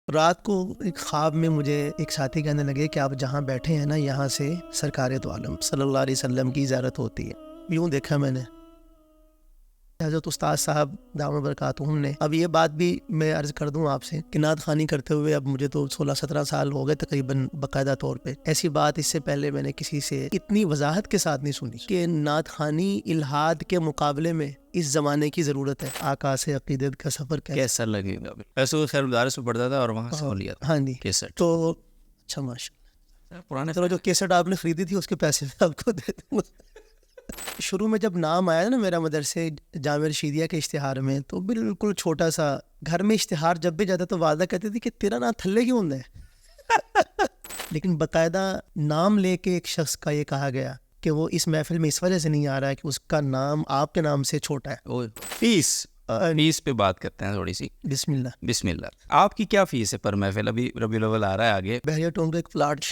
رات کو ایک خواب میں مجھے ایک ساتھی کہنے لگے کہ آپ جہاں بیٹھے ہیں نا، یہاں سے سرکار دو عالم صلی اللہ علیہ وسلم کی زیارت ہوتی ہے۔ یوں دیکھا میں نے حضرت استاد صاحب دامت برکاتہم نے۔ اب یہ بات بھی میں عرض کر دوں آپ سے کہ نعت خوانی کرتے ہوئے اب مجھے تو 16-17 سال ہو گئے تقریباً باقاعدہ طور پہ۔ ایسی بات اس سے پہلے میں نے کسی سے اتنی وضاحت کے ساتھ نہیں سنی کہ نعت خوانی الحاد کے مقابلے میں اس زمانے کی ضرورت ہے۔ آقا سے عقیدت کا سفر کیسا لگے گا؟ ویسے خیر مدارس میں پڑھتا تھا اور وہاں سے لیا ہاں جی کیسٹ تو اچھا ماشاء پرانے چلو جو کیسٹ آپ نے خریدی تھی اس کے پیسے میں آپ کو دے دوں گا۔ شروع میں جب نام آیا نا میرا مدرسے جامعہ رشیدیہ کے اشتہار میں، تو بالکل چھوٹا سا گھر میں اشتہار جب بھی جاتا تو والدہ کہتی تھی کہ تیرا نام تھلے کیوں ہوتا ہے؟ لیکن باقاعدہ نام لے کے ایک شخص کا یہ کہا گیا کہ وہ اس محفل میں اس وجہ سے نہیں آ رہا ہے کہ اس کا نام آپ کے نام سے چھوٹا ہے۔ فیس پہ بات کرتے ہیں تھوڑی سی۔ بسم اللہ۔ بسم اللہ، آپ کی کیا فیس ہے پر محفل؟ ابھی ربیع الاول آ رہا ہے آگے، بحریہ ٹونگ ایک پلاٹ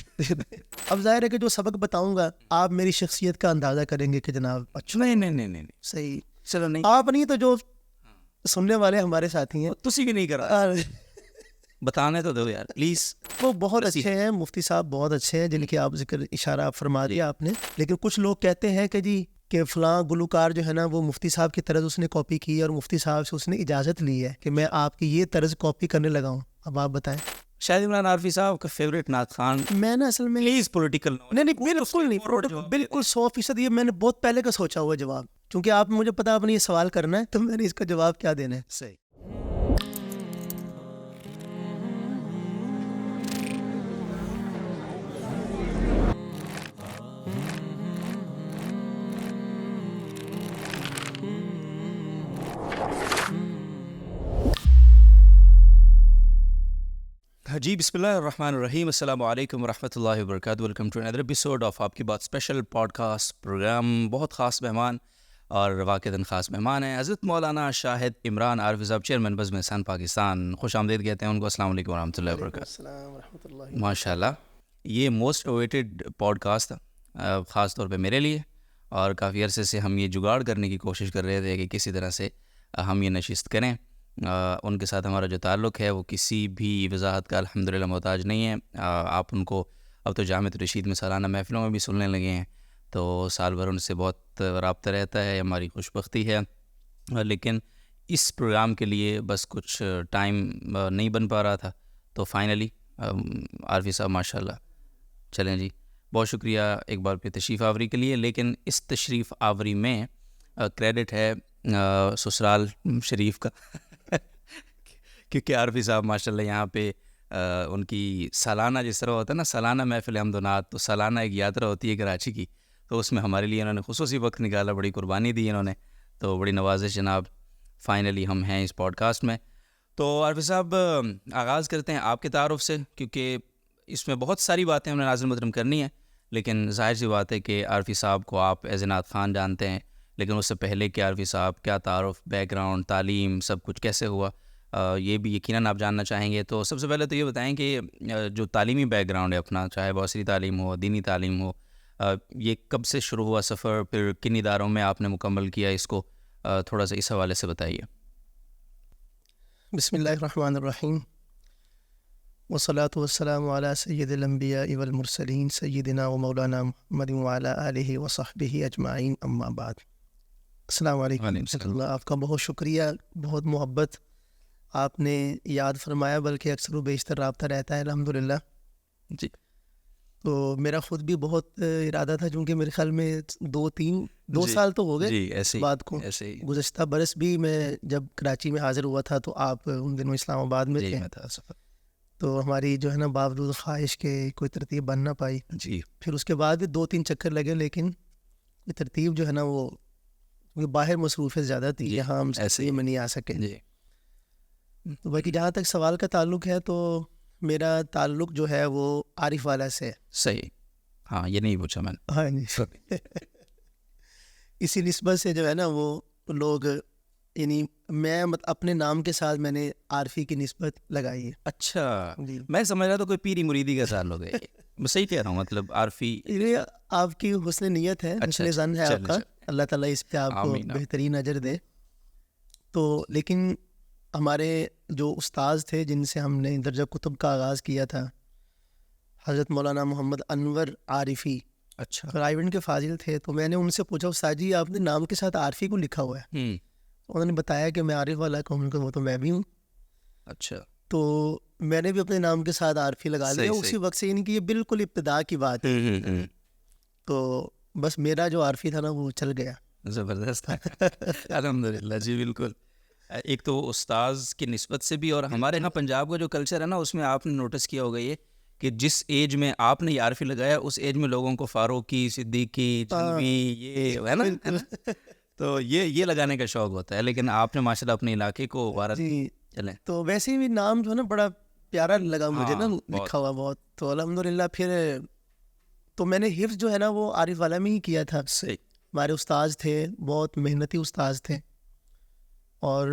اب ظاہر ہے کہ جو سبق بتاؤں گا آپ میری شخصیت کا اندازہ کریں گے کہ جناب اچھا نہیں صحیح، چلو نہیں، آپ نہیں تو جو سننے والے ہمارے ساتھی ہیں تسی بھی نہیں کرا، بتانے تو دو یار پلیز۔ وہ بہت اچھے ہیں، مفتی صاحب بہت اچھے ہیں جن کی آپ ذکر اشارہ فرما دیا آپ نے۔ لیکن کچھ لوگ کہتے ہیں کہ جی کہ فلاں گلوکار جو ہے نا وہ مفتی صاحب کی طرز اس نے کاپی کی اور مفتی صاحب سے اس نے اجازت لی ہے کہ میں آپ کی یہ طرز کاپی کرنے لگا ہوں۔ اب آپ بتائیں۔ شاید عمران عارفی صاحب کا فیوریٹ نعت خان، میں نا اصل میں پلیز پولیٹیکل نہیں بالکل نہیں، بالکل 100%، یہ میں نے بہت پہلے کا سوچا ہوا جواب، کیونکہ آپ مجھے پتا آپ نے یہ سوال کرنا ہے تو میں نے اس کا جواب کیا دینا ہے۔ صحیح۔ جی بسم اللہ الرحمن الرحیم، السلام علیکم ورحمۃ اللہ وبرکاتہ۔ Welcome to another episode of Aap Ki بات اسپیشل پوڈ کاسٹ پروگرام۔ بہت خاص مہمان اور واقعتاً خاص مہمان ہیں حضرت مولانا شاہد عمران عارفی صاحب، چیئرمین بزم احسان پاکستان۔ خوش آمدید کہتے ہیں ان کو۔ السلام علیکم ورحمۃ اللہ وبرکاتہ۔ السلام ورحمۃ اللہ۔ ماشاء اللہ، یہ موسٹ اویٹڈ پوڈ کاسٹ تھا خاص طور پہ میرے لیے، اور کافی عرصے سے ہم یہ جگاڑ کرنے کی کوشش کر رہے تھے کہ کسی طرح سے ہم یہ نشست کریں۔ ان کے ساتھ ہمارا جو تعلق ہے وہ کسی بھی وضاحت کا الحمدللہ محتاج نہیں ہے۔ آپ ان کو اب تو جامعۃ رشید میں سالانہ محفلوں میں بھی سننے لگے ہیں، تو سال بھر ان سے بہت رابطہ رہتا ہے، ہماری خوش بختی ہے۔ لیکن اس پروگرام کے لیے بس کچھ ٹائم نہیں بن پا رہا تھا، تو فائنلی عارفی صاحب ماشاء اللہ، چلیں جی، بہت شکریہ ایک بار پھر تشریف آوری کے لیے۔ لیکن اس تشریف آوری میں کریڈٹ ہے سسرال شریف کا کیونکہ عارفی صاحب ماشاء اللہ یہاں پہ ان کی سالانہ جس طرح ہوتا ہے نا، سالانہ محفل حمد و نعت، تو سالانہ ایک یاترا ہوتی ہے کراچی کی، تو اس میں ہمارے لیے انہوں نے خصوصی وقت نکالا، بڑی قربانی دی انہوں نے، تو بڑی نوازش جناب۔ فائنلی ہم ہیں اس پوڈ کاسٹ میں۔ تو عارفی صاحب آغاز کرتے ہیں آپ کے تعارف سے، کیونکہ اس میں بہت ساری باتیں ہم نے ناظرین محترم کرنی ہیں، لیکن ظاہر سی بات ہے کہ عارفی صاحب کو آپ ایز اے نعت خان جانتے ہیں، لیکن اس سے پہلے کہ عارفی صاحب کیا تعارف، بیک گراؤنڈ، تعلیم، سب کچھ کیسے ہوا، یہ بھی یقیناً آپ جاننا چاہیں گے۔ تو سب سے پہلے تو یہ بتائیں کہ جو تعلیمی بیک گراؤنڈ ہے اپنا، چاہے بصری تعلیم ہو، دینی تعلیم ہو، یہ کب سے شروع ہوا سفر، پھر کن اداروں میں آپ نے مکمل کیا اس کو، تھوڑا سا اس حوالے سے بتائیے۔ بسم اللہ الرحمن الرحیم، والصلاة والسلام علی سید الانبیاء والمرسلین سیدنا و مولانا محمد وعلی آلہ وصحبہ اجمعین، اما بعد۔ السلام علیکم ورحمۃ اللہ۔ آپ کا بہت شکریہ، بہت محبت آپ نے یاد فرمایا، بلکہ اکثر و بیشتر رابطہ رہتا ہے الحمدللہ۔ جی، تو میرا خود بھی بہت ارادہ تھا، چونکہ میرے خیال میں دو سال تو ہو گئے جی ایسے بات کو۔ ایسے ہی گزشتہ برس بھی میں جب کراچی میں حاضر ہوا تھا تو آپ ان دنوں اسلام آباد میں تھے، میں تھا سفر۔ تو ہماری جو ہے نا باوجود خواہش کے کوئی ترتیب بن نہ پائی۔ جی، پھر اس کے بعد بھی 2-3 چکر لگے، لیکن یہ ترتیب جو ہے نا وہ باہر مصروفیت زیادہ تھی، یہاں ہم ایسے میں نہیں آ سکے۔ جی، تو باقی جہاں تک سوال کا تعلق ہے تو میرا تعلق جو ہے وہ عارف والا سے ہے۔ صحیح، ہاں یہ نہیں پوچھا میں نے۔ ہاں جی، اسی نسبت سے جو ہے نا وہ لوگ، یعنی میں اپنے نام کے ساتھ میں نے عارفی کی نسبت لگائی ہے۔ اچھا، جی، میں سمجھ رہا تھا کوئی پیری مریدی کا تعلق ہے، میں صحیح کہہ رہا ہوں، مطلب عارفی۔ یہ آپ کی حسن نیت ہے، حسن ظن ہے آپ کا، اللہ تعالیٰ اس پہ آپ کو آمین۔ بہترین اجر دے۔ تو لیکن ہمارے جو استاذ تھے جن سے ہم نے درجہ کتب کا آغاز کیا تھا، حضرت مولانا محمد انور عارفی، اچھا رائیونڈ کے فاضل تھے. تو میں نے ان سے پوچھا استاد جی آپ نے نام کے ساتھ عارفی کو لکھا ہوا ہے؟ انہوں نے بتایا کہ میں عارف والا قوم کا، وہ تو میں بھی ہوں. اچھا تو میں نے بھی اپنے نام کے ساتھ عارفی لگا لیا. اسی وقت سے، یعنی کہ یہ بالکل ابتدا کی بات ہے. تو بس میرا جو عارفی تھا نا وہ چل گیا. زبردست الحمد للہ. جی بالکل. ایک تو استاذ کی نسبت سے بھی، اور ہمارے یہاں پنجاب کا جو کلچر ہے نا اس میں آپ نے نوٹس کیا ہوگا یہ کہ جس ایج میں آپ نے یہ عارفی لگایا اس ایج میں لوگوں کو فاروقی، صدیقی، جھلمی یہ ہے نا تو یہ لگانے کا شوق ہوتا ہے. لیکن آپ نے ماشاء اللہ اپنے علاقے کو وارد چلیں. تو ویسے بھی نام جو ہے نا بڑا پیارا لگا مجھے نا لکھا ہوا بہت. تو الحمدللہ پھر تو میں نے حفظ جو ہے نا وہ عارف والا میں ہی کیا تھا. صحیح. ہمارے استاذ تھے، بہت محنتی استاذ تھے، اور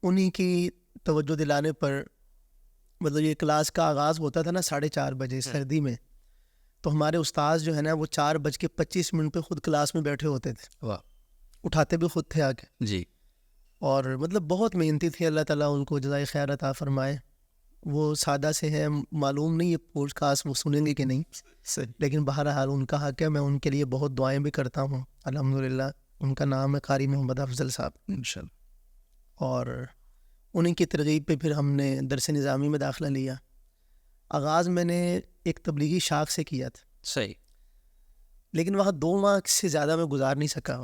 انہی کی توجہ دلانے پر مطلب یہ کلاس کا آغاز ہوتا تھا نا 4:30 بجے سردی میں. تو ہمارے استاذ جو ہے نا وہ 4:25 پہ خود کلاس میں بیٹھے ہوتے تھے. واہ. اٹھاتے بھی خود تھے آ کے. جی. اور مطلب بہت محنتی تھے. اللہ تعالیٰ ان کو جزائے خیر عطا فرمائے. وہ سادہ سے ہیں، معلوم نہیں یہ پوڈ کاسٹ وہ سنیں گے کہ نہیں، لیکن بہرحال ان کا حق ہے. میں ان کے لیے بہت دعائیں بھی کرتا ہوں. الحمدللہ ان کا نام ہے قاری محمد افضل صاحب انشاءاللہ. اور انہیں کی ترغیب پہ پھر ہم نے درس نظامی میں داخلہ لیا. آغاز میں نے ایک تبلیغی شاخ سے کیا تھا. صحیح. لیکن وہاں 2 ماہ سے زیادہ میں گزار نہیں سکا.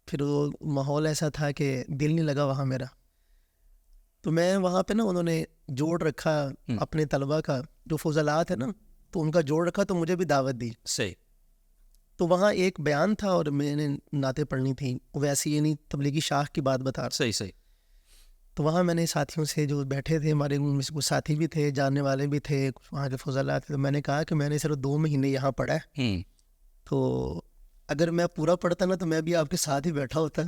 پھر وہ ماحول ایسا تھا کہ دل نہیں لگا وہاں میرا. تو میں وہاں پہ نا انہوں نے جوڑ رکھا اپنے طلبہ کا، جو فضلات ہے نا تو ان کا جوڑ رکھا، تو مجھے بھی دعوت دی. صحیح. تو وہاں ایک بیان تھا اور میں نے نعتیں پڑھنی تھیں. ویسے یہ نہیں تبلیغی شاخ کی بات بتا رہا. صحیح. تو وہاں میں نے ساتھیوں سے جو بیٹھے تھے، ہمارے ان میں سے کچھ ساتھی بھی تھے، جاننے والے بھی تھے، وہاں کے فضلات تھے. تو میں نے کہا کہ میں نے صرف 2 مہینے یہاں پڑھا ہے، تو اگر میں پورا پڑھتا نا تو میں بھی آپ کے ساتھ ہی بیٹھا ہوتا،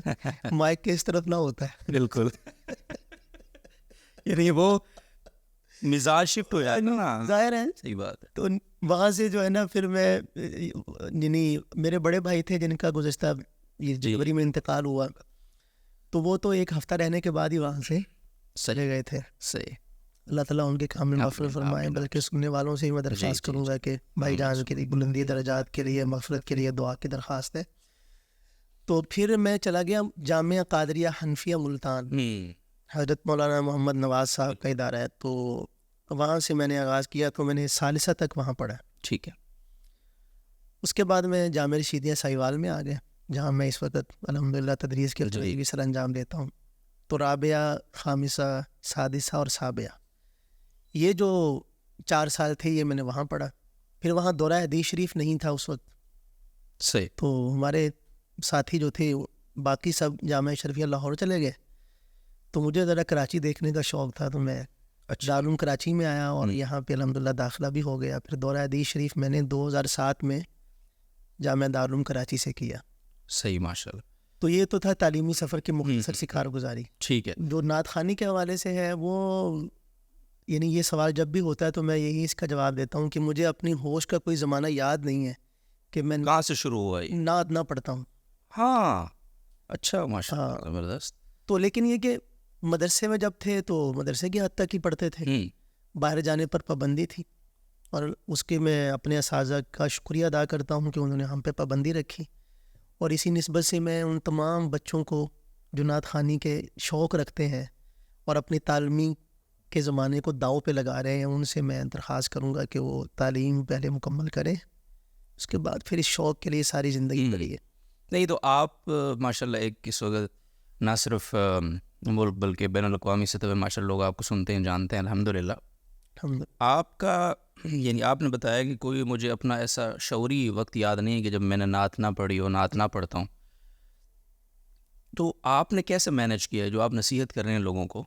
مائک کے اس طرف نہ ہوتا ہے. بالکل. یعنی وہ مزاج شفٹ ہو جائے نا. ظاہر ہے. صحیح بات ہے. تو وہاں سے جو ہے نا پھر میں، یعنی میرے بڑے بھائی تھے جن کا گزشتہ یہ جنوری میں انتقال ہوا، تو وہ تو 1 ہفتہ رہنے کے بعد ہی وہاں سے چلے گئے تھے. صحیح. اللہ تعالیٰ ان کے کامل مغفرت فرمائے. بلکہ سننے والوں سے ہی میں درخواست کروں گا کہ بھائی جان کے لیے بلندی درجات کے لیے، مغفرت کے لیے دعا کی درخواست ہے. تو پھر میں چلا گیا جامعہ قادریہ حنفیہ ملتان، حضرت مولانا محمد نواز صاحب کا ادارہ ہے. تو وہاں سے میں نے آغاز کیا. تو میں نے ثالثہ تک وہاں پڑھا. ٹھیک ہے. اس کے بعد میں جامعہ رشیدیہ ساہیوال میں آ گیا، جہاں میں اس وقت الحمدللہ تدریس کے بھی سر انجام دیتا ہوں. تو رابعہ، خامسہ، سادسہ اور سابعہ، یہ جو 4 سال تھے یہ میں نے وہاں پڑھا. پھر وہاں دورہ حدیث شریف نہیں تھا اس وقت. صحیح. تو ہمارے ساتھی جو تھے باقی سب جامعہ شریفیہ لاہور چلے گئے. تو مجھے ذرا کراچی دیکھنے کا شوق تھا، تو میں دارالعلوم کراچی میں آیا اور یہاں پہ الحمدللہ داخلہ بھی ہو گیا. پھر دورہ حدیث شریف میں نے 2007 میں جامعہ دارالعلوم کراچی سے کیا. صحیح. ماشاءاللہ. تو یہ تو تھا تعلیمی سفر کی مختصر سی کارگزاری. ٹھیک ہے. جو نعت خوانی کے حوالے سے ہے وہ، یعنی یہ سوال جب بھی ہوتا ہے تو میں یہی اس کا جواب دیتا ہوں کہ مجھے اپنی ہوش کا کوئی زمانہ یاد نہیں ہے کہ میں کہاں سے شروع ہوا یہ نعت نہ پڑھتا ہوں. ہاں. اچھا. ماشاءاللہ. زبردست. تو لیکن یہ کہ مدرسے میں جب تھے تو مدرسے کی حد تک ہی پڑھتے تھے، باہر جانے پر پابندی تھی. اور اس کے میں اپنے اساتذہ کا شکریہ ادا کرتا ہوں کہ انہوں نے ہم پہ پابندی رکھی. اور اسی نسبت سے میں ان تمام بچوں کو جو نعت خوانی کے شوق رکھتے ہیں اور اپنی تعلیمی کے زمانے کو داؤ پہ لگا رہے ہیں، ان سے میں درخواست کروں گا کہ وہ تعلیم پہلے مکمل کریں، اس کے بعد پھر اس شوق کے لیے ساری زندگی کریے. نہیں تو آپ ماشاءاللہ ایک اس وقت نہ صرف ملک بلکہ بین الاقوامی سطح پہ ماشاءاللہ لوگ آپ کو سنتے ہیں، جانتے ہیں الحمدللہ. آپ کا یعنی آپ نے بتایا کہ کوئی مجھے اپنا ایسا شعوری وقت یاد نہیں ہے کہ جب میں نے نعت نہ پڑھی ہو، نعت نہ پڑھتا ہوں. تو آپ نے کیسے مینیج کیا جو آپ نصیحت کر رہے ہیں لوگوں کو؟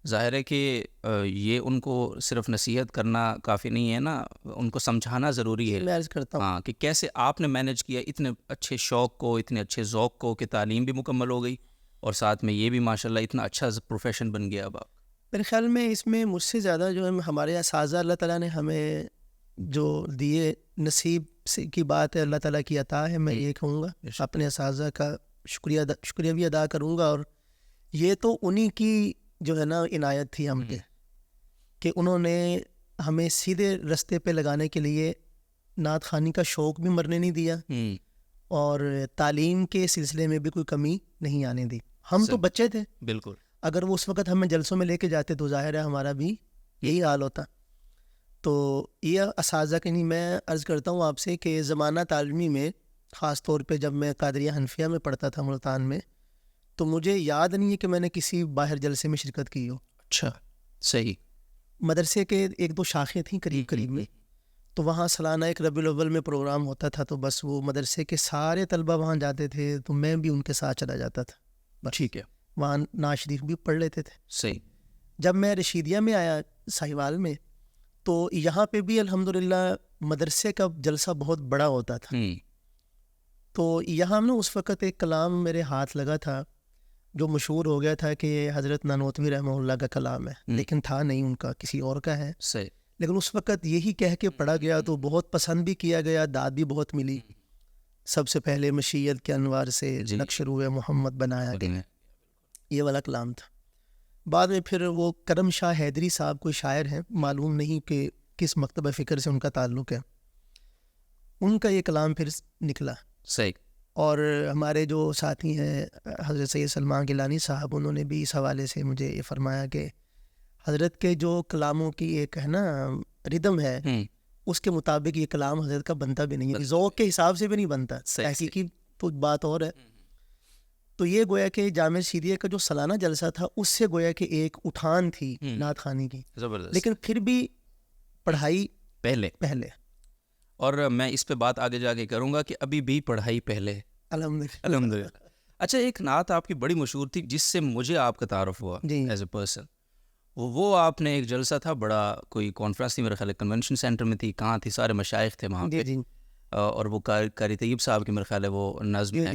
ظاہر ہے کہ یہ ان کو صرف نصیحت کرنا کافی نہیں ہے نا، ان کو سمجھانا ضروری ہے. میں عرض کرتا ہوں ہاں کہ کیسے آپ نے مینیج کیا اتنے اچھے شوق کو، اتنے اچھے ذوق کو کہ تعلیم بھی مکمل ہو گئی اور ساتھ میں یہ بھی ماشاءاللہ اتنا اچھا پروفیشن بن گیا اب آپ. میرے خیال میں اس میں مجھ سے زیادہ جو ہے ہمارے اساتذہ، اللہ تعالیٰ نے ہمیں جو دیے نصیب سے کی بات ہے، اللہ تعالیٰ کی عطا ہے. میں یہ کہوں گا اپنے اساتذہ کا شکریہ بھی ادا کروں گا. اور یہ تو انہی کی جو ہے نا عنایت تھی ہم پہ کہ انہوں نے ہمیں سیدھے رستے پہ لگانے کے لیے نعت خوانی کا شوق بھی مرنے نہیں دیا اور تعلیم کے سلسلے میں بھی کوئی کمی نہیں آنے دی. ہم تو بچے تھے, بالکل, اگر وہ اس وقت ہمیں جلسوں میں لے کے جاتے تو ظاہر ہے ہمارا بھی یہی حال ہوتا. تو یہ اساتذہ کے نہیں, میں عرض کرتا ہوں آپ سے کہ زمانہ تعلیمی میں خاص طور پہ جب میں قادریہ حنفیہ میں پڑھتا تھا ملتان میں, تو مجھے یاد نہیں ہے کہ میں نے کسی باہر جلسے میں شرکت کی ہو. اچھا, صحیح. مدرسے کے 1-2 شاخیں تھیں قریب میں, تو وہاں سالانہ ایک ربیع الاول میں پروگرام ہوتا تھا, تو بس وہ مدرسے کے سارے طلبہ وہاں جاتے تھے, تو میں بھی ان کے ساتھ چلا جاتا تھا. ٹھیک ہے, وہاں نعت شریف بھی پڑھ لیتے تھے. صحیح. جب میں رشیدیہ میں آیا ساہیوال میں, تو یہاں پہ بھی الحمدللہ مدرسے کا جلسہ بہت بڑا ہوتا تھا. تو یہاں نا اس وقت ایک کلام میرے ہاتھ لگا تھا جو مشہور ہو گیا تھا کہ حضرت نانوتوی رحمہ اللہ کا کلام ہے, لیکن تھا نہیں ان کا, کسی اور کا ہے. صحیح. لیکن اس وقت یہی کہہ کے پڑھا گیا تو بہت پسند بھی کیا گیا, داد بھی بہت ملی. سب سے پہلے مشیت کے انوار سے نقش روح محمد بنایا گیا, یہ والا کلام تھا. بعد میں پھر وہ کرم شاہ حیدری صاحب کوئی شاعر ہیں, معلوم نہیں کہ کس مکتبہ فکر سے ان کا تعلق ہے, ان کا یہ کلام پھر نکلا. صحیح. اور ہمارے جو ساتھی ہیں حضرت سید سلمان گیلانی صاحب, انہوں نے بھی اس حوالے سے مجھے یہ فرمایا کہ حضرت کے جو کلاموں کی ایک ہے نا ردم ہے, اس کے مطابق یہ کلام حضرت کا بنتا بھی نہیں ہے, ذوق کے حساب سے بھی نہیں بنتا, حقیقی تو بات اور ہے. تو یہ گویا کہ جامع رشیدیہ کا جو سالانہ جلسہ تھا اس سے گویا کہ ایک اٹھان تھی نعت خوانی کی, لیکن پھر بھی پڑھائی پہلے. اور میں اس پہ بات آگے جا کے کروں گا کہ ابھی بھی پڑھائی پہلے, الحمدللہ. اچھا, ایک نعت آپ کی بڑی مشہور تھی جس سے مجھے آپ کا تعارف ہوا ایز اے پرسن, وہ آپ نے ایک جلسہ تھا بڑا, کوئی کانفرنس تھی میرے خیال کنونشن سینٹر میں تھی, کہاں تھی, سارے مشائخ تھے وہاں پہ, اور وہ قاری طیب صاحب کی میرے خیال ہے وہ نظم ہے,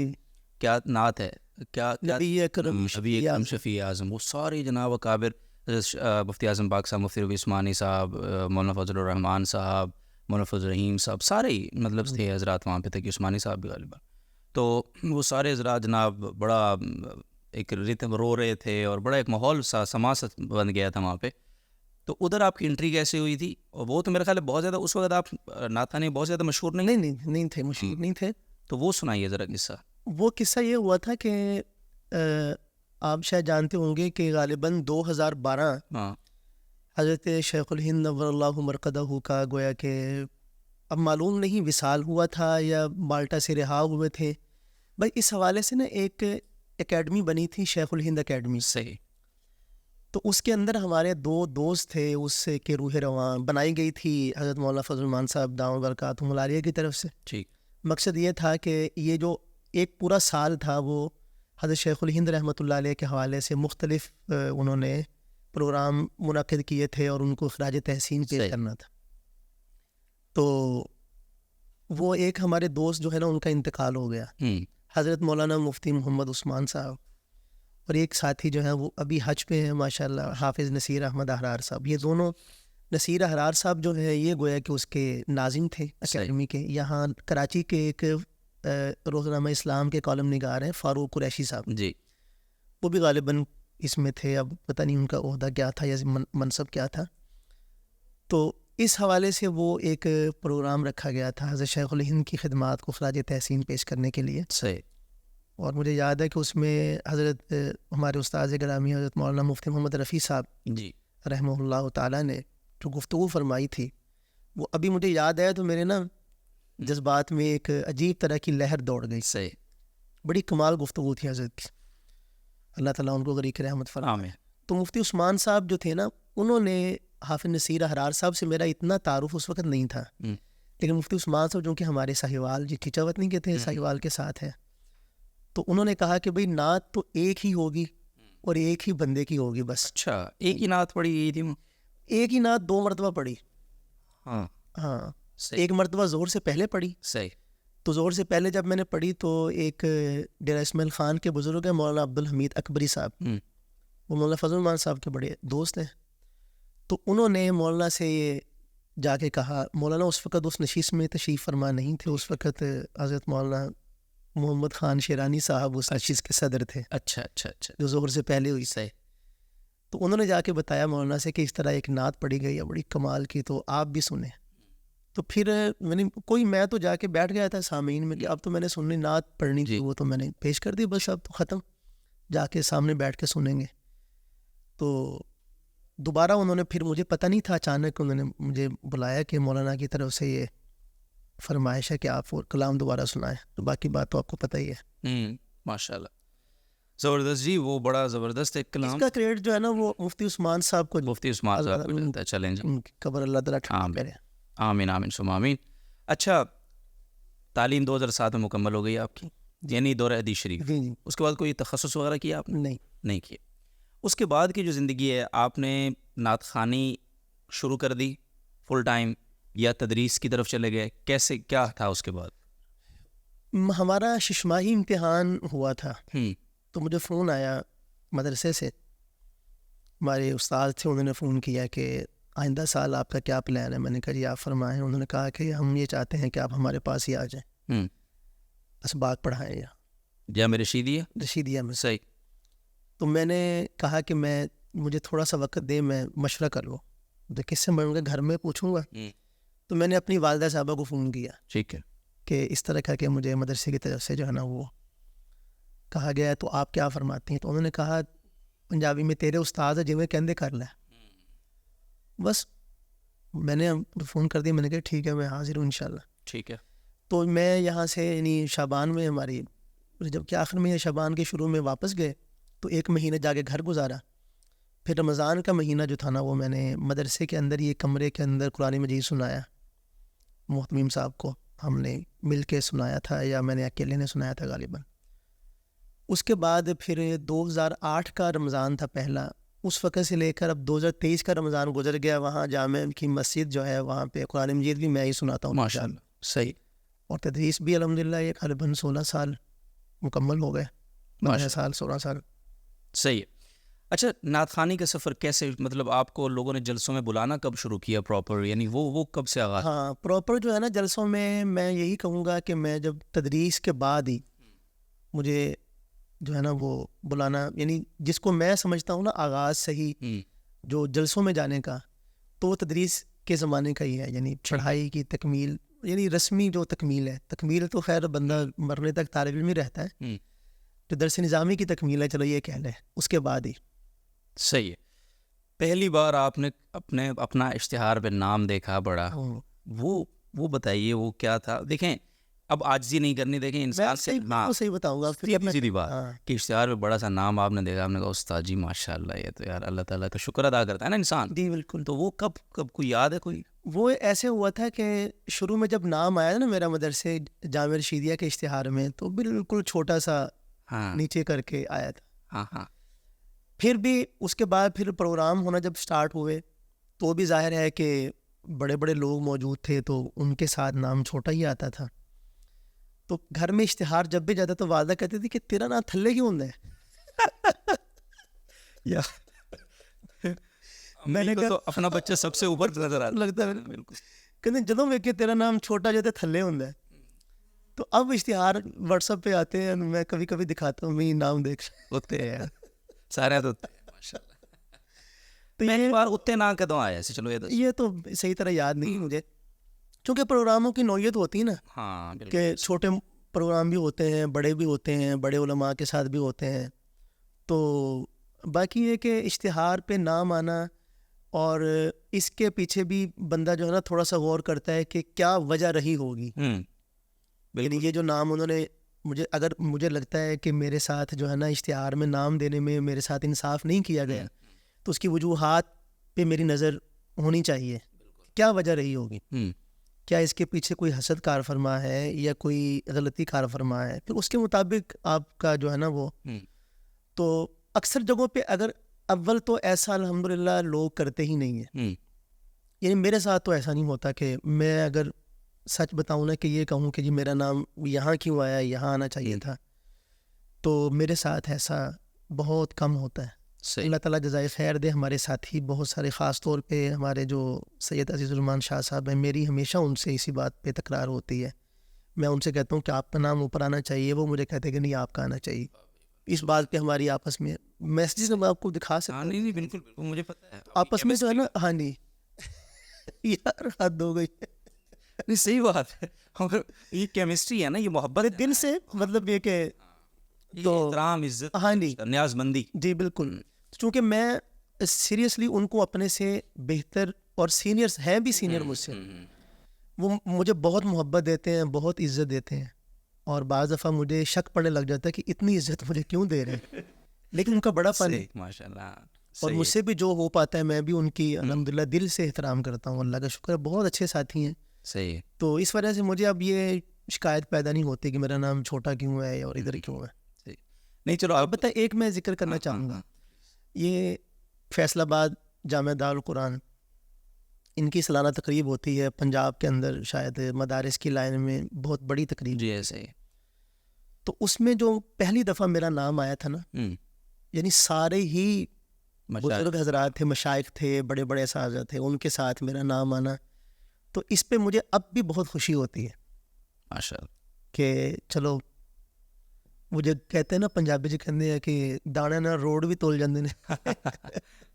کیا نعت ہے, کیا نبی اکرم شفیع اعظم, وہ سارے جناب اکابر, مفتی اعظم پاک صاحب, مفتی ربیع عثمانی صاحب, مولانا فضل الرحمان صاحب, مولانا فضل الرحیم صاحب, سارے ہی مطلب تھے حضرات وہاں پہ, تھے کہ عثمانی صاحب بھی غالباً. تو وہ سارے حضرات جناب بڑا ایک ریتم رو رہے تھے اور بڑا ایک ماحول سا سماست بن گیا تھا وہاں پہ. تو ادھر آپ کی انٹری کیسے ہوئی تھی؟ اور وہ تو میرے خیال ہے بہت زیادہ اس وقت آپ نعت خوانی بہت زیادہ مشہور نہیں تھے, مشہور نہیں تھے. تو وہ سنائیے ذرا قصہ. وہ قصہ یہ ہوا تھا کہ آپ شاید جانتے ہوں گے کہ غالباً 2012 حضرت شیخ الہند نور اللہ مرقدہ کا گویا کہ اب معلوم نہیں وصال ہوا تھا یا مالٹا سے رہا ہوئے تھے بھائی, اس حوالے سے نا ایک اکیڈمی بنی تھی شیخ الہند اکیڈمی. صحیح. تو اس کے اندر ہمارے 2 دوست تھے, اس کے روح رواں بنائی گئی تھی حضرت مولانا فضل الرحمان صاحب دامت برکاتہم العالیہ کی طرف سے. ٹھیک. مقصد یہ تھا کہ یہ جو ایک پورا سال تھا وہ حضرت شیخ الہند رحمۃ اللہ علیہ کے حوالے سے مختلف انہوں نے پروگرام منعقد کیے تھے اور ان کو خراج تحسین پیش کرنا تھا. تو وہ ایک ہمارے دوست جو ہے نا ان کا انتقال ہو گیا, حضرت مولانا مفتی محمد عثمان صاحب, اور ایک ساتھی جو ہیں وہ ابھی حج پہ ہیں ماشاءاللہ, حافظ نصیر احمد احرار صاحب. یہ دونوں, نصیر احرار صاحب جو ہے یہ گویا کہ اس کے ناظم تھے اکیڈمی کے. یہاں کراچی کے ایک روزنامہ اسلام کے کالم نگار ہیں فاروق قریشی صاحب, جی, وہ بھی غالباً اس میں تھے, اب پتہ نہیں ان کا عہدہ کیا تھا یا منصب کیا تھا. تو اس حوالے سے وہ ایک پروگرام رکھا گیا تھا حضرت شیخ الہند کی خدمات کو خراج تحسین پیش کرنے کے لیے. صحیح. اور مجھے یاد ہے کہ اس میں حضرت ہمارے استاذ گرامی حضرت مولانا مفتی محمد رفیع صاحب جی رحمہ اللہ تعالیٰ نے جو گفتگو فرمائی تھی, وہ ابھی مجھے یاد ہے تو میرے نا جذبات میں ایک عجیب طرح کی لہر دوڑ گئی. صحیح. بڑی کمال گفتگو تھی حضرت کی, اللہ تعالیٰ ان کو غریق رحمت فرمائے. تو مفتی عثمان صاحب جو تھے نا, انہوں نے حافظ نصیر احرار صاحب سے میرا اتنا تعارف اس وقت نہیں تھا, لیکن مفتی عثمان صاحب جو کہ ہمارے ساہیوال جی کھچاوت نہیں کہتے, ساہیوال کے ساتھ ہیں, تو انہوں نے کہا کہ بھئی نعت تو ایک ہی ہوگی اور ایک ہی بندے کی ہوگی بس. اچھا, ایک ہی نعت پڑھی گئی تھی؟ ایک ہی نعت 2 مرتبہ پڑھی. ہاں, ایک مرتبہ ظہر سے پہلے پڑھی. صحیح. تو ظہر سے پہلے جب میں نے پڑھی تو ایک ڈیرہ اسماعیل خان کے بزرگ ہیں مولانا عبدالحمید اکبری صاحب, وہ مولانا فضل الرحمان صاحب کے بڑے دوست ہیں. تو انہوں نے مولانا سے یہ جا کے کہا, مولانا اس وقت اس نشست میں تشریف فرما نہیں تھے, اس وقت حضرت مولانا محمد خان شیرانی صاحب اس نشست کے صدر تھے. اچھا اچھا اچھا, جو ظہر سے پہلے ہوئی. صحیح. تو انہوں نے جا کے بتایا مولانا سے کہ اس طرح ایک نعت پڑھی گئی ہے بڑی کمال کی, تو آپ بھی سنیں. تو پھر میں تو جا کے بیٹھ گیا تھا سامعین میں کہ اب تو میں نے سننی نعت پڑھنی تھی, وہ تو میں نے پیش کر دی, بس اب تو ختم, جا کے سامنے بیٹھ کے سنیں گے. تو دوبارہ انہوں نے پھر, مجھے پتہ نہیں تھا, اچانک انہوں نے مجھے بلایا کہ مولانا کی طرف سے یہ فرمائش ہے کہ آپ وہ کلام دوبارہ سنائیں. تو باقی بات تو آپ کو پتہ ہی ہے. ماشاء اللہ, زبردست جی, وہ بڑا زبردست ایک کلام. اس کا کریڈٹ جو ہے نا وہ مفتی عثمان صاحب کو, مفتی عثمان صاحب کو جاتا ہے. چلیں جی, ان کی قبر اللہ تعالیٰ ٹھیک کرے. آمین آمین ثم آمین. اچھا, تعلیم 2007 میں مکمل ہو گئی آپ کی, یعنی دورہ حدیث شریف. جی. اس کے بعد کوئی تخصص وغیرہ کیا آپ نے؟ نہیں کیا. اس کے بعد کی جو زندگی ہے, آپ نے نعت خوانی شروع کر دی فل ٹائم, یا تدریس کی طرف چلے گئے, کیسے کیا تھا اس کے بعد؟ ہمارا ششماہی امتحان ہوا تھا, تو مجھے فون آیا مدرسے سے, ہمارے استاد تھے, انہوں نے فون کیا کہ آئندہ سال آپ کا کیا پلان ہے. میں نے کہا جی آپ فرمائیں. انہوں نے کہا کہ ہم یہ چاہتے ہیں کہ آپ ہمارے پاس ہی آ جائیں, اسباق پڑھائیں یا جامع رشیدیہ میں. صحیح. تو میں نے کہا کہ مجھے تھوڑا سا وقت دے, میں مشورہ کر لوں. تو کس سے ملوں گا, گھر میں پوچھوں گا. تو میں نے اپنی والدہ صاحبہ کو فون کیا, ٹھیک ہے, کہ اس طرح کر کے مجھے مدرسے کی طرف سے جو ہے نا وہ کہا گیا ہے, تو آپ کیا فرماتی ہیں. تو انہوں نے کہا پنجابی میں تیرے استاد جویں کہندے کر لے. بس میں نے فون کر دیا, میں نے کہا ٹھیک ہے میں حاضر ہوں انشاءاللہ. ٹھیک ہے. تو میں یہاں سے یعنی شعبان میں, ہماری جب کہ آخر میں شعبان کے شروع میں واپس گئے, تو 1 مہینہ جا کے گھر گزارا. پھر رمضان کا مہینہ جو تھا نا, وہ میں نے مدرسے کے اندر, یہ کمرے کے اندر قرآن مجید سنایا محتمیم صاحب کو. ہم نے مل کے سنایا تھا, یا میں نے اکیلے نے سنایا تھا غالباً. اس کے بعد پھر 2008 کا رمضان تھا پہلا, اس وقت سے لے کر اب 2023 کا رمضان گزر گیا. وہاں جامع کی مسجد جو ہے, وہاں پہ قرآن مجید بھی میں ہی سناتا ہوں ماشاء اللہ. صحیح. اور تدریس بھی الحمدللہ یہ غالباً 16 سال مکمل ہو گئے, 15 سال 16 سال. صحیح ہے. اچھا, نعت خوانی کا سفر کیسے, مطلب آپ کو لوگوں نے جلسوں میں بلانا کب شروع کیا پراپر, یعنی وہ کب سے آغاز؟ ہاں پراپر جو ہے نا جلسوں میں یہی کہوں گا کہ میں جب تدریس کے بعد ہی مجھے جو ہے نا وہ بلانا, یعنی جس کو میں سمجھتا ہوں نا آغاز صحیح جو جلسوں میں جانے کا, تو وہ تدریس کے زمانے کا ہی ہے. یعنی پڑھائی کی تکمیل, یعنی رسمی جو تکمیل ہے, تکمیل تو خیر بندہ مرنے تک طالب علم ہی رہتا ہے, جو درس نظامی کی تکمیل ہے, چلو یہ کہہ لیں, اس کے بعد ہی. صحیح ہے. پہلی بار آپ نے اپنا اشتہار پہ نام دیکھا بڑا, وہ بتائیے وہ کیا تھا؟ دیکھیں اب عاجزی نہیں کرنی, دیکھیں انسان سے صحیح بتاؤں گا سیدھی بات کہ اشتہار پہ بڑا سا نام آپ نے دیکھا, آپ نے کہا استاد جی ماشاء اللہ, یہ تو یار اللہ تعالیٰ کا شکر ادا کرتا ہے نا انسان. جی بالکل. تو وہ کب کوئی یاد ہے کوئی؟ وہ ایسے ہوا تھا کہ شروع میں جب نام آیا نا میرا مدرسے جامع رشیدیہ کے اشتہار میں, تو بالکل چھوٹا سا نیچے کر کے آیا تھا. پھر بھی اس کے بعد پھر پروگرام ہونا جب سٹارٹ ہوئے, تو بھی ظاہر ہے کہ بڑے بڑے لوگ موجود تھے, تو ان کے ساتھ نام چھوٹا ہی آتا تھا. تو گھر میں اشتہار جب بھی جاتا تو والدہ کہتی تھی کہ تیرا نام تھلے کیوں ہوتا ہے. میں نے کہا اپنا بچہ سب سے اوپر نظر آتا لگتا ہے, بالکل کہتے جدوں ویکھے تیرا نام چھوٹا جو تھلے ہوتا ہے. تو اب اشتہار واٹس ایپ پہ آتے ہیں, میں کبھی کبھی دکھاتا ہوں, میں نام دیکھ ہوتے ہیں سارے تو ماشاء اللہ. تو یہ بار اتنے نام کدوں آیا ایسے؟ چلو یہ تو صحیح طرح یاد نہیں مجھے, چونکہ پروگراموں کی نوعیت ہوتی ہے نا, کہ چھوٹے پروگرام بھی ہوتے ہیں, بڑے بھی ہوتے ہیں, بڑے علماء کے ساتھ بھی ہوتے ہیں. تو باقی یہ کہ اشتہار پہ نام آنا, اور اس کے پیچھے بھی بندہ جو ہے نا تھوڑا سا غور کرتا ہے کہ کیا وجہ رہی ہوگی. یعنی یہ جو نام انہوں نے اگر مجھے لگتا ہے کہ میرے ساتھ جو ہے نا اشتہار میں نام دینے میں میرے ساتھ انصاف نہیں کیا گیا, تو اس کی وجوہات پہ میری نظر ہونی چاہیے, کیا وجہ رہی ہوگی. کیا اس کے پیچھے کوئی حسد کار فرما ہے, یا کوئی غلطی کار فرما ہے, پھر اس کے مطابق آپ کا جو ہے نا وہ. تو اکثر جگہوں پہ اگر اول تو ایسا الحمدللہ لوگ کرتے ہی نہیں ہیں, یعنی میرے ساتھ تو ایسا نہیں ہوتا کہ میں اگر سچ بتاؤں نا کہ یہ کہوں کہ جی میرا نام یہاں کیوں آیا, یہاں آنا چاہیے تھا, تو میرے ساتھ ایسا بہت کم ہوتا ہے. اللہ تعالیٰ جزائے خیر دے. ہمارے ساتھی بہت سارے, خاص طور پہ ہمارے جو سید عزیز الرحمان شاہ صاحب ہیں, میری ہمیشہ ان سے اسی بات پہ تکرار ہوتی ہے. میں ان سے کہتا ہوں کہ آپ کا نام اوپر آنا چاہیے, وہ مجھے کہتے ہیں کہ نہیں آپ کا آنا چاہیے. اس بات پہ ہماری آپس میں میسیجز میں آپ کو دکھا سکتا ہوں. نہیں نہیں بالکل بالکل مجھے پتہ ہے آپس میں جو ہے نا, ہاں جی یار حد ہو گئی. نہیں صحیح بات ہے. یہ کیمسٹری ہے نا, یہ محبت دل سے مطلب یہ کہ تو احترام عزت ہاں جی نیاز مندی. جی بالکل. چونکہ میں سیریسلی ان کو اپنے سے بہتر, اور سینئرس ہیں بھی سینئر مجھ سے, وہ مجھے بہت محبت دیتے ہیں, بہت عزت دیتے ہیں, اور بعض دفعہ مجھے شک پڑنے لگ جاتا ہے کہ اتنی عزت مجھے کیوں دے رہے ہیں, لیکن ان کا بڑا فن ہے ماشاء اللہ. اور مجھ سے بھی جو ہو پاتا ہے میں بھی ان کی الحمدللہ دل سے احترام کرتا ہوں. اللہ کا شکر ہے, بہت اچھے ساتھی ہیں. صحیح ہے. تو اس وجہ سے مجھے اب یہ شکایت پیدا نہیں ہوتی کہ میرا نام چھوٹا کیوں ہے اور ادھر کیوں ہے. نہیں چلو آپ البتہ ایک میں ذکر کرنا چاہوں گا, یہ فیصل آباد جامعہ دارالقرآن, ان کی سالانہ تقریب ہوتی ہے پنجاب کے اندر, شاید مدارس کی لائن میں بہت بڑی تقریب. جی ایسے ہی. تو اس میں جو پہلی دفعہ میرا نام آیا تھا نا, یعنی سارے ہی بزرگ حضرات تھے, مشائخ تھے, بڑے بڑے اساتذہ تھے, ان کے ساتھ میرا نام آنا, تو اس پہ مجھے اب بھی بہت خوشی ہوتی ہے ماشاء اللہ کہ چلو, مجھے کہتے ہیں نا پنجابی جی کہتے ہیں کہ دانے نہ روڈ بھی تل جاندے نے.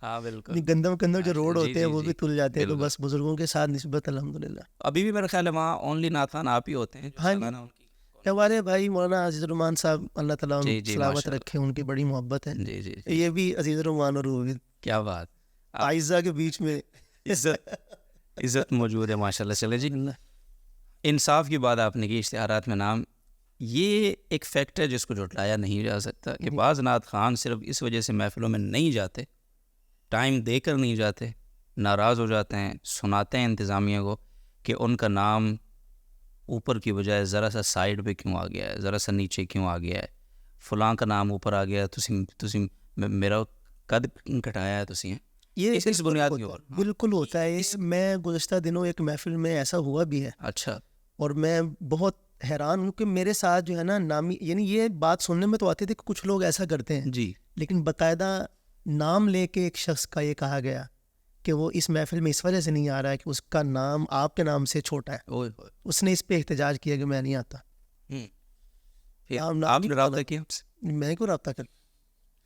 ہاں بالکل. گندم کے اندر جو روڈ ہوتے ہیں وہ بھی تل جاتے ہیں. تو بس بزرگوں کے ساتھ نسبت الحمدللہ. ابھی بھی میرا خیال ہے وہاں اونلی نعت خوان آپ ہی ہوتے ہیں. ہاں ہمارے بھائی مولانا عزیز الرحمان صاحب, اللہ تعالیٰ سلامت رکھے, ان کی بڑی محبت ہے. جی جی یہ بھی عزیز الرحمان اور روحید, کیا بات, عائزہ کے بیچ میں عزت موجود ہے ماشاء اللہ. چلے جی, انصاف کی بات آپ نے کی, اشتہارات میں نام, یہ ایک فیکٹ ہے جس کو جھٹلایا نہیں جا سکتا کہ بعض نعت خوان صرف اس وجہ سے محفلوں میں نہیں جاتے, ٹائم دے کر نہیں جاتے, ناراض ہو جاتے ہیں, سناتے ہیں انتظامیہ کو کہ ان کا نام اوپر کی بجائے ذرا سا سائڈ پہ کیوں آ گیا ہے, ذرا سا نیچے کیوں آ گیا ہے, فلاں کا نام اوپر آ گیا ہے, تسی میرا قد گھٹایا ہے تسی. یہ اس بنیاد کی اور بالکل ہوتا ہے. میں گزشتہ دنوں ایک محفل میں ایسا ہوا بھی ہے. اچھا. اور میں بہت حیران ہوں کہ میرے ساتھ جو ہے نا نامی, یعنی یہ بات سننے میں تو آتی تھی کہ کچھ لوگ ایسا کرتے ہیں جی, لیکن باقاعدہ نام لے کے ایک شخص کا یہ کہا گیا کہ وہ اس محفل میں اس وجہ سے نہیں آ رہا ہے کہ اس کا نام آپ کے نام سے چھوٹا ہے. اس نے اس پہ احتجاج کیا کہ میں نہیں آتا. آپ نے رابطہ کیا؟ میں کیوں رابطہ کر,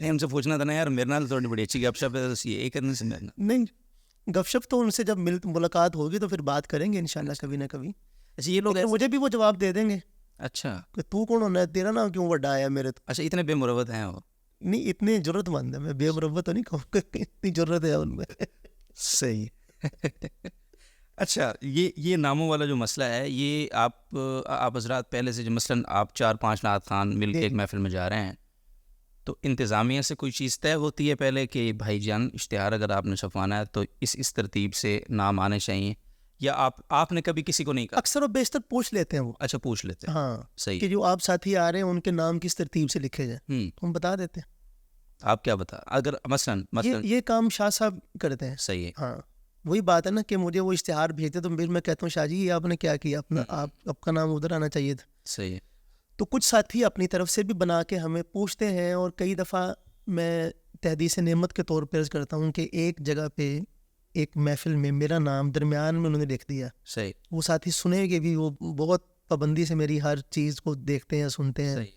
ہم سے پوچھنا تھا نا یار, میرے نال تھوڑی بڑی اچھی گپ شپ ہے, یہ کرنے سے نہیں, گپ شپ تو ان سے جب ملاقات ہوگی تو پھر بات کریں گے انشاءاللہ کبھی نہ کبھی. اچھا یہ لوگ مجھے بھی وہ جواب دے دیں گے. اچھا, کہ تو کون ہونا ہے, تیرا نام کیوں بڑا آیا میرے تو. اچھا اتنے بے مروت ہیں وہ. نہیں اتنے ضرورت مند ہے, میں بے مروت تو نہیں کہوں گا, اتنی ضرورت ہے ان میں. صحیح. اچھا یہ ناموں والا جو مسئلہ ہے, یہ آپ حضرات پہلے سے جو مثلاً آپ 4-5 نعت خوان مل کے ایک محفل میں جا رہے ہیں, تو انتظامیہ سے کوئی چیز طے ہوتی ہے پہلے کہ بھائی جان اشتہار اگر آپ نے چھپوانا ہے تو اس ترتیب سے نام آنے چاہیے, یا آپ نے کبھی کسی کو نہیں کہا؟ اکثر و بیشتر پوچھ لیتے ہیں وہ. اچھا پوچھ لیتے ہیں. ہاں صحیح. کہ جو آپ ساتھی آ رہے ہیں ان کے نام کس ترتیب سے لکھے جائیں, ہم بتا دیتے ہیں. آپ کیا بتا, اگر مثلاً یہ کام شاہ صاحب کرتے ہیں. صحیح ہے. ہاں وہی بات ہے نا کہ مجھے وہ اشتہار بھیجتے تو پھر میں کہتا ہوں شاہ جی یہ آپ نے کیا کیا, آپ کا نام ادھر آنا چاہیے تھا. صحیح ہے. تو کچھ ساتھی اپنی طرف سے بھی بنا کے ہمیں پوچھتے ہیں, اور کئی دفعہ میں تحدیث نعمت کے طور پر عرض کرتا ہوں کہ ایک جگہ پہ ایک محفل میں میرا نام درمیان میں انہوں نے لکھ دیا. صحیح. وہ ساتھی سنے گے بھی, وہ بہت پابندی سے میری ہر چیز کو دیکھتے ہیں, سنتے ہیں. صحیح.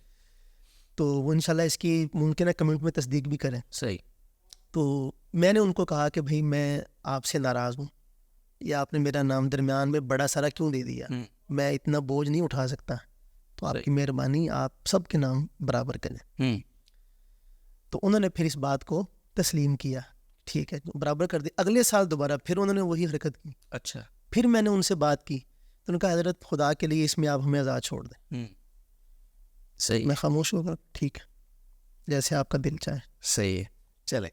تو وہ انشاءاللہ اس کی ممکنہ کمنٹ میں تصدیق بھی کریں. صحیح. تو میں نے ان کو کہا کہ بھائی میں آپ سے ناراض ہوں, یا آپ نے میرا نام درمیان میں بڑا سارا کیوں دے دیا, میں اتنا بوجھ نہیں اٹھا سکتا, تو آپ کی مہربانی آپ سب کے نام برابر کریں. تو انہوں نے پھر اس بات کو تسلیم کیا, ٹھیک ہے برابر کر دی. اگلے سال دوبارہ پھر انہوں نے وہی حرکت کی. اچھا. پھر میں نے ان سے بات کی تو انہوں نے کہا حضرت خدا کے لیے اس میں آپ ہمیں آزاد چھوڑ دیں. صحیح. میں خاموش ہو گیا, ٹھیک ہے جیسے آپ کا دل چاہے. صحیح ہے. چلے,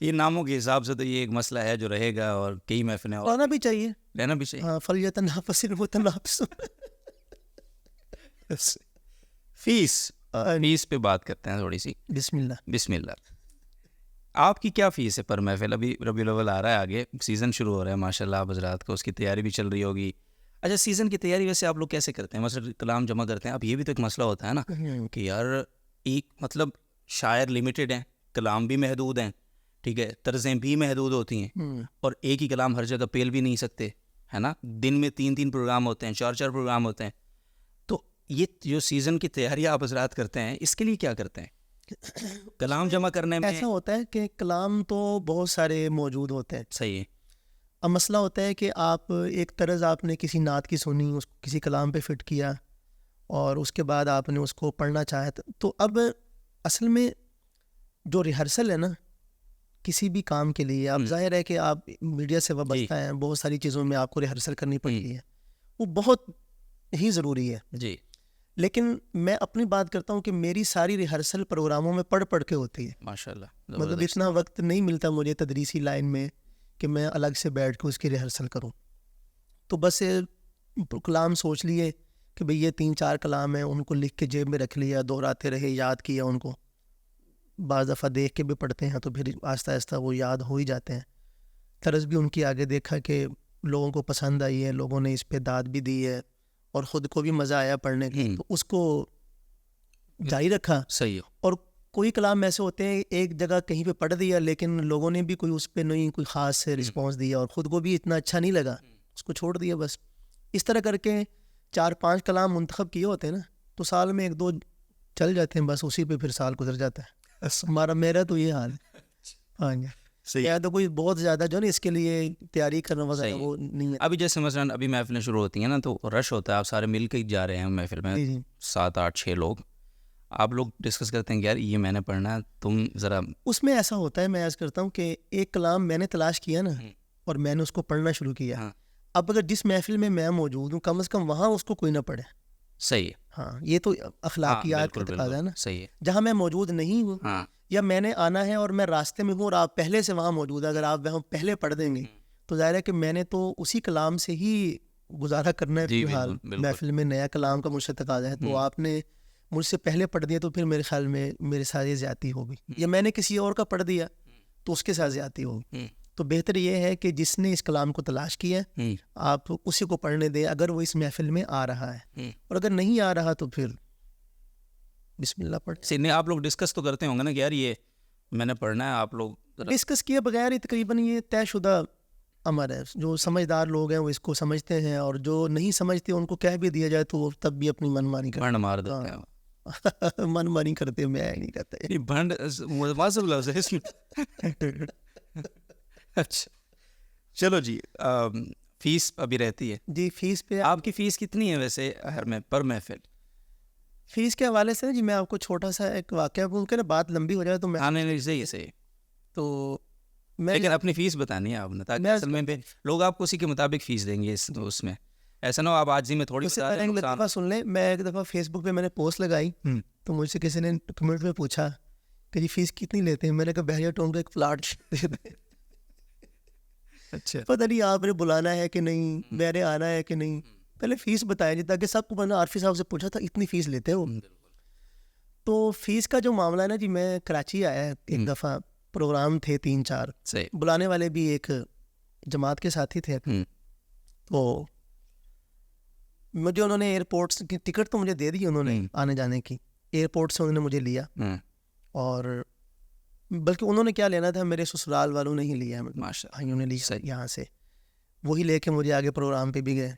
یہ ناموں کے حساب سے تو یہ ایک مسئلہ ہے جو رہے گا, اور کئی محفلیں رہنا بھی چاہیے, رہنا بھی چاہیے. ہاں فلیتنافس المتنافسون. فیس پہ بات کرتے ہیں تھوڑی سی. بسم اللہ. آپ کی کیا فیس ہے پر محفل؟ ابھی ربیع الاول آ رہا ہے, آگے سیزن شروع ہو رہا ہے ماشاءاللہ آپ حضرات کو, اس کی تیاری بھی چل رہی ہوگی. اچھا سیزن کی تیاری ویسے آپ لوگ کیسے کرتے ہیں؟ مثلا کلام جمع کرتے ہیں, اب یہ بھی تو ایک مسئلہ ہوتا ہے نا کہ یار ایک مطلب شاعر لمیٹڈ ہیں, کلام بھی محدود ہیں, ٹھیک ہے, طرزیں بھی محدود ہوتی ہیں, اور ایک ہی کلام ہر جگہ پیل بھی نہیں سکتے, ہے نا. دن میں 3 پروگرام ہوتے ہیں, 4 پروگرام ہوتے ہیں. تو یہ جو سیزن کی تیاری آپ حضرات کرتے ہیں, اس کے لیے کیا کرتے ہیں؟ کلام جمع کرنے میں ایسا ہوتا ہے کہ کلام تو بہت سارے موجود ہوتے ہیں. صحیح ہے. اب مسئلہ ہوتا ہے کہ آپ ایک طرز آپ نے کسی نعت کی سنی, اس کو کسی کلام پہ فٹ کیا, اور اس کے بعد آپ نے اس کو پڑھنا چاہا. تو اب اصل میں جو ریہرسل ہے نا کسی بھی کام کے لیے, اب ظاہر ہے کہ آپ میڈیا سے وابستہ ہیں, بہت ساری چیزوں میں آپ کو ریہرسل کرنی پڑتی ہے, وہ بہت ہی ضروری ہے. جی. لیکن میں اپنی بات کرتا ہوں کہ میری ساری ریہرسل پروگراموں میں پڑھ کے ہوتی ہے. ماشاء اللہ. مطلب اتنا وقت نہیں ملتا مجھے تدریسی لائن میں کہ میں الگ سے بیٹھ کے اس کی ریہرسل کروں. تو بس کلام سوچ لیے کہ بھئی یہ 3-4 کلام ہیں, ان کو لکھ کے جیب میں رکھ لیا, دہراتے رہے, یاد کیا ان کو. بعض دفعہ دیکھ کے بھی پڑھتے ہیں تو پھر آہستہ آہستہ وہ یاد ہو ہی جاتے ہیں. طرز بھی ان کی آگے دیکھا کہ لوگوں کو پسند آئی ہے, لوگوں نے اس پہ داد بھی دی ہے, اور خود کو بھی مزہ آیا پڑھنے کا, تو اس کو جاری رکھا. صحیح ہے. اور کوئی کلام ایسے ہوتے ہیں ایک جگہ کہیں پہ پڑھ دیا, لیکن لوگوں نے بھی کوئی اس پہ نہیں کوئی خاص رسپانس دیا, اور خود کو بھی اتنا اچھا نہیں لگا, اس کو چھوڑ دیا. بس اس طرح کر کے 4-5 کلام منتخب کیے ہوتے ہیں نا, تو سال میں 1-2 چل جاتے ہیں, بس اسی پہ پھر سال گزر جاتا ہے. میرا تو یہ حال ہے. ہاں جی. یا تو کوئی بہت زیادہ جو نا اس کے لیے تیاری کرنا وغیرہ وہ نہیں ہے. ابھی جیسے مثلاً ابھی محفلیں شروع ہوتی ہیں نا, تو رش ہوتا ہے, آپ سارے مل کے ہی جا رہے ہیں محفل میں, 7-8-6 لوگ, آپ لوگ ڈسکس کرتے ہیں کہ یار یہ میں نے پڑھنا ہے, تم ذرا. اس میں ایسا ہوتا ہے, میں عرض کرتا ہوں کہ ایک کلام میں نے تلاش کیا نا, اور میں نے اس کو پڑھنا شروع کیا. اب اگر جس محفل میں موجود ہوں, کم از کم وہاں اس کو کوئی نہ پڑھے. صحیح ہے. ہاں, یہ تو اخلاقیات کا تقاضا ہے نا. صحیح ہے. جہاں میں موجود نہیں ہوں, یا میں نے آنا ہے اور میں راستے میں ہوں اور آپ پہلے سے وہاں موجود ہیں, اگر آپ وہاں پہلے پڑھ دیں گے تو ظاہر ہے کہ میں نے تو اسی کلام سے ہی گزارا کرنا ہے. فی الحال محفل میں نیا کلام کا مجھ سے تقاضا ہے, تو آپ نے مجھ سے پہلے پڑھ دیا تو پھر میرے خیال میں میرے ساتھ یہ زیادتی ہوگی, یا میں نے کسی اور کا پڑھ دیا تو اس کے ساتھ زیادتی ہوگی. تو بہتر یہ ہے کہ جس نے اس کلام کو تلاش کیا آپ اسی کو پڑھنے دیں, اگر وہ اس محفل میں آ رہا ہے, اور اگر نہیں آ رہا تو پھر بسم اللہ پڑھ. نہیں, آپ لوگ ڈسکس تو کرتے ہوں گے نا کہ یار یہ میں نے پڑھنا ہے, آپ لوگ ڈسکس کیے بغیر ہی تقریباً یہ طے شدہ امر ہے. جو سمجھدار لوگ ہیں وہ اس کو سمجھتے ہیں, اور جو نہیں سمجھتے ان کو کہہ بھی دیا جائے تو وہ تب بھی اپنی من مانی کرتے بھنڈ مار دیتے ہیں. من مانی کرتے, میں نہیں کرتا بھنڈ واضح لفظ ہے اس میں. اچھا چلو جی, فیس ابھی رہتی ہے. جی فیس پہ آپ کی فیس کتنی ہے ویسے ہر میں پر محفل؟ فیس کے حوالے سے جی میں آپ کو چھوٹا سا ایک واقعہ بول کے نا بات لمبی ہو جائے تو میں صحیح تو میں لیکن اپنی فیس بتانی ہے آپ نے, تاکہ اصل میں لوگ آپ کو اسی کے مطابق فیس دیں گے. اس میں ایسا نہ ہو آپ آج ہی میں تھوڑی دفعہ سن لیں. میں ایک دفعہ فیس بک پہ میں نے پوسٹ لگائی تو مجھ سے کسی نے کمنٹ میں پوچھا کہ جی فیس کتنی لیتے ہیں. میں نے کہا بحریہ ٹاؤن کا ایک پلاٹ دے دیں. اچھا پتہ نہیں آپ نے بلانا ہے کہ نہیں, میں نے آنا ہے کہ نہیں, پہلے فیس بتایا جی, تاکہ سب کو. میں نے عارفی صاحب سے پوچھا تھا اتنی فیس لیتے ہو. تو فیس کا جو معاملہ ہے نا جی, میں کراچی آیا ایک دفعہ, پروگرام تھے 3-4, بلانے والے بھی ایک جماعت کے ساتھی تھے. تو مجھے انہوں نے ایئرپورٹ کی ٹکٹ تو مجھے دے دی انہوں نے آنے جانے کی, ایئرپورٹ سے انہوں نے مجھے لیا, اور بلکہ انہوں نے کیا لینا تھا, میرے سسرال والوں نے ہی لیا, بھائیوں نے لیا یہاں سے, وہی لے کے مجھے آگے پروگرام پہ بھی گئے.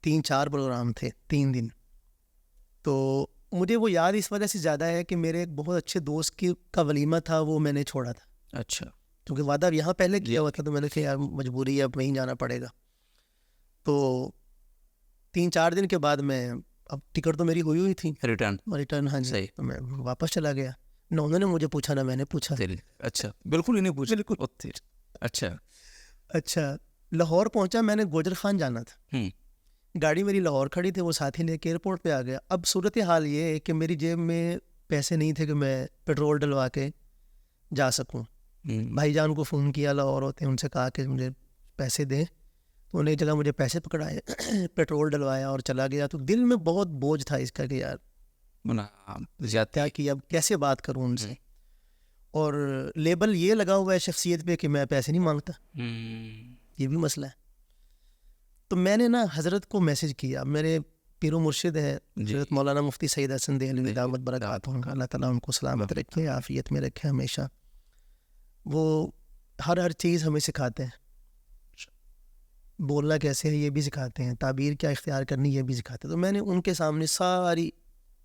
3-4 پروگرام تھے 3 دن. تو مجھے وہ یاد اس وجہ سے زیادہ ہے کہ میرے ایک بہت اچھے دوست کا ولیمہ تھا, وہ میں نے چھوڑا تھا. اچھا, کیونکہ وعدہ یہاں پہلے کیا ہوا تھا, تو میں نے کہا یار مجبوری ہے, اب وہیں جانا پڑے گا. تو 3-4 دن کے بعد میں, اب ٹکٹ تو میری ہوئی تھی ریٹرن. ہاں جی, تو میں واپس چلا گیا. نہ انہوں نے مجھے پوچھا نہ میں نے پوچھا. اچھا, بالکل ہی نہیں پوچھا. بالکل. اچھا لاہور پہنچا, میں نے گوجر خان جانا تھا, گاڑی میری لاہور کھڑی تھی, وہ ساتھی لے کے ایئرپورٹ پہ آ گیا. اب صورت حال یہ ہے کہ میری جیب میں پیسے نہیں تھے کہ میں پیٹرول ڈلوا کے جا سکوں. بھائی جان کو فون کیا لاہور ہوتے ہیں, ان سے کہا کہ مجھے پیسے دیں, تو انہیں ایک جگہ مجھے پیسے پکڑائے, پیٹرول ڈلوایا اور چلا گیا. تو دل میں بہت بوجھ تھا اس کا کہ یار کیا کیا, اب کیسے بات کروں ان سے, اور لیبل یہ لگا ہوا ہے شخصیت پہ کہ میں پیسے نہیں مانگتا, یہ بھی مسئلہ ہے. تو میں نے نا حضرت کو میسج کیا, میرے پیر و مرشد ہے حضرت مولانا مفتی سعید حسن دہلوی دامت برکاتہ, اللہ تعالیٰ ان کو سلامت رکھے, عافیت میں رکھے ہمیشہ. وہ ہر چیز ہمیں سکھاتے ہیں, بولنا کیسے ہے یہ بھی سکھاتے ہیں, تعبیر کیا اختیار کرنی یہ بھی سکھاتے ہیں. تو میں نے ان کے سامنے ساری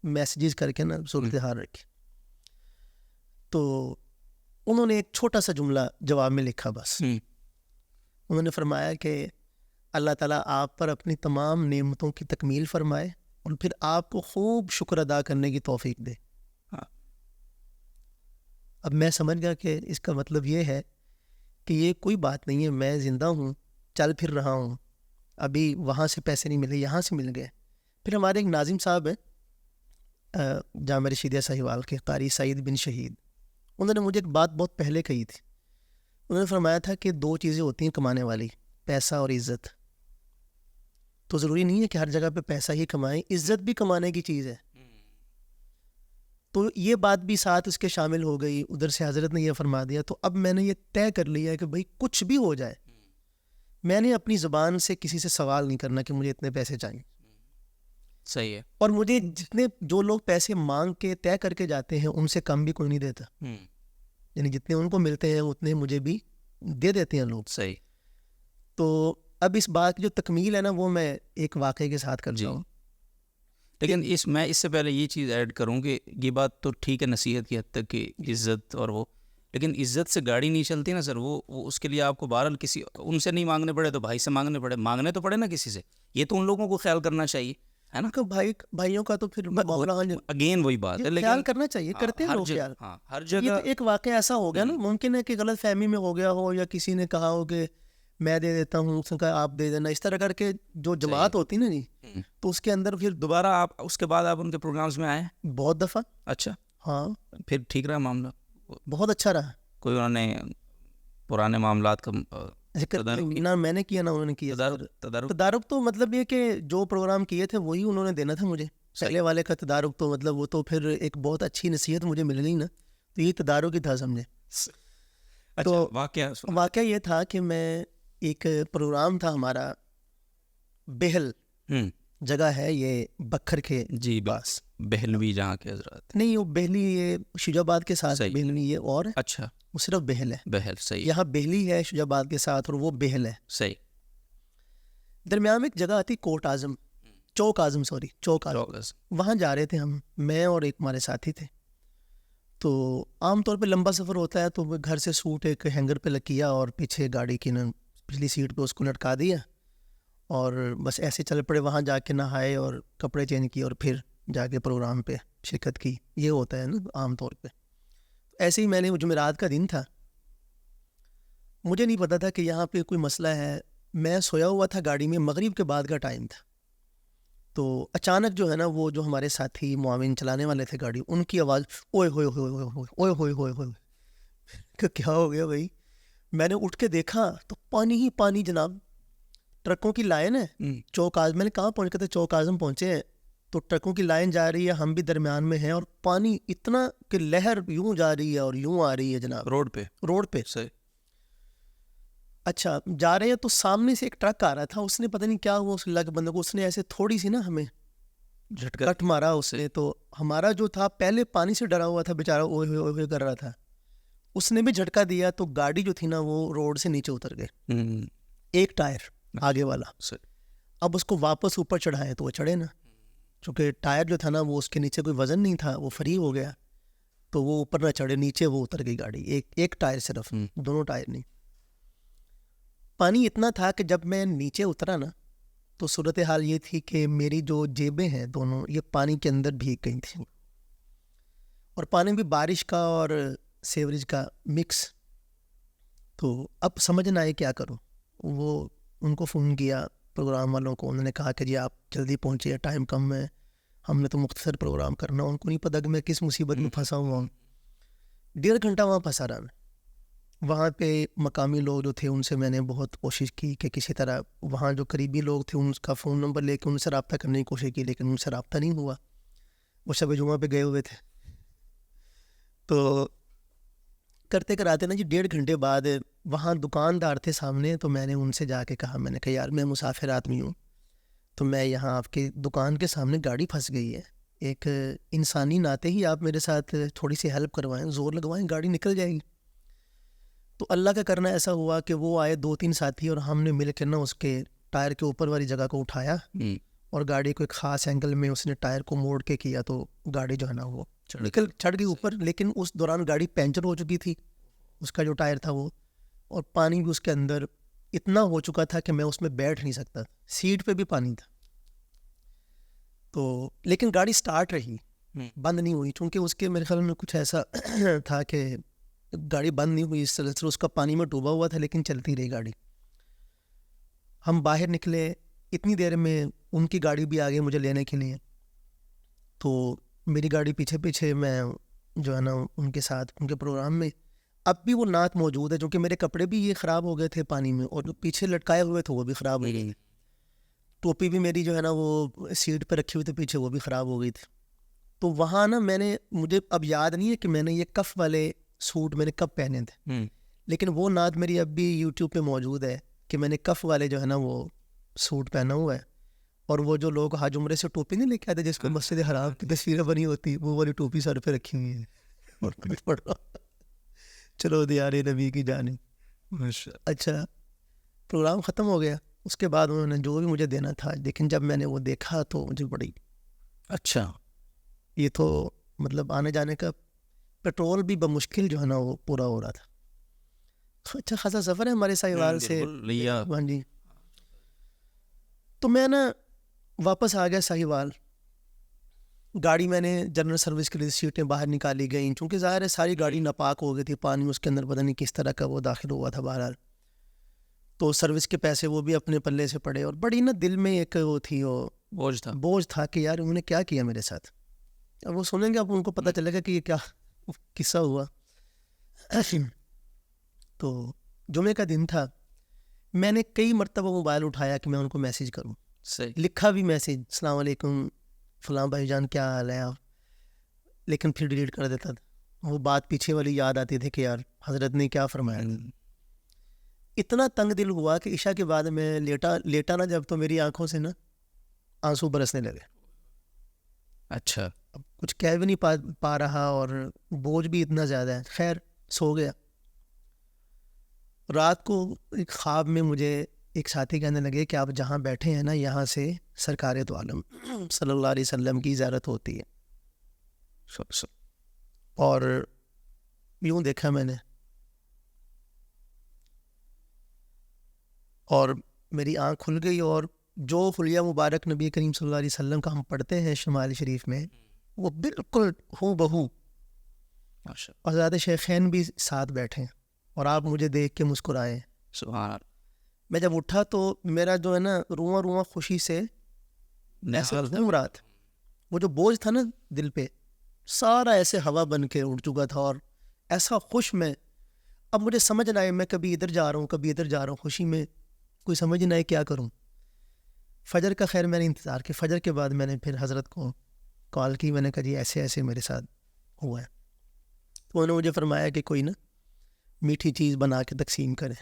میسیجز کر کے نا صورتحال رکھی. تو انہوں نے ایک چھوٹا سا جملہ جواب میں لکھا بس. انہوں نے فرمایا کہ اللہ تعالیٰ آپ پر اپنی تمام نعمتوں کی تکمیل فرمائے اور پھر آپ کو خوب شکر ادا کرنے کی توفیق دے. اب میں سمجھ گیا کہ اس کا مطلب یہ ہے کہ یہ کوئی بات نہیں ہے, میں زندہ ہوں, چل پھر رہا ہوں, ابھی وہاں سے پیسے نہیں ملے, یہاں سے مل گئے. پھر ہمارے ایک ناظم صاحب ہیں جامعہ رشیدیہ ساہیوال کے, قاری سعید بن شہید, انہوں نے مجھے ایک بات بہت پہلے کہی تھی. انہوں نے فرمایا تھا کہ 2 چیزیں ہوتی ہیں کمانے والی, پیسہ اور عزت. تو ضروری نہیں ہے کہ ہر جگہ پہ پیسہ ہی کمائیں, عزت بھی کمانے کی چیز ہے. تو یہ بات بھی ساتھ اس کے شامل ہو گئی. ادھر سے حضرت نے یہ فرما دیا, تو اب میں نے یہ طے کر لیا ہے کہ بھائی کچھ بھی ہو جائے, میں نے اپنی زبان سے کسی سے سوال نہیں کرنا کہ مجھے اتنے پیسے چاہیے. صحیح ہے. اور مجھے جتنے جو لوگ پیسے مانگ کے طے کر کے جاتے ہیں ان سے کم بھی کوئی نہیں دیتا. یعنی جتنے ان کو ملتے ہیں اتنے مجھے بھی دے دیتے ہیں لوگ. صحیح. تو اب اس بات کی جو تکمیل ہے نا وہ میں ایک واقعے کے ساتھ کرتا ہوں. لیکن میں اس سے پہلے یہ چیز ایڈ کروں کہ یہ بات تو ٹھیک ہے نصیحت کی حد تک کہ عزت اور وہ, لیکن عزت سے گاڑی نہیں چلتی نا سر. وہ اس کے لیے آپ کو بہرحال کسی ان سے نہیں مانگنے پڑے تو بھائی سے مانگنے تو پڑے نا کسی سے. یہ تو ان لوگوں کو خیال کرنا چاہیے, ہے نا. بھائیوں کا تو پھر اگین وہی بات ہے, خیال کرنا چاہیے, کرتے ہیں لوگ خیال. ہر جگہ ایک واقعہ ایسا ہو گیا نا, ممکن ہے کہ غلط فہمی میں ہو گیا ہو, یا کسی نے کہا ہو کہ میں دے دیتا ہوں, اس نے کہا آپ دے دینا. اس طرح کر کے جو جماعت ہوتی نا جی, تو اس کے اندر پھر دوبارہ آپ اس کے بعد آپ ان کے پروگرامز میں آئے بہت دفعہ. اچھا. ہاں, پھر ٹھیک رہا معاملہ, بہت اچھا رہا. کوئی انہوں نے پرانے معاملات کا نہ میں نے کیا نہ انہوں نے کیا. تدارک تو مطلب یہ کہ جو پروگرام کیے تھے وہی انہوں نے دینا تھا مجھے. پہلے والے کا تدارک تو مطلب وہ تو پھر ایک بہت اچھی نصیحت مجھے مل گئی نا, تو یہ تدارک ہی تھا سمجھے. تو واقعہ یہ تھا کہ میں ایک پروگرام تھا ہمارا, بہل جگہ ہے یہ بکھر کے جی پاس, بہلوی جہاں کے حضرات. نہیں وہ بہلی یہ شجاع آباد کے ساتھ بہلوی ہے, اور اچھا وہ صرف بہل ہے. بہل صحیح. یہاں بہلی ہے شجاع آباد کے ساتھ اور وہ بہل ہے. صحیح. درمیان میں ایک جگہ آتی چوک اعظم, چوک اعظم. وہاں جا رہے تھے ہم, میں اور ایک ہمارے ساتھی تھے. تو عام طور پہ لمبا سفر ہوتا ہے تو گھر سے سوٹ ایک ہینگر پہ لکیا اور پیچھے گاڑی کی نا پچھلی سیٹ پہ اس کو لٹکا دیا, اور بس ایسے چل پڑے. وہاں جا کے نہائے اور کپڑے چینج کیے اور پھر جا کے پروگرام پہ شرکت کی. یہ ہوتا ہے نا عام طور پہ. ایسے ہی میں نے, جمعرات کا دن تھا, مجھے نہیں پتا تھا کہ یہاں پہ کوئی مسئلہ ہے. میں سویا ہوا تھا گاڑی میں, مغرب کے بعد کا ٹائم تھا. تو اچانک جو ہے نا وہ جو ہمارے ساتھی معاون چلانے والے تھے گاڑی, ان کی آواز اوئے ہوئے ہوئے ہوئے اوئے ہوئے ہوئے ہوئے. کیا ہو گیا بھائی؟ میں نے اٹھ کے دیکھا تو پانی ہی پانی جناب. ٹرکوں کی لائن ہے چوک اعظم. میں نے کہاں پہنچ گئے تھے؟ چوک اعظم پہنچے ہیں تو ٹرکوں کی لائن جا رہی ہے, ہم بھی درمیان میں ہیں, اور پانی اتنا کہ لہر یوں جا رہی ہے اور یوں آ رہی ہے جناب روڈ پہ. صحیح. اچھا جا رہے ہیں تو سامنے سے ایک ٹرک آ رہا تھا, اس نے پتہ نہیں کیا ہوا اس لگ بندے کو, اس نے ایسے تھوڑی سی نا ہمیں جھٹکٹ مارا اس نے. تو ہمارا جو تھا پہلے پانی سے ڈرا ہوا تھا بیچارہ, اوئے ہوئے اوئے کر رہا تھا, اس نے بھی جھٹکا دیا تو گاڑی جو تھی نا وہ روڈ سے نیچے اتر گئے, ایک ٹائر آگے والا. اب اس کو واپس اوپر چڑھائے تو وہ چڑھے نا, چونکہ ٹائر جو تھا نا وہ اس کے نیچے کوئی وزن نہیں تھا, وہ فری ہو گیا, تو وہ اوپر نہ چڑھے, نیچے وہ اتر گئی گاڑی. ایک ٹائر صرف, دونوں ٹائر نہیں. پانی اتنا تھا کہ جب میں نیچے اترا نا تو صورتحال یہ تھی کہ میری جو جیبیں ہیں دونوں یہ پانی کے اندر بھیگ گئی تھیں, اور پانی بھی بارش کا اور سیوریج کا مکس. تو اب سمجھ نہ آئے کیا کروں. وہ ان کو فون کیا پروگرام والوں کو, انہوں نے کہا کہ جی آپ جلدی پہنچیے, ٹائم کم ہے, ہم نے تو مختصر پروگرام کرنا. ان کو نہیں پتا کہ میں کس مصیبت میں پھنسا ہوا ہوں. 1.5 گھنٹہ وہاں پھنسا رہا میں. وہاں پہ مقامی لوگ جو تھے ان سے میں نے بہت کوشش کی کہ کسی طرح وہاں جو قریبی لوگ تھے ان کا فون نمبر لے کے ان سے رابطہ کرنے کی کوشش کی, لیکن ان سے رابطہ نہیں ہوا. وہ شب جمعہ پہ گئے ہوئے تھے. تو کرتے کراتے نا جی 1.5 گھنٹے بعد وہاں دکاندار تھے سامنے, تو میں نے ان سے جا کے کہا, میں نے کہا یار میں مسافر آدمی ہوں, تو میں یہاں آپ کے دکان کے سامنے گاڑی پھنس گئی ہے, ایک انسانی ناطے ہی آپ میرے ساتھ تھوڑی سی ہیلپ کروائیں, زور لگوائیں, گاڑی نکل جائے گی. تو اللہ کا کرنا ایسا ہوا کہ وہ آئے 2-3 ساتھی, اور ہم نے مل کے نا اس کے ٹائر کے اوپر والی جگہ کو اٹھایا, اور گاڑی کو ایک خاص اینگل میں اس نے ٹائر کو موڑ کے کیا, تو گاڑی جو ہے نا وہ نکل چڑھ گئی اوپر. لیکن اس دوران گاڑی پینچر ہو چکی تھی, اس کا جو ٹائر تھا وہ, اور پانی بھی اس کے اندر اتنا ہو چکا تھا کہ میں اس میں بیٹھ نہیں سکتا, سیٹ پہ بھی پانی تھا. تو لیکن گاڑی سٹارٹ رہی, بند نہیں ہوئی, چونکہ اس کے میرے خیال میں کچھ ایسا تھا کہ گاڑی بند نہیں ہوئی, اس سلسلے اس کا پانی میں ڈوبا ہوا تھا, لیکن چلتی رہی گاڑی. ہم باہر نکلے, اتنی دیر میں ان کی گاڑی بھی آ گئی مجھے لینے کے لیے. تو میری گاڑی پیچھے پیچھے, میں جو ہے نا ان کے ساتھ ان کے پروگرام میں. اب بھی وہ نعت موجود ہے, چونکہ میرے کپڑے بھی یہ خراب ہو گئے تھے پانی میں, اور جو پیچھے لٹکائے ہوئے تھے وہ بھی خراب ہو گئے. ٹوپی بھی میری جو ہے نا وہ سیٹ پہ رکھی ہوئی تھی پیچھے, وہ بھی خراب ہو گئی تھی. تو وہاں نا مجھے اب یاد نہیں ہے کہ میں نے یہ کف والے سوٹ میں نے کب پہنے تھے, لیکن وہ نعت میری اب بھی یوٹیوب پہ موجود ہے کہ میں نے کف والے جو ہے نا وہ سوٹ پہنا ہوا ہے. اور وہ جو لوگ حج عمرے سے ٹوپی نہیں لے کے آتے جس کو مسجد حرام کی تصویریں بنی ہوتی, وہ والی ٹوپی سر پہ رکھی ہوئی ہے اور پڑھ رہا. چلو دیار نبی کی جانب. اچھا, پروگرام ختم ہو گیا. اس کے بعد انہوں نے جو بھی مجھے دینا تھا, لیکن جب میں نے وہ دیکھا تو مجھے بڑی اچھا, یہ تو مطلب آنے جانے کا پیٹرول بھی بمشکل جو ہے نا وہ پورا ہو رہا تھا. اچھا خاصا سفر ہے ہمارے ساہیوال سے. ہاں جی. تو میں نا واپس آ گیا ساہیوال. گاڑی میں نے جنرل سروس کے لیے سیٹیں باہر نکالی گئیں, چونکہ ظاہر ہے ساری گاڑی ناپاک ہو گئی تھی, پانی اس کے اندر پتہ نہیں کس طرح کا وہ داخل ہوا تھا بہرحال. تو سروس کے پیسے وہ بھی اپنے پلے سے پڑے, اور بڑی نا دل میں ایک وہ تھی, وہ بوجھ تھا کہ یار انہوں نے کیا کیا میرے ساتھ. اب وہ سنیں گے, اب ان کو پتہ چلے گا کہ یہ کیا قصہ ہوا. تو جمعے کا دن تھا, میں نے کئی مرتبہ موبائل اٹھایا کہ میں ان کو میسیج کروں. لکھا بھی میسیج, السلام علیکم فلاں بھائی جان کیا حال ہے آپ, لیکن پھر ڈیلیٹ کر دیتا تھا. وہ بات پیچھے والی یاد آتی تھی کہ یار حضرت نے کیا فرمایا. اتنا تنگ دل ہوا کہ عشاء کے بعد میں لیٹا نا جب, تو میری آنکھوں سے نا آنسو برسنے لگے. اچھا, اب کچھ کہہ بھی نہیں پا رہا, اور بوجھ بھی اتنا زیادہ ہے. خیر سو گیا. رات کو ایک خواب میں مجھے ایک ساتھی کہنے لگے کہ آپ جہاں بیٹھے ہیں نا, یہاں سے سرکار دو عالم صلی اللہ علیہ وسلم کی زیارت ہوتی ہے. اور یوں دیکھا میں نے, اور میری آنکھ کھل گئی, اور جو خلیہ مبارک نبی کریم صلی اللہ علیہ وسلم کا ہم پڑھتے ہیں شمال شریف میں, وہ بالکل ہو بہو. حضرات شیخین بھی ساتھ بیٹھے, اور آپ مجھے دیکھ کے مسکرائے. سبحان اللہ. میں جب اٹھا تو میرا جو ہے نا رواں خوشی سے ایسے گھوم رہا تھا. وہ جو بوجھ تھا نا دل پہ, سارا ایسے ہوا بن کے اڑ چکا تھا, اور ایسا خوش میں. اب مجھے سمجھ نہ آئے, میں کبھی ادھر جا رہا ہوں کبھی ادھر جا رہا ہوں, خوشی میں کوئی سمجھ نہ آئے کیا کروں. فجر کا خیر میں نے انتظار کیا. فجر کے بعد میں نے پھر حضرت کو کال کی, میں نے کہا جی ایسے ایسے میرے ساتھ ہوا ہے. تو انہوں نے مجھے فرمایا کہ کوئی نا میٹھی چیز بنا کے تقسیم کرے,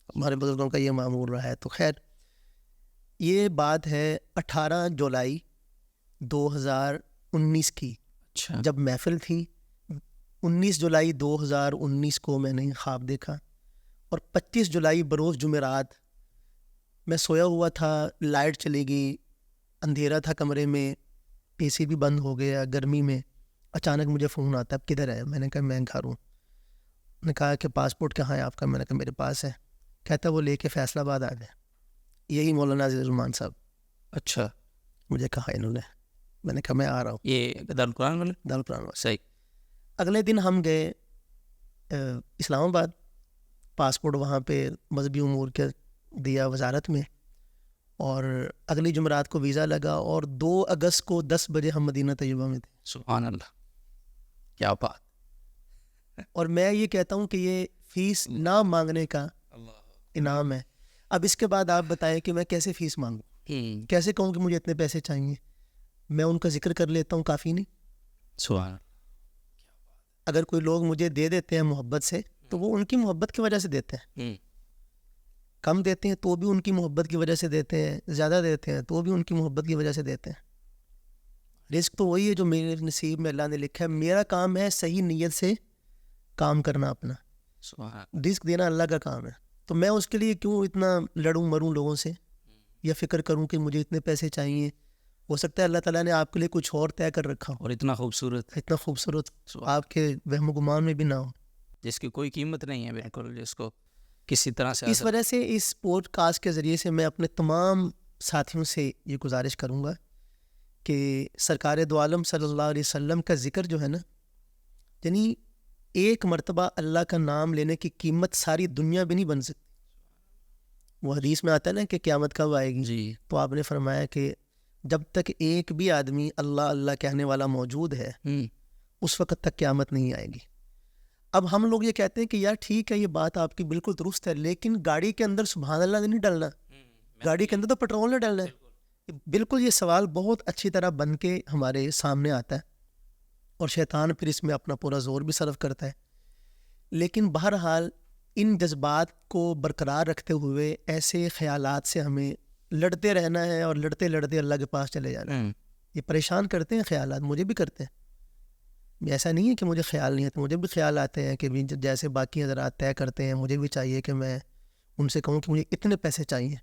ہمارے بزرگوں کا یہ معمول رہا ہے. تو خیر یہ بات ہے 18 جولائی 2019 کی. اچھا, جب محفل تھی 19 جولائی 2019 کو میں نے خواب دیکھا, اور 25 جولائی بروز جمعرات میں سویا ہوا تھا, لائٹ چلی گئی, اندھیرا تھا کمرے میں, اے سی بھی بند ہو گیا گرمی میں. اچانک مجھے فون آتا, اب کدھر ہے؟ میں نے کہا میں گھر ہوں. نے کہا کہ پاسپورٹ کہاں ہے آپ کا؟ میں نے کہا میرے پاس ہے. کہتا وہ لے کے فیصل آباد آ گئے. یہی مولانا عزیز الرحمان صاحب. اچھا, مجھے کہا انہوں نے. میں نے کہا میں آ رہا ہوں. یہ دارالقرآن والے؟ دارالقرآن والے. صحیح. اگلے دن ہم گئے اسلام آباد, پاسپورٹ وہاں پہ مذہبی امور کے دیا وزارت میں, اور اگلی جمعرات کو ویزا لگا, اور 2 اگست کو 10 بجے ہم مدینہ طیبہ میں تھے. سبحان اللہ, کیا بات. اور میں یہ کہتا ہوں کہ یہ فیس نہ مانگنے کا انعام ہے. اب اس کے بعد آپ بتائیں کہ میں کیسے فیس مانگوں, کیسے کہوں کہ مجھے اتنے پیسے چاہیے. میں ان کا ذکر کر لیتا ہوں, کافی نہیں. سبحان اللہ. اگر کوئی لوگ مجھے دے دیتے ہیں محبت سے, تو وہ ان کی محبت کی وجہ سے دیتے ہیں. کم دیتے ہیں تو بھی ان کی محبت کی وجہ سے دیتے ہیں, زیادہ دیتے ہیں تو بھی ان کی محبت کی وجہ سے دیتے ہیں. رزق تو وہی ہے جو میرے نصیب میں اللہ نے لکھا ہے. میرا کام ہے صحیح نیت سے کام کرنا اپنا. رزق دینا اللہ کا کام ہے. تو میں اس کے لیے کیوں اتنا لڑوں مروں لوگوں سے, یا فکر کروں کہ مجھے اتنے پیسے چاہیے, ہو سکتا ہے اللہ تعالیٰ نے آپ کے لیے کچھ اور طے کر رکھا ہو، اور اتنا خوبصورت اتنا خوبصورت آپ کے وہم و گمان میں بھی نہ ہو. جس کی کوئی قیمت نہیں ہے بالکل، جس کو کسی طرح سے اس وجہ سے اس پوڈ کاسٹ کے ذریعے سے میں اپنے تمام ساتھیوں سے یہ گزارش کروں گا کہ سرکار دو عالم صلی اللہ علیہ وسلم کا ذکر جو ہے نا، یعنی ایک مرتبہ اللہ کا نام لینے کی قیمت ساری دنیا بھی نہیں بن سکتی. وہ حدیث میں آتا ہے نا کہ قیامت کب آئے گی، جی تو آپ نے فرمایا کہ جب تک ایک بھی آدمی اللہ اللہ کہنے والا موجود ہے اس وقت تک قیامت نہیں آئے گی. اب ہم لوگ یہ کہتے ہیں کہ یار ٹھیک ہے، یہ بات آپ کی بالکل درست ہے، لیکن گاڑی کے اندر سبحان اللہ نہیں ڈالنا، گاڑی کے اندر تو پیٹرول نہیں ڈالنا ہے. بالکل یہ سوال بہت اچھی طرح بن کے ہمارے سامنے آتا ہے اور شیطان پھر اس میں اپنا پورا زور بھی صرف کرتا ہے. لیکن بہرحال ان جذبات کو برقرار رکھتے ہوئے ایسے خیالات سے ہمیں لڑتے رہنا ہے اور لڑتے لڑتے اللہ کے پاس چلے جانا ہے. یہ پریشان کرتے ہیں خیالات، مجھے بھی کرتے ہیں. ایسا نہیں ہے کہ مجھے خیال نہیں آتے، مجھے بھی خیال آتے ہیں کہ جیسے باقی حضرات طے کرتے ہیں مجھے بھی چاہیے کہ میں ان سے کہوں کہ مجھے اتنے پیسے چاہیے،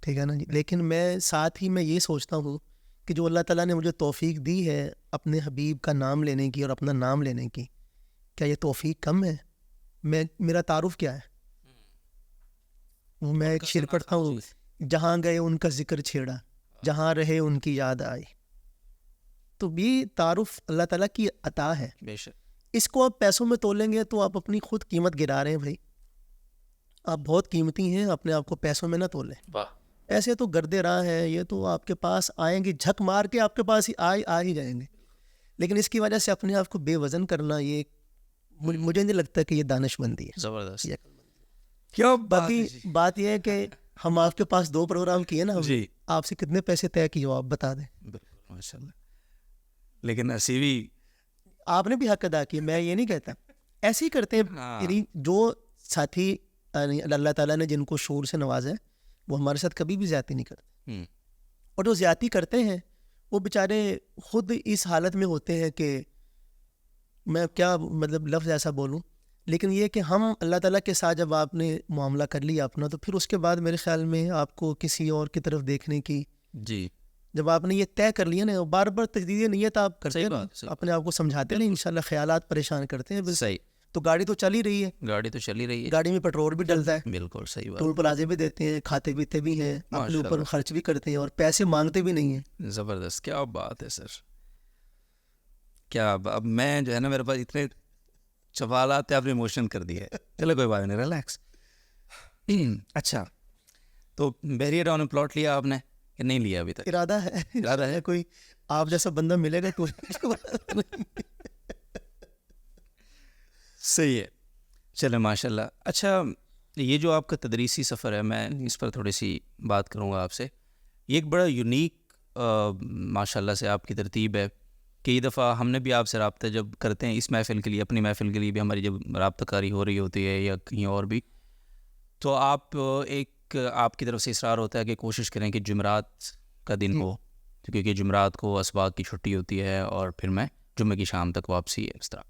ٹھیک ہے نا جی. لیکن میں ساتھ ہی میں یہ سوچتا ہوں کہ جو اللہ تعالیٰ نے مجھے توفیق دی ہے اپنے حبیب کا نام لینے کی اور اپنا نام لینے کی، کیا یہ توفیق کم ہے؟ میرا تعارف کیا ہے؟ میں ایک شعر پڑھتا ہوں، جہاں گئے ان کا ذکر چھیڑا، جہاں رہے ان کی یاد آئی. تو یہ تعارف اللہ تعالیٰ کی عطا ہے. بے شک. اس کو آپ پیسوں میں تولیں گے تو آپ اپنی خود قیمت گرا رہے ہیں بھائی. آپ بہت قیمتی ہیں، اپنے آپ کو پیسوں میں نہ تولیں. ایسے تو گردے راہ ہیں، یہ تو آپ کے پاس آئیں گے، جھک مار کے آپ کے پاس آ ہی جائیں گے. لیکن اس کی وجہ سے اپنے آپ کو بے وزن کرنا، یہ مجھے نہیں لگتا کہ یہ دانش مندی ہے. زبردست. کیوں؟ باقی بات یہ ہے کہ ہم آپ کے پاس 2 پروگرام کیے نا، جی آپ سے کتنے پیسے طے کیے آپ بتا دیں. بالکل ماشاء اللہ. لیکن نصیبی آپ نے بھی حق ادا کیا، میں یہ نہیں کہتا. ایسے ہی کرتے ہیں. یعنی جو ساتھی اللہ تعالیٰ نے جن کو شعور سے نوازا ہے وہ ہمارے ساتھ کبھی بھی زیادتی نہیں کرتے، اور جو زیادتی کرتے ہیں وہ بیچارے خود اس حالت میں ہوتے ہیں کہ میں کیا مطلب لفظ ایسا بولوں، لیکن یہ کہ ہم اللہ تعالیٰ کے ساتھ جب آپ نے معاملہ کر لیا اپنا، تو پھر اس کے بعد میرے خیال میں آپ کو کسی اور کی طرف دیکھنے کی، جی جب آپ نے یہ طے کر لیا نا، بار بار تجدید نیت آپ کرتے ہیں، اپنے آپ کو سمجھاتے نہیں، انشاءاللہ خیالات پریشان کرتے ہیں. صحیح. تو گاڑی تو چل ہی رہی ہے، گاڑی تو چلی رہی ہے، گاڑی میں پیٹرول بھی ڈلتا ہے، بالکل صحیح بات. ٹول پلازے بھی دیتے ہیں، کھاتے پیتے بھی ہیں، اپنے اوپر خرچ بھی کرتے ہیں اور پیسے مانگتے بھی نہیں ہیں. زبردست. کیا بات ہے سر، کیا اب میں جو ہے نا، میرے پاس اتنے سوالات آپ نے ایموشن کر دی ہے. چلو کوئی بات نہیں، ریلیکس. اچھا، تو بیریئر ڈاؤن پلاٹ لیا آپ نے کہ نہیں لیا ابھی تک؟ ارادہ ہے، ارادہ ہے. کوئی آپ جیسا بندہ ملے گا تو صحیح ہے. چلے ماشاء اللہ. اچھا، یہ جو آپ کا تدریسی سفر ہے، میں اس پر تھوڑی سی بات کروں گا آپ سے. یہ ایک بڑا یونیک ماشاء اللہ سے آپ کی ترتیب ہے. کئی دفعہ ہم نے بھی آپ سے رابطہ جب کرتے ہیں اس محفل کے لیے، اپنی محفل کے لیے بھی ہماری جب رابطہ کاری ہو رہی ہوتی ہے یا کہیں اور بھی، تو آپ کی طرف سے اصرار ہوتا ہے کہ کوشش کریں کہ جمعرات کا دن ہو، کیونکہ جمعرات کو اسباق کی چھٹی ہوتی ہے اور پھر میں جمعے کی شام تک واپسی ہے اس طرح.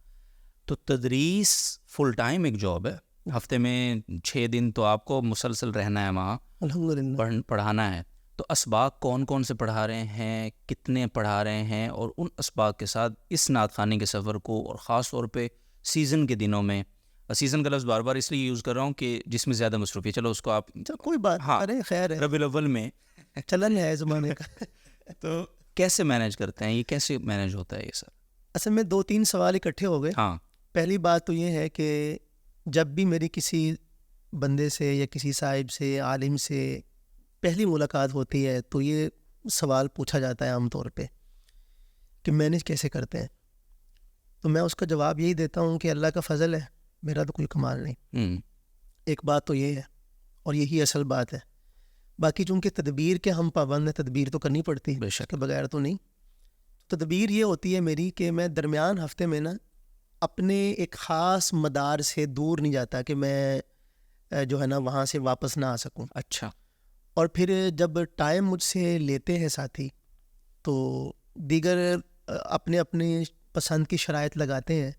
تو تدریس فل ٹائم ایک جاب ہے، ہفتے میں 6 دن تو آپ کو مسلسل رہنا ہے وہاں، الحمدللہ پڑھانا ہے. تو اسباق کون کون سے پڑھا رہے ہیں، کتنے پڑھا رہے ہیں، اور ان اسباق کے ساتھ اس نعت خوانی کے سفر کو، اور خاص طور پہ سیزن کے دنوں میں، سیزن کا لفظ بار بار اس لیے یوز کر رہا ہوں کہ جس میں زیادہ مصروفی، چلو اس کو آپ کوئی بات، ہاں خیر ہے، ربیع الاول میں چلن ہے زمانے کا. تو کیسے مینیج کرتے ہیں یہ، کیسے مینیج ہوتا ہے یہ سر؟ اصل میں 2-3 سوال اکٹھے ہو گئے. ہاں. پہلی بات تو یہ ہے کہ جب بھی میری کسی بندے سے یا کسی صاحب سے، عالم سے پہلی ملاقات ہوتی ہے تو یہ سوال پوچھا جاتا ہے عام طور پہ کہ مینیج کیسے کرتے ہیں. تو میں اس کا جواب یہی دیتا ہوں کہ اللہ کا فضل ہے، میرا تو کوئی کمال نہیں. ایک بات تو یہ ہے اور یہی اصل بات ہے. باقی چونکہ تدبیر کے ہم پابند ہیں، تدبیر تو کرنی پڑتی ہے، بے شک کے بغیر تو نہیں. تدبیر یہ ہوتی ہے میری کہ میں درمیان ہفتے میں نا اپنے ایک خاص مدار سے دور نہیں جاتا کہ میں جو ہے نا وہاں سے واپس نہ آ سکوں. اچھا. اور پھر جب ٹائم مجھ سے لیتے ہیں ساتھی تو دیگر اپنے اپنی پسند کی شرائط لگاتے ہیں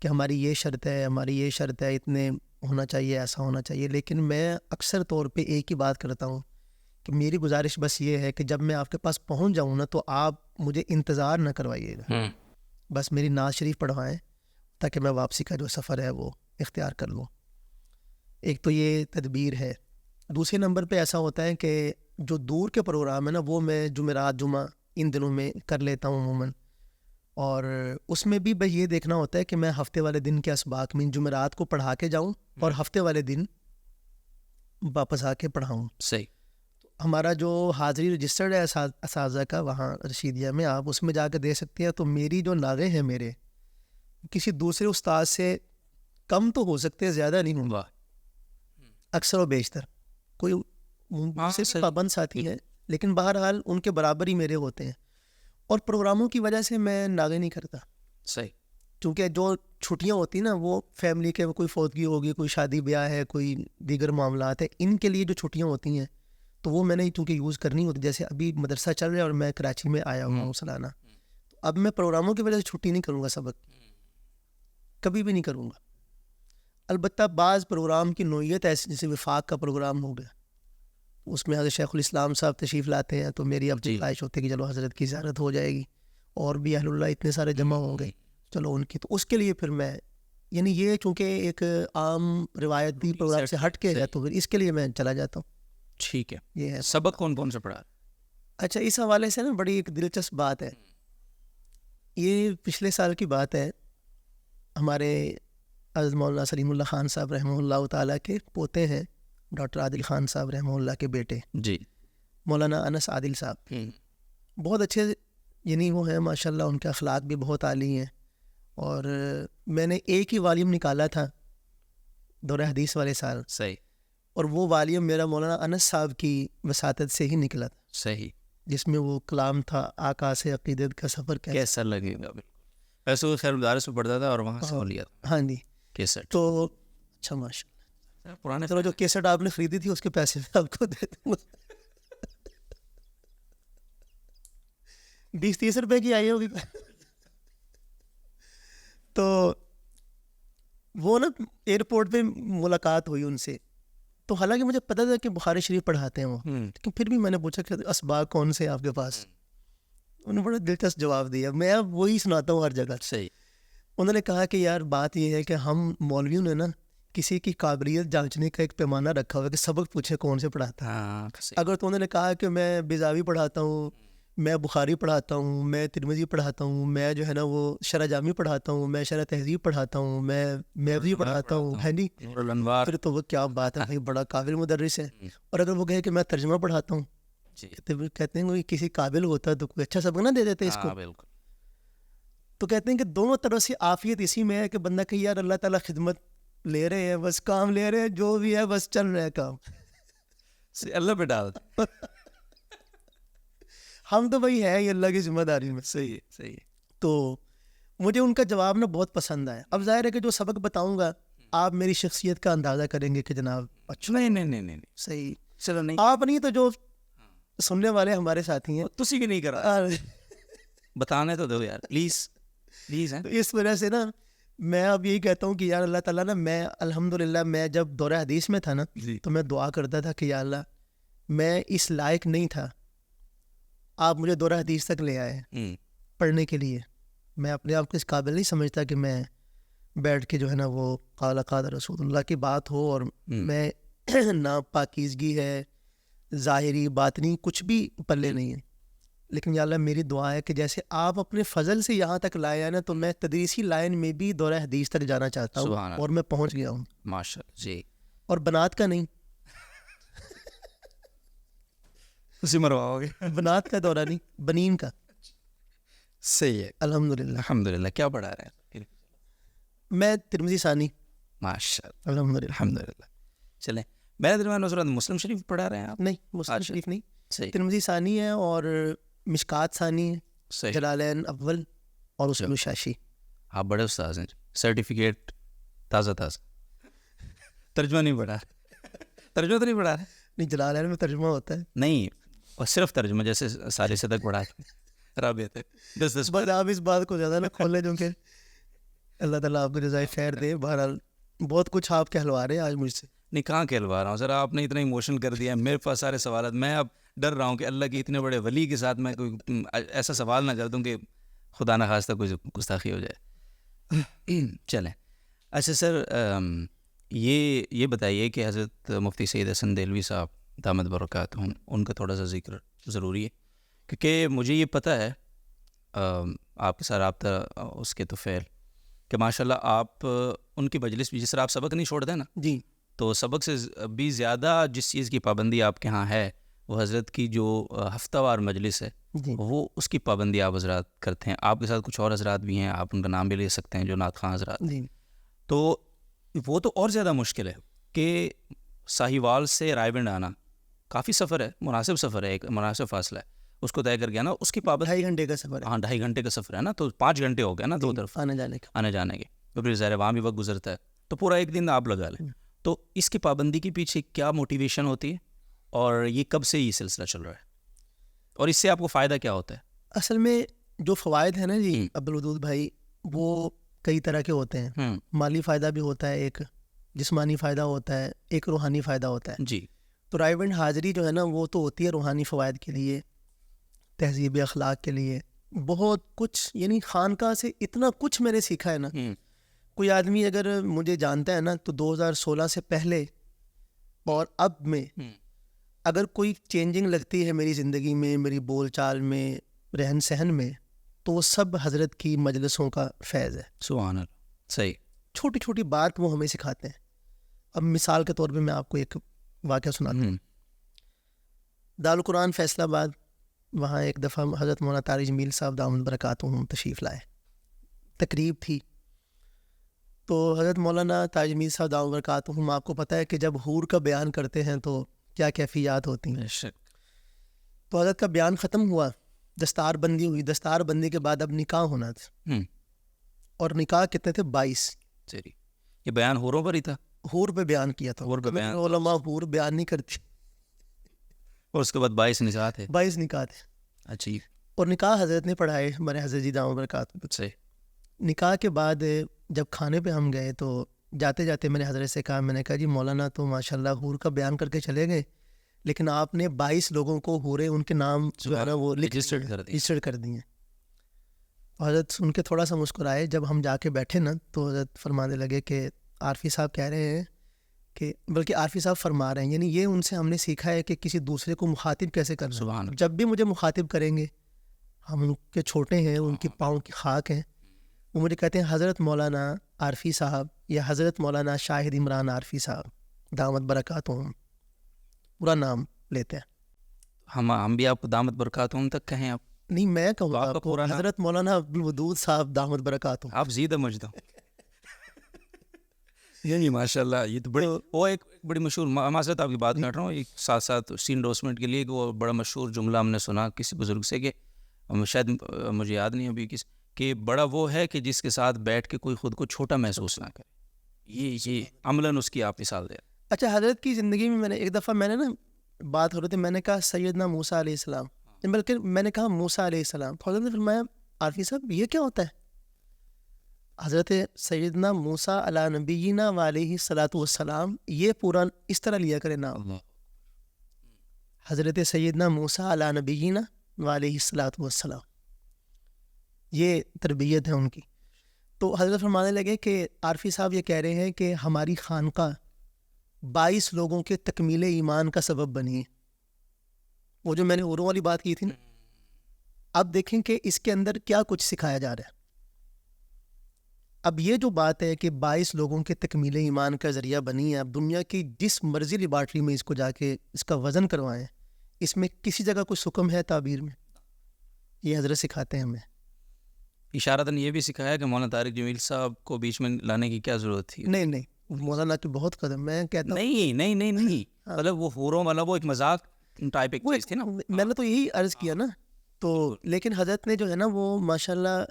کہ ہماری یہ شرط ہے، ہماری یہ شرط ہے، اتنے ہونا چاہیے، ایسا ہونا چاہیے. لیکن میں اکثر طور پہ ایک ہی بات کرتا ہوں کہ میری گزارش بس یہ ہے کہ جب میں آپ کے پاس پہنچ جاؤں نا تو آپ مجھے انتظار نہ کروائیے گا, بس میری نعت شریف پڑھوائیں تاکہ میں واپسی کا جو سفر ہے وہ اختیار کر لوں. ایک تو یہ تدبیر ہے. دوسرے نمبر پہ ایسا ہوتا ہے کہ جو دور کے پروگرام ہے نا وہ میں جمعرات جمعہ ان دنوں میں کر لیتا ہوں عموماً, اور اس میں بھی بھائی یہ دیکھنا ہوتا ہے کہ میں ہفتے والے دن کے اسباق میں جمعرات کو پڑھا کے جاؤں اور ہفتے والے دن واپس آ کے پڑھاؤں. صحیح. ہمارا جو حاضری رجسٹرڈ ہے اساتذہ کا وہاں رشیدیہ میں, آپ اس میں جا کے دے سکتے ہیں. تو میری جو ناغے ہیں میرے کسی دوسرے استاد سے کم تو ہو سکتے ہیں, زیادہ نہیں ہوں گا, اکثر و بیشتر. کوئی صرف پابند ساتھی ہے لیکن بہرحال ان کے برابر ہی میرے ہوتے ہیں. اور پروگراموں کی وجہ سے میں ناغے نہیں کرتا. صحیح. کیونکہ جو چھٹیاں ہوتی ہیں نا وہ فیملی کے, کوئی فوتگی ہوگی, کوئی شادی بیاہ ہے, کوئی دیگر معاملات ہیں, ان کے لیے جو چھٹیاں ہوتی ہیں تو وہ میں نے چونکہ یوز کرنی ہوتی. جیسے ابھی مدرسہ چل رہا ہے اور میں کراچی میں آیا ہوا ہوں سالانہ, تو اب میں پروگراموں کی وجہ سے چھٹی نہیں کروں گا, سبق کبھی بھی نہیں کروں گا. البتہ بعض پروگرام کی نوعیت ایسی, جیسے وفاق کا پروگرام ہو گیا, اس میں حضرت شیخ الاسلام صاحب تشریف لاتے ہیں, تو میری اپنی خواہش ہوتی ہے کہ چلو حضرت کی زیارت ہو جائے گی, اور بھی اہل اللہ اتنے سارے جمع ہوں گے, چلو ان کی. تو اس کے لیے پھر میں یعنی یہ چونکہ ایک عام روایتی پروگرام سے ہٹ کے ہے تو پھر اس کے لیے میں چلا جاتا ہوں. ٹھیک ہے. یہ ہے. سبق کون کون سے پڑھا؟ اچھا, اس حوالے سے نا بڑی ایک دلچسپ بات ہے. یہ پچھلے سال کی بات ہے. ہمارے حضرت مولانا سلیم اللہ خان صاحب رحمہ اللہ تعالیٰ کے پوتے ہیں, ڈاکٹر عادل خان صاحب رحمہ اللہ کے بیٹے جی مولانا انس عادل صاحب, بہت اچھے یعنی وہ ہیں ماشاء اللہ, ان کے اخلاق بھی بہت عالی ہیں. اور میں نے ایک ہی والیوم نکالا تھا دورہ حدیث والے سال. صحیح. اور وہ والیوم میرا مولانا انس صاحب کی وساطت سے ہی نکلا تھا. صحیح. جس میں وہ کلام تھا آقا سے عقیدت کا سفر کیسا لگے گا. ویسے وہ خیر مدارس میں پڑھتا تھا اور وہاں سے لیا تھا. ہاں جی. کیسٹ تو اچھا ماشاء اللہ, پرانے چلو جو کیسٹ آپ نے خریدی تھی اس کے پیسے میں آپ کو دے دوں گا. 20-30 روپے کی آئی ہوگی. تو وہ نا ایئرپورٹ پہ ملاقات ہوئی ان سے, تو حالانکہ مجھے پتا تھا کہ بخاری شریف پڑھاتے ہیں وہ, لیکن پھر بھی میں نے پوچھا کہ اسباق کون سے آپ کے پاس. انہوں نے بڑا دلچسپ جواب دیا, میں اب وہی سناتا ہوں ہر جگہ. صحیح. انہوں نے کہا کہ یار بات یہ ہے کہ ہم مولویوں نے نا کسی کی قابلیت جانچنے کا ایک پیمانہ رکھا ہوا ہے کہ سبق پوچھے کون سے پڑھاتا ہے. اگر تو انہوں نے کہا کہ میں بیضاوی پڑھاتا ہوں, میں بخاری پڑھاتا ہوں, میں ترمذی پڑھاتا ہوں, میں جو ہے نا وہ شرح جامی پڑھاتا ہوں, میں شرح تہذیب پڑھاتا ہوں, میں میوزی پڑھاتا ہوں, ہے نہیں, پھر تو وہ کیا بات ہے بھائی, بڑا قابل مدرس ہے. اور اگر وہ کہے کہ میں ترجمہ پڑھاتا ہوں, کہتے ہیں کسی قابل ہوتا تو کوئی اچھا سبق نہ دے دیتے اس کو. تو کہتے ہیں کہ دونوں طرف سے عافیت اسی میں ہے کہ بندہ کہ یار اللہ تعالیٰ خدمت لے رہے ہیں, بس کام لے رہے ہیں, جو بھی ہے بس چل رہا ہے کام, اللہ پہ ڈال. ہم تو بھائی ہے یہ اللہ کی ذمہ داری میں. صحیح ہے. صحیح ہے. تو مجھے ان کا جواب نا بہت پسند آیا. اب ظاہر ہے کہ جو سبق بتاؤں گا آپ میری شخصیت کا اندازہ کریں گے کہ جناب اچھا. نہیں صحیح. چلو نہیں, آپ نہیں تو جو سننے والے ہمارے ساتھی ہیں تسی بھی نہیں کرا, بتانے تو دو یار پلیز پلیز. تو اس وجہ سے نا میں اب یہی کہتا ہوں کہ یار اللہ تعالیٰ نا, میں الحمدللہ میں جب دورہ حدیث میں تھا نا تو میں دعا کرتا تھا کہ یا اللہ میں اس لائق نہیں تھا, آپ مجھے دورہ حدیث تک لے آئے پڑھنے کے لیے. میں اپنے آپ کو اس قابل نہیں سمجھتا کہ میں بیٹھ کے جو ہے نا وہ قال قال رسول اللہ کی بات ہو اور میں نہ پاکیزگی ہے ظاہری باطنی کچھ بھی پلے نہیں ہے. لیکن یا اللہ میری دعا ہے کہ جیسے آپ اپنے فضل سے یہاں تک لائے ہیں نا, تو میں تدریسی لائن میں بھی دورہ حدیث تک جانا چاہتا ہوں, اور میں پہنچ گیا ہوں ماشاءاللہ. جی. اور بنات کا نہیں, اسی مرواؤ گے, بنات کا دورہ نہیں, بنین کا. صحیح ہے. الحمدللہ. الحمدللہ. کیا پڑھا رہے ہیں؟ میں ترمذی ثانی. ماشاءاللہ. الحمدللہ. الحمدللہ. چلیں, میرے درمیان نصرت مسلم شریف پڑھا رہے ہیں آپ؟ نہیں, مسلم شریف نہیں. صحیح. ترمذی ثانی ہے اور مشکات ثانی ہے, صحیح. جلالین اول اور اصول الشاشی. آپ بڑے استاذ ہیں. سرٹیفکیٹ تازہ ترجمہ نہیں پڑھا؟ ترجمہ تو نہیں پڑھا؟ نہیں, جلالین میں ترجمہ ہوتا ہے. نہیں, اور صرف ترجمہ, جیسے سارے سے تک پڑھا رابطہ 10 بس آپ اس بات کو زیادہ نہ کھولیں, جو کہ اللہ تعالیٰ آپ کو جزائے خیر دے. بہرحال بہت کچھ آپ کہلوا رہے ہیں آج مجھ سے. نکاح کہلوا رہا ہوں سر, آپ نے اتنا ایموشنل کر دیا ہے, میرے پاس سارے سوالات, میں اب ڈر رہا ہوں کہ اللہ کے اتنے بڑے ولی کے ساتھ میں کوئی ایسا سوال نہ کر دوں کہ خدا نہ خواستہ کوئی گستاخی ہو جائے. چلیں اچھا سر, یہ بتائیے کہ حضرت مفتی سید حسن دہلوی صاحب دامت برکاتہم, ان کا تھوڑا سا ذکر ضروری ہے, کیونکہ مجھے یہ پتہ ہے آپ کے ساتھ رابطہ اس کے طفیل کہ ماشاءاللہ آپ ان کی مجلس بھی, جس طرح آپ سبق نہیں چھوڑتے ہیں نا جی, تو سبق سے بھی زیادہ جس چیز کی پابندی آپ کے ہاں ہے وہ حضرت کی جو ہفتہ وار مجلس ہے جی, وہ اس کی پابندی آپ حضرات کرتے ہیں. آپ کے ساتھ کچھ اور حضرات بھی ہیں, آپ ان کا نام بھی لے سکتے ہیں, جو نعت خواں حضرات. جی, تو وہ تو اور زیادہ مشکل ہے کہ ساہیوال سے رائے بنڈ آنا کافی سفر ہے, مناسب سفر ہے, ایک مناسب فاصلہ ہے, اس کو طے کر کے نا اس کی پابندی 2.5 گھنٹے کا سفر ہے. ہاں 2.5 گھنٹے کا سفر ہے نا, تو 5 گھنٹے ہو گئے نا دو طرف آنے جانے کا. آنے جانے کے, تو پھر ظاہر وہاں بھی وقت گزرتا ہے, تو پورا ایک دن آپ لگا لیں. تو اس کی پابندی کے پیچھے کیا موٹیویشن ہوتی ہے اور یہ کب سے یہ سلسلہ چل رہا ہے اور اس سے آپ کو فائدہ کیا ہوتا ہے؟ اصل میں جو فوائد ہیں نا جی عبدالودود بھائی, وہ کئی طرح کے ہوتے ہیں. مالی فائدہ بھی ہوتا ہے, ایک جسمانی فائدہ ہوتا ہے, ایک روحانی فائدہ ہوتا ہے. جی, تو رائے بنڈ حاضری جو ہے نا وہ تو ہوتی ہے روحانی فوائد کے لیے, تہذیب اخلاق کے لیے, بہت کچھ. یعنی خانقاہ سے اتنا کچھ میں نے سیکھا ہے نا. کوئی آدمی اگر مجھے جانتا ہے نا تو 2016 سے پہلے اور اب میں اگر کوئی چینجنگ لگتی ہے میری زندگی میں, میری بول چال میں, رہن سہن میں, تو وہ سب حضرت کی مجلسوں کا فیض ہے. سبحان اللہ, صحیح. چھوٹی چھوٹی بات وہ ہمیں سکھاتے ہیں. اب مثال کے طور پہ میں آپ کو ایک واقعہ سناتا ہوں. دارالقرآن فیصل آباد, وہاں ایک دفعہ حضرت مولانا طارق جمیل صاحب دامت برکاتہم تشریف لائے, تقریب تھی. تو حضرت مولانا طارق جمیل صاحب دامت برکاتہم, آپ کو پتہ ہے کہ جب حور کا بیان کرتے ہیں تو کیا کیفیات ہوتی ہیں. تو حضرت کا بیان ختم ہوا, دستار بندی ہوئی, دستار بندی کے بعد اب نکاح ہونا تھا. اور نکاح کتنے تھے؟ 22. یہ بیان حوروں پر ہی تھا؟ حور پہ بیان کیا تھا. علماء حور بیان نہیں کرتی. اور اس کے بعد 22 نکاح تھے. 22 نکاح تھے. اچھا. اور نکاح حضرت نے پڑھائے, ہمارے حضرت جی دامت برکاتہم. صحیح. نکاح کے بعد جب کھانے پہ ہم گئے تو جاتے جاتے میں نے حضرت سے کہا, میں نے کہا جی مولانا تو ماشاء اللہ حور کا بیان کر کے چلے گئے, لیکن آپ نے 22 لوگوں کو حوریں ان کے نام جو ہے نا وہ رجسٹرڈ کر دی ہیں. حضرت ان کے تھوڑا سا مسکرائے. جب ہم جا کے بیٹھے نا تو حضرت فرمانے لگے کہ عارفی صاحب کہہ رہے ہیں کہ, بلکہ عارفی صاحب فرما رہے ہیں, یعنی یہ ان سے ہم نے سیکھا ہے کہ کسی دوسرے کو مخاطب کیسے کرنا ہے. جب بھی مجھے مخاطب کریں گے, ہم ان کے چھوٹے ہیں, ان کے پاؤں کی خاک ہیں, وہ مجھے کہتے ہیں حضرت مولانا عارفی صاحب یا حضرت مولانا شاہد عمران عارفی صاحب دامت برکاتہم, پورا نام لیتے ہیں. ہم بھی آپ کو دامت برکاتہم تک کہیں آپ؟ نہیں, میں کہوں آپ کو حضرت مولانا عبدالودود صاحب دامت برکاتہم. آپ زیدہ مجدہ. یعنی ماشاء اللہ یہ تو بڑی, وہ ایک بڑی مشہور, معذرت آپ کی بات کر رہا ہوں, ایک ساتھ ساتھ انڈورسمنٹ کے لیے, وہ بڑا مشہور جملہ ہم نے سنا کسی بزرگ سے, کہ شاید مجھے یاد نہیں ابھی کس, کہ بڑا وہ ہے کہ جس کے ساتھ بیٹھ کے کوئی خود کو چھوٹا محسوس نہ کرے. یہ عملاً اس کی آپ مثال دیں. اچھا, حضرت کی زندگی میں نے ایک دفعہ, میں نے نا بات ہو رہی تھی, میں نے کہا سیدنا موسیٰ علیہ السلام, بلکہ میں نے کہا موسیٰ علیہ السلام. حضرت نے فرمایا عارفی صاحب یہ کیا ہوتا ہے؟ حضرت سیدنا موسیٰ علی نبینا و علیہ الصلاۃ والسلام, یہ پورا اس طرح لیا کرے نام, حضرت سیدنا موسیٰ علی نبینا و علیہ الصلاۃ والسلام, یہ تربیت ہے ان کی. تو حضرت فرمانے لگے کہ عارفی صاحب یہ کہہ رہے ہیں کہ ہماری خانقاہ 22 لوگوں کے تکمیل ایمان کا سبب بنی ہے. وہ جو میں نے عوروں والی بات کی تھی نا, اب دیکھیں کہ اس کے اندر کیا کچھ سکھایا جا رہا ہے. اب یہ جو بات ہے کہ 22 لوگوں کے تکمیل ایمان کا ذریعہ بنی ہے, اب دنیا کی جس مرضی لیبارٹری میں اس کو جا کے اس کا وزن کروائیں, اس میں کسی جگہ کوئی حکم ہے تعبیر میں؟ یہ حضرت سکھاتے ہیں ہمیں. اشارتاً یہ بھی سکھایا کہ مولانا طارق جمیل صاحب کو بیچ میں لانے کی کیا ضرورت تھی. نہیں, مولانا تو بہت قدم, میں کہتا ہوں نہیں, مطلب وہ حوروں والا وہ ایک مذاق ٹائپ ایک چیز تھی نا. میں نے تو یہی عرض کیا نا. تو لیکن حضرت نے جو ہے نا وہ ماشاءاللہ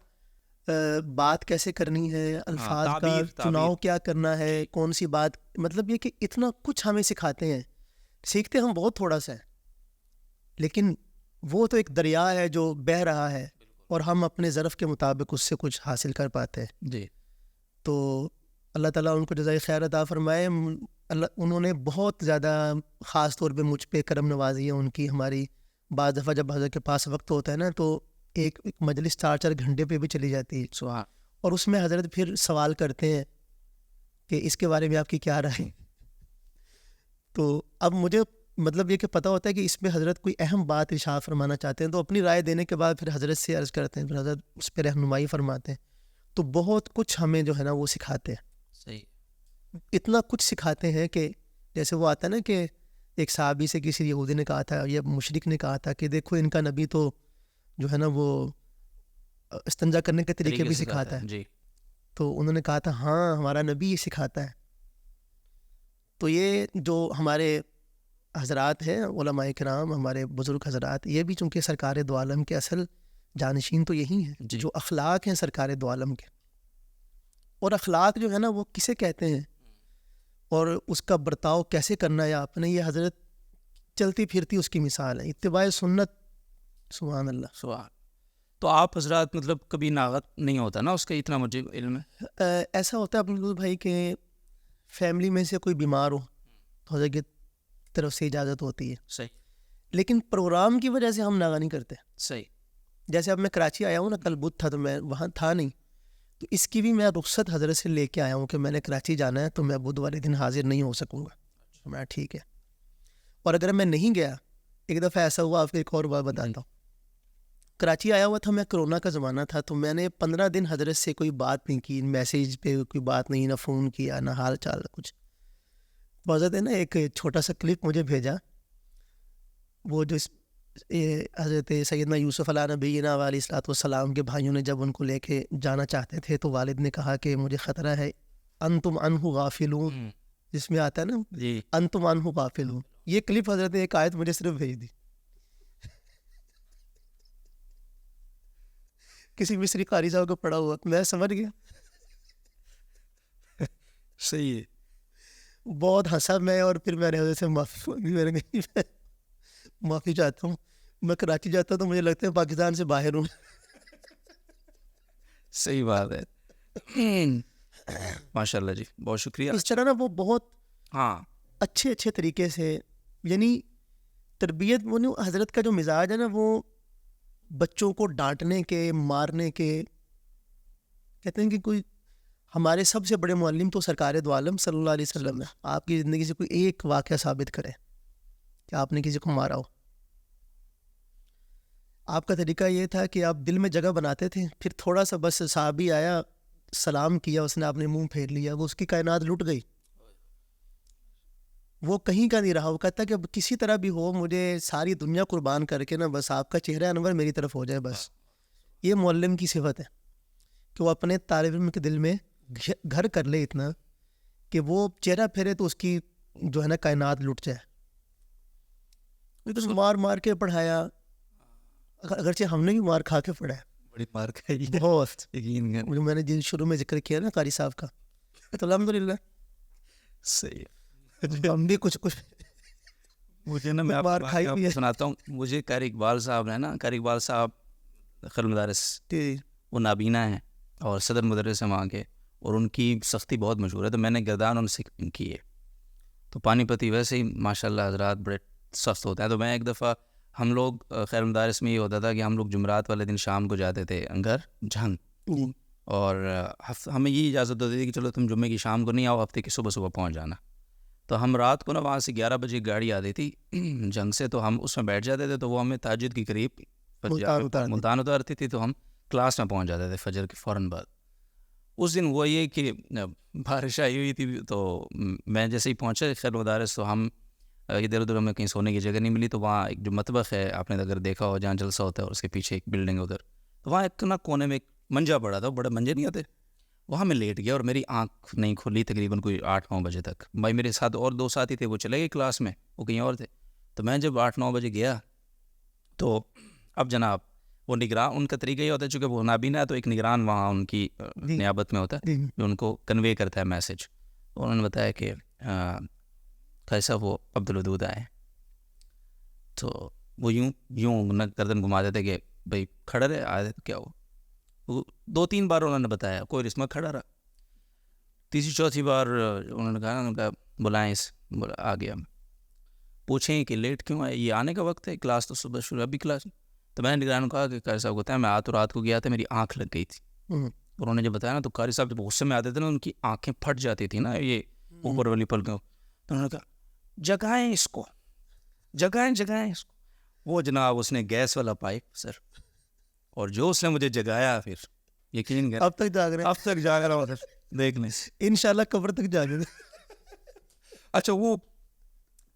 بات کیسے کرنی ہے, الفاظ کا چناؤ کیا کرنا ہے, کون سی بات, مطلب یہ کہ اتنا کچھ ہمیں سکھاتے ہیں. سیکھتے ہم بہت تھوڑا سا ہے, لیکن وہ تو ایک دریا ہے جو بہہ رہا ہے, اور ہم اپنے ظرف کے مطابق اس سے کچھ حاصل کر پاتے ہیں. جی. تو اللہ تعالیٰ ان کو جزائے خیر عطا فرمائے. اللہ انہوں نے بہت زیادہ خاص طور پہ مجھ پہ کرم نوازی ہے ان کی. ہماری بعض دفعہ جب حضرت کے پاس وقت ہوتا ہے نا تو ایک مجلس 4 گھنٹے پہ بھی چلی جاتی ہے, سبحان. اور اس میں حضرت پھر سوال کرتے ہیں کہ اس کے بارے میں آپ کی کیا رائے. تو اب مجھے مطلب یہ کہ پتہ ہوتا ہے کہ اس میں حضرت کوئی اہم بات ارشاد فرمانا چاہتے ہیں, تو اپنی رائے دینے کے بعد پھر حضرت سے عرض کرتے ہیں, پھر حضرت اس پہ رہنمائی فرماتے ہیں. تو بہت کچھ ہمیں جو ہے نا وہ سکھاتے ہیں. صحیح. اتنا کچھ سکھاتے ہیں کہ جیسے وہ آتا ہے نا کہ ایک صحابی سے کسی یہودی نے کہا تھا یا مشرک نے کہا تھا کہ دیکھو ان کا نبی تو جو ہے نا وہ استنجا کرنے کے طریقے بھی سکھاتا ہے. جی. تو انہوں نے کہا تھا ہاں ہمارا نبی یہ سکھاتا ہے. تو یہ جو ہمارے حضرات ہیں علماء کرام, ہمارے بزرگ حضرات, یہ بھی چونکہ سرکار دو عالم کے اصل جانشین تو یہی ہیں, جو اخلاق ہیں سرکار دو عالم کے. اور اخلاق جو ہے نا وہ کسے کہتے ہیں اور اس کا برتاؤ کیسے کرنا ہے آپ نے, یہ حضرت چلتی پھرتی اس کی مثال ہے. اتباع سنت. سبحان اللہ. سبحان. تو آپ حضرات مطلب کبھی ناغت نہیں ہوتا نا اس کا, اتنا مجھے علم ہے. ایسا ہوتا ہے عبدالعزیز بھائی کہ فیملی میں سے کوئی بیمار ہو تو حضرت کی طرف سے اجازت ہوتی ہے. صحیح. لیکن پروگرام کی وجہ سے ہم ناغہ نہیں کرتے. صحیح. جیسے اب میں کراچی آیا ہوں نا, کل بدھ تھا تو میں وہاں تھا نہیں, تو اس کی بھی میں رخصت حضرت سے لے کے آیا ہوں کہ میں نے کراچی جانا ہے تو میں بدھ والے دن حاضر نہیں ہو سکوں گا. میں ٹھیک ہے. اور اگر میں نہیں گیا, ایک دفعہ ایسا ہوا, آپ کو ایک اور بات بتاتا ہوں. کراچی آیا ہوا تھا میں, کرونا کا زمانہ تھا, تو میں نے 15 دن حضرت سے کوئی بات نہیں کی, میسیج پہ کوئی بات نہیں, نہ فون کیا, نہ حال چال کچھ. حضرت ہے نا ایک چھوٹا سا کلپ مجھے بھیجا, وہ جو حضرت سیدنا یوسف علیہ نبینا علیہ الصلوۃ والسلام کے بھائیوں نے جب ان کو لے کے جانا چاہتے تھے تو والد نے کہا کہ مجھے خطرہ ہے, انتم عنہ غافلون, جس میں آتا ہے نا جی انتم عنہ غافلون. یہ کلپ حضرت نے ایک آیت مجھے صرف بھیج دی. کسی مصری قاری صاحب کو پڑھا ہوا, میں سمجھ گیا. صحیح ہے. بہت ہنسا میں, اور پھر میں نے حضرت سے معافی مانگی. میں نے معافی چاہتا ہوں, میں کراچی جاتا ہوں تو مجھے لگتا ہے پاکستان سے باہر ہوں. صحیح بات ہے. ماشاء اللہ جی, بہت شکریہ. اس طرح نا وہ بہت ہاں اچھے طریقے سے, یعنی تربیت, وہ حضرت کا جو مزاج ہے نا وہ بچوں کو ڈانٹنے کے, مارنے کے, کہتے ہیں کہ کوئی ہمارے سب سے بڑے معلم تو سرکار دو عالم صلی اللہ علیہ وسلم ہے. آپ کی زندگی سے کوئی ایک واقعہ ثابت کرے کہ آپ نے کسی کو مارا ہو. آپ کا طریقہ یہ تھا کہ آپ دل میں جگہ بناتے تھے, پھر تھوڑا سا بس صحابی آیا, سلام کیا, اس نے آپ نے منہ پھیر لیا, وہ اس کی کائنات لٹ گئی, وہ کہیں کا نہیں رہا. وہ کہتا کہ اب کسی طرح بھی ہو, مجھے ساری دنیا قربان کر کے نا بس آپ کا چہرہ انور میری طرف ہو جائے بس. یہ معلم کی صفت ہے کہ وہ اپنے طالب علم کے دل میں گھر کر لے اتنا کہ وہ چہرہ پھیرے تو اس کی جو ہے نا کائنات لٹ جائے. مار مار کے پڑھایا, اگرچہ ہم نے بھی مار کھا کے پڑھا ہے, بڑی مار کھائی بہت. یقین کر. میں نے جن شروع میں ذکر کیا نا قاری صاحب کا, تو الحمدللہ صحیح. ہم بھی کچھ مجھے نا, میں مار کھائی آپ بھی کو ہے. سناتا ہوں. مجھے قاری اقبال صاحب نے نا, قاری اقبال صاحب خیر مدارس, وہ نابینا ہیں اور صدر مدرس ہیں وہاں کے, اور ان کی سختی بہت مشہور ہے. تو میں نے گردان ان سے کی ہے, تو پانی پتی ویسے ہی ماشاء اللہ حضرات بڑے سخت ہوتے ہیں. تو میں ایک دفعہ, ہم لوگ خیر مدارس میں یہ ہوتا تھا کہ ہم لوگ جمعرات والے دن شام کو جاتے تھے گھر جھنگ, اور ہمیں یہ اجازت ہوتی تھی کہ چلو تم جمعے کی شام کو نہیں آؤ, ہفتے کی صبح صبح پہنچ جانا. تو ہم رات کو نا وہاں سے 11 بجے گاڑی آتی تھی جنگ سے, تو ہم اس میں بیٹھ جاتے تھے, تو وہ ہمیں تہجد کے قریب ملتان اتارتی تھی, تو ہم کلاس میں پہنچ جاتے تھے فجر کے فوراً بعد. اس دن وہ یہ کہ بارش آئی ہوئی تھی, تو میں جیسے ہی پہنچا خیر مدارس, تو ہم ادھر ادھر ہمیں کہیں سونے کی جگہ نہیں ملی. تو وہاں ایک جو مطبخ ہے, آپ نے اگر دیکھا ہو جہاں جلسہ ہوتا ہے, اور اس کے پیچھے ایک بلڈنگ ہے ادھر, تو وہاں ایک نا کونے میں ایک منجا پڑا تھا, بڑے منجے نہیں آتے, وہاں میں لیٹ گیا اور میری آنکھ نہیں کھلی تقریباً کوئی 8-9 بجے تک. بھائی میرے ساتھ اور 2 ساتھی تھے, وہ چلے گئے کلاس میں, وہ کہیں اور تھے. تو میں جب 8-9 بجے گیا, تو اب جناب وہ نگران, ان کا طریقہ یہ ہوتا ہے چونکہ وہ نابینا ہے, تو ایک نگران وہاں ان کی نیابت میں ہوتا ہے جو ان کو کنوے کرتا ہے میسج. تو انہوں نے بتایا کہ کیسا وہ عبدالودود آئے. تو وہ یوں گردن گھما دیتے کہ بھائی کھڑا رہے, آئے تو کیا ہو. 2-3 بار انہوں نے بتایا, کوئی رسمہ کھڑا رہا. تیسری چوتھی بار انہوں نے کہا بلائیں بولا آ گیا. پوچھیں کہ لیٹ کیوں آئے, یہ آنے کا وقت ہے, کلاس تو صبح شروع, ابھی کلاس. تو میں نے نگران کو کہا کہ قاری صاحب کو بتایا میں رات کو گیا تھا, میری آنکھ لگ گئی تھی. انہوں نے جب بتایا نا تو قاری صاحب جب غصے میں آتے تھے نا ان کی آنکھیں پھٹ جاتی تھی نا, یہ اوپر والی پلکوں. تو انہوں نے کہا جگائیں اس کو, جگائیں اس کو. وہ جناب اس نے گیس والا پائپ سر, اور جو اس نے مجھے جگایا پھر یقین کر اب تک جاگ رہے, اب تک جاگ رہا ہوں سر, دیکھ لیں انشاءاللہ قبر تک جاگے. اچھا وہ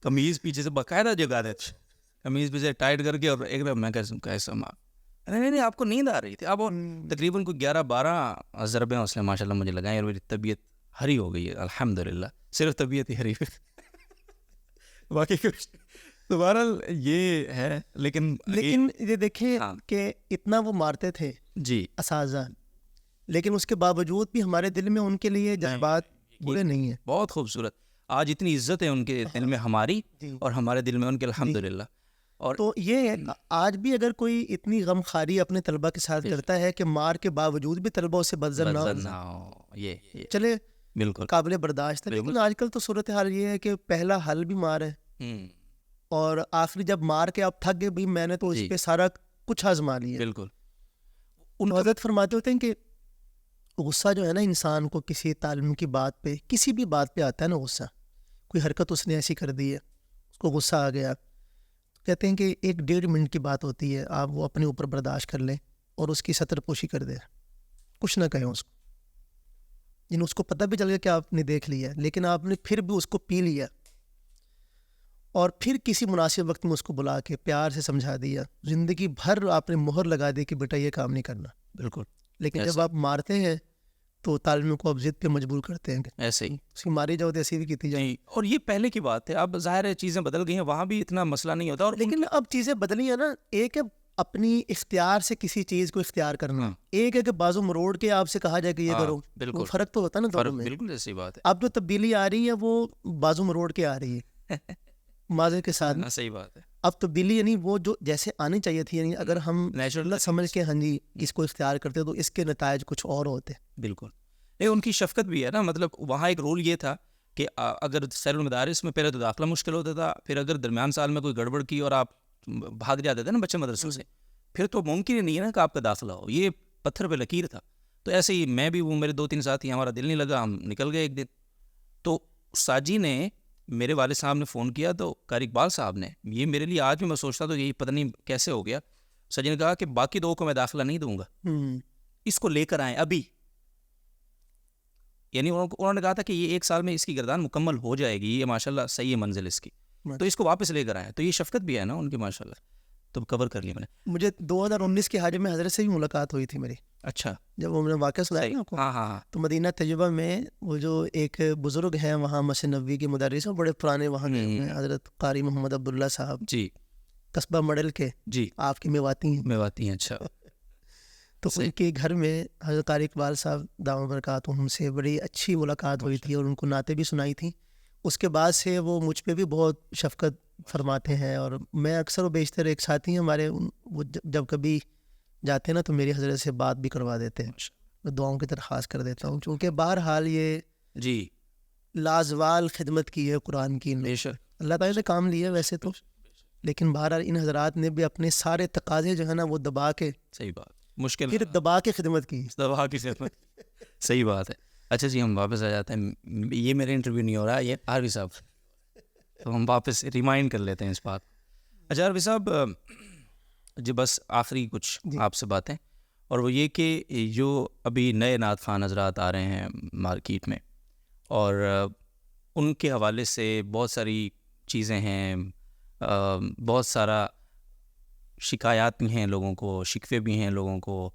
قمیض پیچھے سے باقاعدہ جگا دیتے, قمیض پیچھے ٹائٹ کر کے, اور ایک دم میں کیسا نہیں آپ کو نیند آ رہی تھی. اب تقریباً کوئی 11-12 ضربیں اس نے ماشاء اللہ مجھے لگائیں, اور میری طبیعت ہری ہو گئی ہے الحمدللہ, صرف طبیعت ہی ہری باقی کچھ. تو بہرحال یہ ہے. لیکن یہ دیکھیں کہ اتنا وہ مارتے تھے جی اساتذہ, لیکن اس کے باوجود بھی ہمارے دل میں ان کے لیے جذبات برے نہیں ہیں. بہت خوبصورت, آج اتنی عزت ہے ان کے دل میں ہماری, اور ہمارے دل میں ان کے الحمدللہ. اور تو یہ ہے آج بھی اگر کوئی اتنی غم خاری اپنے طلبہ کے ساتھ کرتا ہے کہ مار کے باوجود بھی طلبہ اسے بدزن نہ ہو, یہ چلے بالکل قابل برداشت ہے. لیکن آج کل تو صورتحال یہ ہے کہ پہلا حل بھی مار ہے, اور آخری جب مار کے آپ تھک گئے بھائی میں نے تو اس پہ سارا کچھ آزما لیا. بالکل. حضرت فرماتے ہوتے ہیں کہ غصہ جو ہے نا انسان کو کسی تعلیم کی بات پہ, کسی بھی بات پہ آتا ہے نا غصہ, کوئی حرکت اس نے ایسی کر دی ہے اس کو غصہ آ گیا, کہتے ہیں کہ 1-1.5 منٹ کی بات ہوتی ہے, آپ وہ اپنے اوپر برداشت کر لیں اور اس کی ستر پوشی کر دیں, کچھ نہ کہیں اس کو. یعنی اس کو پتہ بھی چل گیا کہ آپ نے دیکھ لیا, لیکن آپ نے پھر بھی اس کو پی لیا, اور پھر کسی مناسب وقت میں اس کو بلا کے پیار سے سمجھا دیا. زندگی بھر آپ نے مہر لگا دی کہ بیٹا یہ کام نہیں کرنا. بالکل. لیکن جب آپ مارتے ہیں تو طالب کو آپ ضد پہ مجبور کرتے ہیں, ایسے ہی اس کی ماری جاؤ تو ایسی بھی کی جائے. اور یہ پہلے کی بات ہے, اب ظاہر ہے چیزیں بدل گئی ہیں, وہاں بھی اتنا مسئلہ نہیں ہوتا. اور لیکن اب چیزیں بدلی ہیں نا, ایک ہے اپنی اختیار سے کسی چیز کو اختیار کرنا, ایک ہے کہ بازو مروڑ کے آپ سے کہا جائے کہ یہ کرو. بالکل فرق تو ہوتا ہے نا دونوں میں. بالکل ایسی بات ہے. اب جو تبدیلی آ رہی ہے وہ بازو مروڑ کے آ رہی ہے ماضی کے ساتھ. صحیح بات ہے. اب تبدیلی یعنی وہ جو جیسے آنی چاہیے تھی, یعنی اگر ہم نیچرل سمجھ کے ہاں جی اس کو اختیار کرتے تو اس کے نتائج کچھ اور ہوتے. بالکل. نہیں ان کی شفقت بھی ہے نا, مطلب وہاں ایک رول یہ تھا کہ اگر سیر المدارس میں پہلے تو داخلہ مشکل ہوتا تھا, پھر اگر درمیان سال میں کوئی گڑبڑ کی اور آپ بھاگ جاتے تھے نا بچے مدرسوں سے, پھر تو ممکن ہی نہیں ہے نا کہ آپ کا داخلہ ہو. یہ پتھر پہ لکیر تھا. تو ایسے ہی میں بھی, وہ میرے 2-3 ساتھی, ہمارا دل نہیں لگا, ہم نکل گئے ایک دن. تو ساجی نے میرے والد صاحب نے فون کیا, تو قاری اقبال صاحب نے, یہ میرے لیے آج بھی میں سوچتا تو یہی پتہ نہیں کیسے ہو گیا. ساجی نے کہا کہ باقی 2 کو میں داخلہ نہیں دوں گا, اس کو لے کر آئیں ابھی. یعنی انہوں نے کہا تھا کہ یہ 1 سال میں اس کی گردان مکمل ہو جائے گی, یہ ماشاءاللہ صحیح ہے منزل اس کی, تو اس کو واپس لے کر آئیں. تو یہ شفقت بھی ہے نا ان کی ماشاءاللہ. تو کور کر لیا میں نے. مجھے 2019 کے حج میں حضرت سے بھی ملاقات ہوئی تھی میری. اچھا. جب وہ میں نے واقعہ سنایا نا آپ کو, ہاں تو مدینہ طیبہ میں وہ جو ایک بزرگ ہیں وہاں مسجد نبوی کے مدرس ہیں, بڑے پرانے وہاں کے حضرت قاری محمد عبداللہ صاحب, جی قصبہ مڈل کے, جی آپ کی میواتی ہیں. اچھا. تو ان کے گھر میں حضرت قاری اقبال صاحب دامت برکاتہم سے بڑی اچھی ملاقات ہوئی تھی, اور ان کو نعتیں بھی سنائی تھیں. اس کے بعد سے وہ مجھ پہ بھی بہت شفقت فرماتے ہیں, اور میں اکثر و بیشتر ایک ساتھی ہیں ہمارے, وہ جب کبھی جاتے ہیں نا تو میری حضرت سے بات بھی کروا دیتے ہیں, میں دعاؤں کی درخواست کر دیتا ہوں, کیونکہ بہرحال یہ جی لازوال خدمت کی ہے قرآن کی. اللہ تعالیٰ نے کام لیا ویسے تو, لیکن بہرحال ان حضرات نے بھی اپنے سارے تقاضے جو ہے نا وہ دبا کے, صحیح بات, مشکل پھر دبا کے خدمت کی, دبا کی خدمت. صحیح بات ہے. اچھا جی, ہم واپس آ جاتے ہیں. یہ میرا انٹرویو نہیں ہو رہا, یہ عارفی صاحب, تو ہم واپس ریمائنڈ کر لیتے ہیں اس بات. اچھا عارفی صاحب جی, بس آخری کچھ آپ سے باتیں, اور وہ یہ کہ جو ابھی نئے نعت خوان حضرات آ رہے ہیں مارکیٹ میں, اور ان کے حوالے سے بہت ساری چیزیں ہیں, بہت سارا شکایات بھی ہیں لوگوں کو, شکوے بھی ہیں لوگوں کو,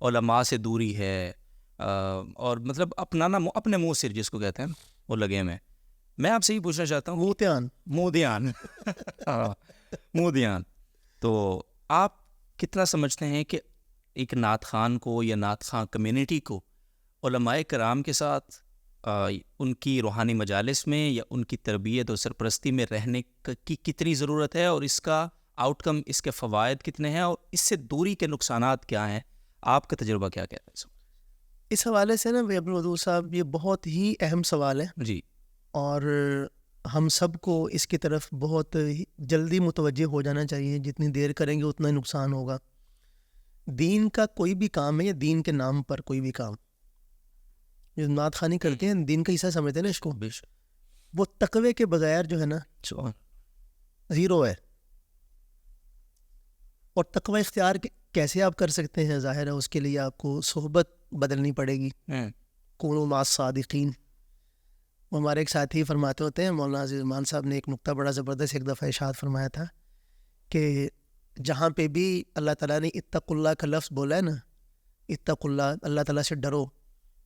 علماء سے دوری ہے, اور مطلب اپنانا اپنے منہ سر جس کو کہتے ہیں وہ لگے ہوئے. میں آپ سے ہی پوچھنا چاہتا ہوں, مودیان, تو آپ کتنا سمجھتے ہیں کہ ایک نعت خوان کو یا نعت خوان کمیونٹی کو علماء کرام کے ساتھ ان کی روحانی مجالس میں یا ان کی تربیت اور سرپرستی میں رہنے کی کتنی ضرورت ہے, اور اس کا آؤٹ کم, اس کے فوائد کتنے ہیں, اور اس سے دوری کے نقصانات کیا ہیں؟ آپ کا تجربہ کیا کہتا ہے اس حوالے سے نا عبدالودود صاحب, یہ بہت ہی اہم سوال ہے. جی. اور ہم سب کو اس کی طرف بہت جلدی متوجہ ہو جانا چاہیے. جتنی دیر کریں گے اتنا ہی نقصان ہوگا. دین کا کوئی بھی کام ہے یا دین کے نام پر کوئی بھی کام, جو نعت خوانی کرتے ہیں دین کا حصہ سمجھتے ہیں نا اس کو, وہ تقوی کے بغیر جو ہے نا زیرو ہے. اور تقوی اختیار کیسے آپ کر سکتے ہیں؟ ظاہر ہے اس کے لیے آپ کو صحبت بدلنی پڑے گی. کونوا مع الصادقین. وہ ہمارے ایک ساتھی فرماتے ہوتے ہیں, مولانا عزیز الرحمان صاحب نے ایک نقطہ بڑا زبردست ایک دفعہ ارشاد فرمایا تھا کہ جہاں پہ بھی اللہ تعالیٰ نے اتقوا اللہ کا لفظ بولا ہے نا, اتقوا اللہ, اللہ تعالیٰ سے ڈرو,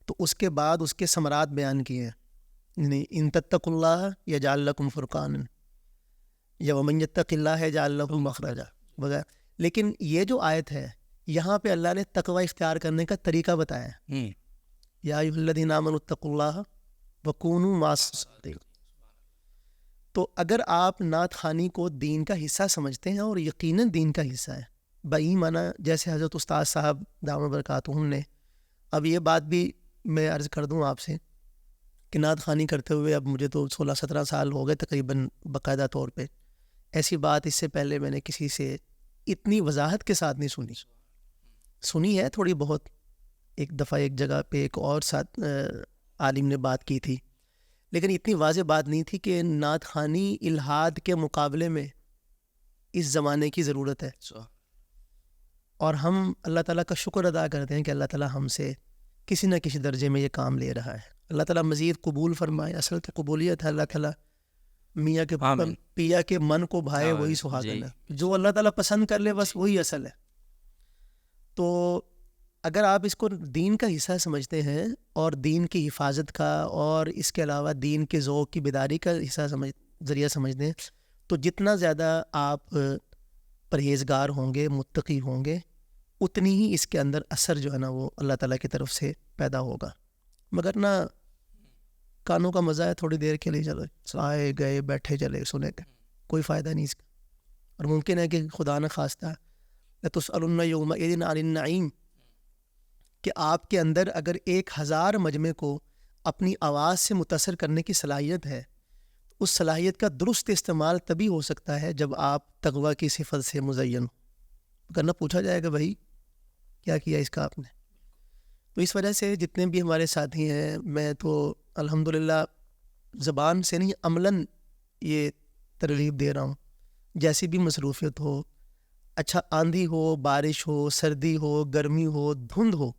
تو اس کے بعد اس کے ثمرات بیان کیے ہیں. یعنی ان تتقوا اللہ یجعل لکم فرقانا, یا ومن یتق اللہ یجعل لہ مخرجا وغیرہ. لیکن یہ جو آیت ہے یہاں پہ اللہ نے تقوی اختیار کرنے کا طریقہ بتایا ہے. یا ایھا الذین آمنوا اتقوا اللہ وکونوا مع الصادقین. تو اگر آپ نعت خوانی کو دین کا حصہ سمجھتے ہیں, اور یقیناً دین کا حصہ ہے بئی معنی, جیسے حضرت استاد صاحب دامت برکاتہم نے, اب یہ بات بھی میں عرض کر دوں آپ سے کہ نعت خوانی کرتے ہوئے اب مجھے تو 16-17 سال ہو گئے تقریباً باقاعدہ طور پہ. ایسی بات اس سے پہلے میں نے کسی سے اتنی وضاحت کے ساتھ نہیں سنی ہے. تھوڑی بہت ایک دفعہ ایک جگہ پہ ایک اور ساتھ عالم نے بات کی تھی, لیکن اتنی واضح بات نہیں تھی کہ نعت خوانی الہاد کے مقابلے میں اس زمانے کی ضرورت ہے. اور ہم اللہ تعالیٰ کا شکر ادا کرتے ہیں کہ اللہ تعالیٰ ہم سے کسی نہ کسی درجے میں یہ کام لے رہا ہے. اللہ تعالیٰ مزید قبول فرمائے. اصل تو قبولیت ہے اللہ تعالیٰ میاں کے پیا کے من کو بھائے وہی سہاگن ہے. جو اللہ تعالیٰ پسند کر لے بس وہی اصل ہے. تو اگر آپ اس کو دین کا حصہ سمجھتے ہیں اور دین کی حفاظت کا اور اس کے علاوہ دین کے ذوق کی بیداری کا حصہ ذریعہ سمجھتے ہیں, تو جتنا زیادہ آپ پرہیزگار ہوں گے, متقی ہوں گے, اتنی ہی اس کے اندر اثر جو ہے نا وہ اللہ تعالیٰ کی طرف سے پیدا ہوگا. مگر نہ کانوں کا مزہ ہے تھوڑی دیر کے لیے, چلو آئے گئے بیٹھے چلے سنے گئے, کوئی فائدہ نہیں اس کا. اور ممکن ہے کہ خدا نہ خواستہ لَتُسْأَلُنَّ يَوْمَئِذٍ عَنِ النَّعِيمِ, کہ آپ کے اندر اگر 1000 مجمع کو اپنی آواز سے متاثر کرنے کی صلاحیت ہے, اس صلاحیت کا درست استعمال تبھی ہو سکتا ہے جب آپ تقوی کی صفت سے مزین ہو. کرنا پوچھا جائے گا بھائی کیا کیا اس کا آپ نے. تو اس وجہ سے جتنے بھی ہمارے ساتھی ہیں, میں تو الحمدللہ زبان سے نہیں عملاً یہ ترغیب دے رہا ہوں, جیسی بھی مصروفیت ہو, اچھا آندھی ہو, بارش ہو, سردی ہو, گرمی ہو, دھند ہو,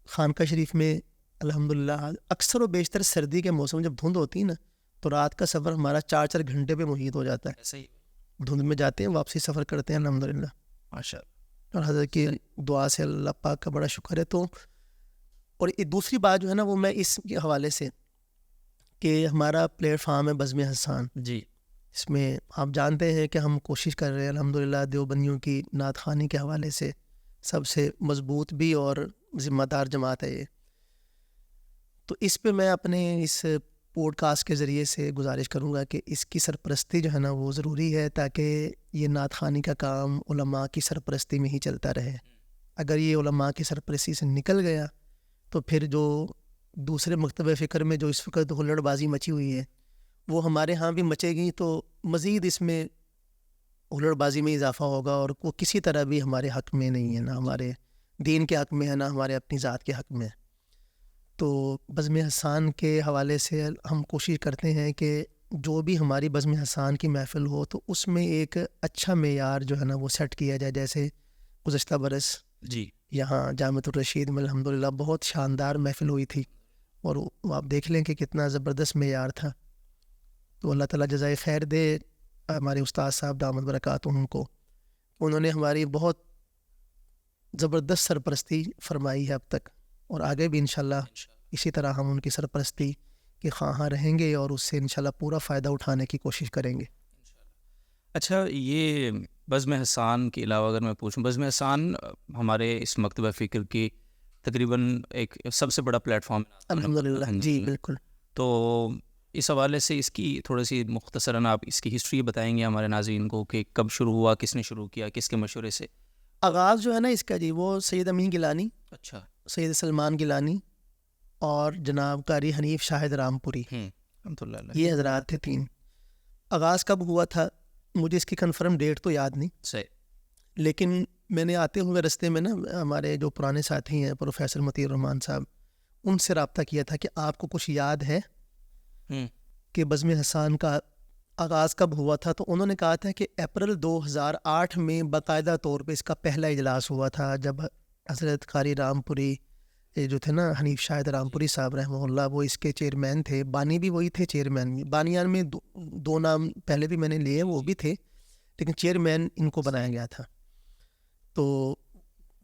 خانقاہ شریف میں الحمدللہ اکثر و بیشتر سردی کے موسم جب دھند ہوتی ہے نا, تو رات کا سفر ہمارا 4-4 گھنٹے پہ محیط ہو جاتا ہے. دھند میں جاتے ہیں, واپسی سفر کرتے ہیں الحمدللہ ماشاء اللہ. اور حضرت کی دعا سے اللہ پاک کا بڑا شکر ہے. تو اور دوسری بات جو ہے نا وہ میں اس کے حوالے سے کہ ہمارا پلیٹ فارم ہے بزم حسان, جی, اس میں آپ جانتے ہیں کہ ہم کوشش کر رہے ہیں الحمدللہ دیوبندیوں کی نعت خوانی کے حوالے سے سب سے مضبوط بھی اور ذمہ دار جماعت ہے یہ. تو اس پہ میں اپنے اس پوڈ کاسٹ کے ذریعے سے گزارش کروں گا کہ اس کی سرپرستی جو ہے نا وہ ضروری ہے, تاکہ یہ نعت خوانی کا کام علماء کی سرپرستی میں ہی چلتا رہے. اگر یہ علماء کی سرپرستی سے نکل گیا تو پھر جو دوسرے مکتب فکر میں جو اس وقت ہلڑ بازی مچی ہوئی ہے وہ ہمارے ہاں بھی مچے گی, تو مزید اس میں ہلڑ بازی میں اضافہ ہوگا, اور وہ کسی طرح بھی ہمارے حق میں نہیں ہے, نہ ہمارے دین کے حق میں ہے, نہ ہمارے اپنی ذات کے حق میں. تو بزم حسان کے حوالے سے ہم کوشش کرتے ہیں کہ جو بھی ہماری بزم حسان کی محفل ہو تو اس میں ایک اچھا معیار جو ہے نا وہ سیٹ کیا جائے. جیسے گزشتہ برس جی, یہاں جامعۃ الرشید میں الحمدللہ بہت شاندار محفل ہوئی تھی, اور آپ دیکھ لیں کہ کتنا زبردست معیار تھا. تو اللہ تعالیٰ جزائے خیر دے ہمارے استاد صاحب دامت برکاتہم کو, انہوں نے ہماری بہت زبردست سرپرستی فرمائی ہے اب تک, اور آگے بھی انشاءاللہ اسی طرح ہم ان کی سرپرستی کے خواہاں رہیں گے اور اس سے انشاءاللہ پورا فائدہ اٹھانے کی کوشش کریں گے. اچھا, یہ بزم حسان کے علاوہ اگر میں پوچھوں, بزم حسان ہمارے اس مکتبہ فکر کی تقریباً ایک سب سے بڑا پلیٹ فارم الحمدللہ. جی بالکل. تو اس حوالے سے اس کی تھوڑی سی مختصراً آپ اس کی ہسٹری بتائیں گے ہمارے ناظرین کو کہ کب شروع ہوا, کس نے شروع کیا, کس کے مشورے سے؟ آغاز جو ہے نا اس کا جی وہ سید امین گیلانی, اچھا, سید سلمان گیلانی اور جناب قاری حنیف شاہد رامپوری, الحمدللہ. یہ حضرات تھے 3. آغاز کب ہوا تھا مجھے اس کی کنفرم ڈیٹ تو یاد نہیں, صحیح. لیکن میں نے آتے ہوئے رستے میں نا ہمارے جو پرانے ساتھی ہیں پروفیسر مطیع الرحمان صاحب, ان سے رابطہ کیا تھا کہ آپ کو کچھ یاد ہے کہ بزم حسان کا آغاز کب ہوا تھا. تو انہوں نے کہا تھا کہ اپریل 2008 میں باقاعدہ طور پہ اس کا پہلا اجلاس ہوا تھا, جب حضرت قاری رام پوری جو تھے نا حنیف شاہد رام پوری صاحب رحمہ اللہ, وہ اس کے چیئرمین تھے. بانی بھی وہی تھے, چیئرمین بھی. بانیان میں 2 نام پہلے بھی میں نے لیے, وہ بھی تھے, لیکن چیئرمین ان کو بنایا گیا تھا. تو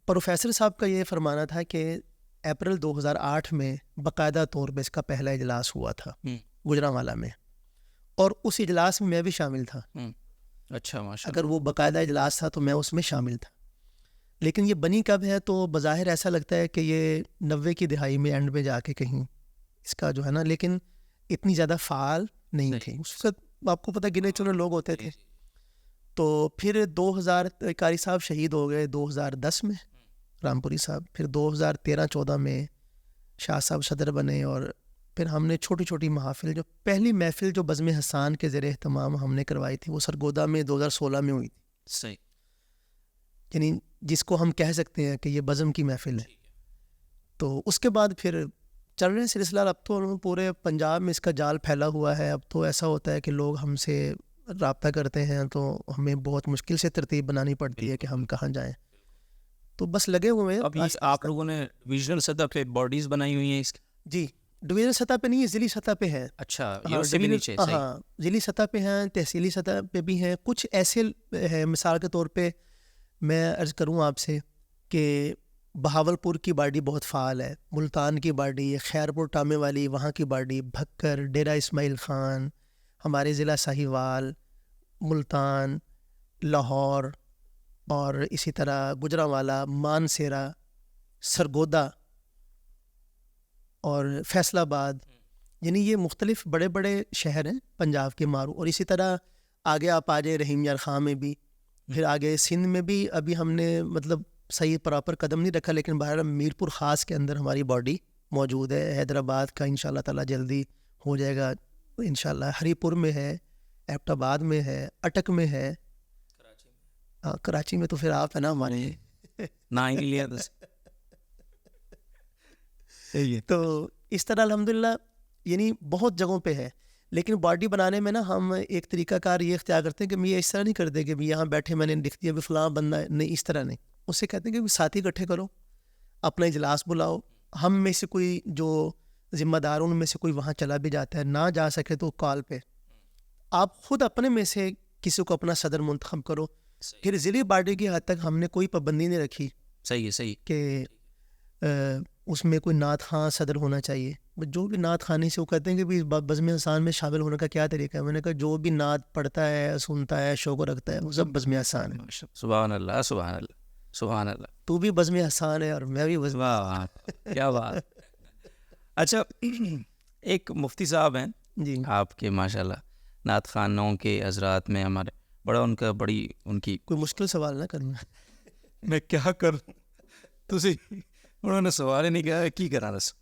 پروفیسر صاحب کا یہ فرمانا تھا کہ اپریل 2008 میں باقاعدہ طور پہ اس کا پہلا اجلاس ہوا تھا گجرانوالہ میں, اور اس اجلاس میں بھی شامل تھا. اچھا, ماشاء اگر وہ باقاعدہ اجلاس تھا تو میں اس میں شامل تھا. لیکن یہ بنی کب ہے تو بظاہر ایسا لگتا ہے کہ یہ 90 کی دہائی میں اینڈ میں جا کے کہیں اس کا جو ہے نا, لیکن اتنی زیادہ فعال نہیں تھے اس وقت. آپ کو پتہ گنے چنے لوگ ہوتے تھے. تو پھر 2000 قاری صاحب شہید ہو گئے 2010 میں رامپوری صاحب. پھر 2013-14 میں شاہ صاحب صدر بنے, اور پھر ہم نے چھوٹی چھوٹی محافل, جو پہلی محفل جو بزم حسان کے زیر اہتمام ہم نے کروائی تھی وہ سرگودا میں 2016 میں ہوئی تھی. صحیح. یعنی جس کو ہم کہہ سکتے ہیں کہ یہ بزم کی محفل ہے. تو اس کے بعد پھر چل رہے سلسلہ. اب تو پورے پنجاب میں اس کا جال پھیلا ہوا ہے. اب تو ایسا ہوتا ہے کہ لوگ ہم سے رابطہ کرتے ہیں تو ہمیں بہت مشکل سے ترتیب بنانی پڑتی ہے کہ ہم کہاں جائیں. تو بس لگے ہوئے ہیں. ابھی آپ لوگوں نے ڈویژنل سطح پہ باڈیز بنائی ہوئی ہیں اس کی؟ جی, ڈویژنل سطح پہ نہیں, ضلعی سطح پہ ہے. اچھا, یونیورسٹی بھی نیچے. ہاں, ضلعی سطح پہ ہیں, تحصیلی سطح پہ بھی ہیں. کچھ ایسے ہیں, مثال کے طور پہ میں عرض کروں آپ سے کہ بہاولپور کی باڈی بہت فعال ہے, ملتان کی باڈی, خیرپور ٹامے والی وہاں کی باڈی, بھکر, ڈیرہ اسماعیل خان, ہمارے ضلع ساہیوال, ملتان, لاہور, اور اسی طرح گجرانوالہ, مانسیرا, سرگودا اور فیصل آباد. یعنی یہ مختلف بڑے بڑے شہر ہیں پنجاب کے معروف. اور اسی طرح آگے آپ آ جائیں رحیم یار خان میں بھی, پھر آگے سندھ میں بھی ابھی ہم نے مطلب صحیح پراپر قدم نہیں رکھا, لیکن بہرحال میرپور خاص کے اندر ہماری باڈی موجود ہے. حیدرآباد کا انشاءاللہ تعالیٰ جلدی ہو جائے گا انشاءاللہ. ہری پور میں ہے, ایبٹ آباد میں ہے, اٹک میں ہے, کراچی میں تو پھر آپ ہے نا ہمارے تو اس طرح الحمدللہ یعنی بہت جگہوں پہ ہے. لیکن باڈی بنانے میں نا ہم ایک طریقہ کار یہ اختیار کرتے ہیں کہ یہ اس طرح نہیں کرتے کہ یہاں بیٹھے میں نے لکھ دیا بھی فلاں بندہ ہے, نہیں اس طرح نہیں. اس سے کہتے ہیں کہ ساتھی اکٹھے کرو, اپنا اجلاس بلاؤ. ہم میں سے کوئی جو ذمہ دار ان میں سے کوئی وہاں چلا بھی جاتا ہے, نہ جا سکے تو کال پہ آپ خود اپنے میں سے کسی کو اپنا صدر منتخب کرو. پھر ضلعی باڈی کی حد تک ہم نے کوئی پابندی نہیں رکھی. صحیح کہ اس میں کوئی نعت خواں صدر ہونا چاہیے. جو بھی نعت خوانی سے وہ کہتے ہیں کہ بزم حسان میں شامل ہونے کا کیا طریقہ ہے. میں نے کہا جو بھی نعت پڑھتا ہے, سنتا ہے, شوق رکھتا ہے, وہ سب بزم حسان ہے. سبحان اللہ, سبحان اللہ, سبحان اللہ. تو بھی بزم حسان ہے اور میں بھی بزم. کیا بات. اچھا, ایک مفتی صاحب ہیں جی آپ کے, ماشاء اللہ نعت خوانوں کے حضرات میں ہمارے بڑا بڑی ان کی. کوئی مشکل سوال نہ کرنا. میں کیا کروں, تسی انہوں نے سوال ہی نہیں کیا کی کرا رس.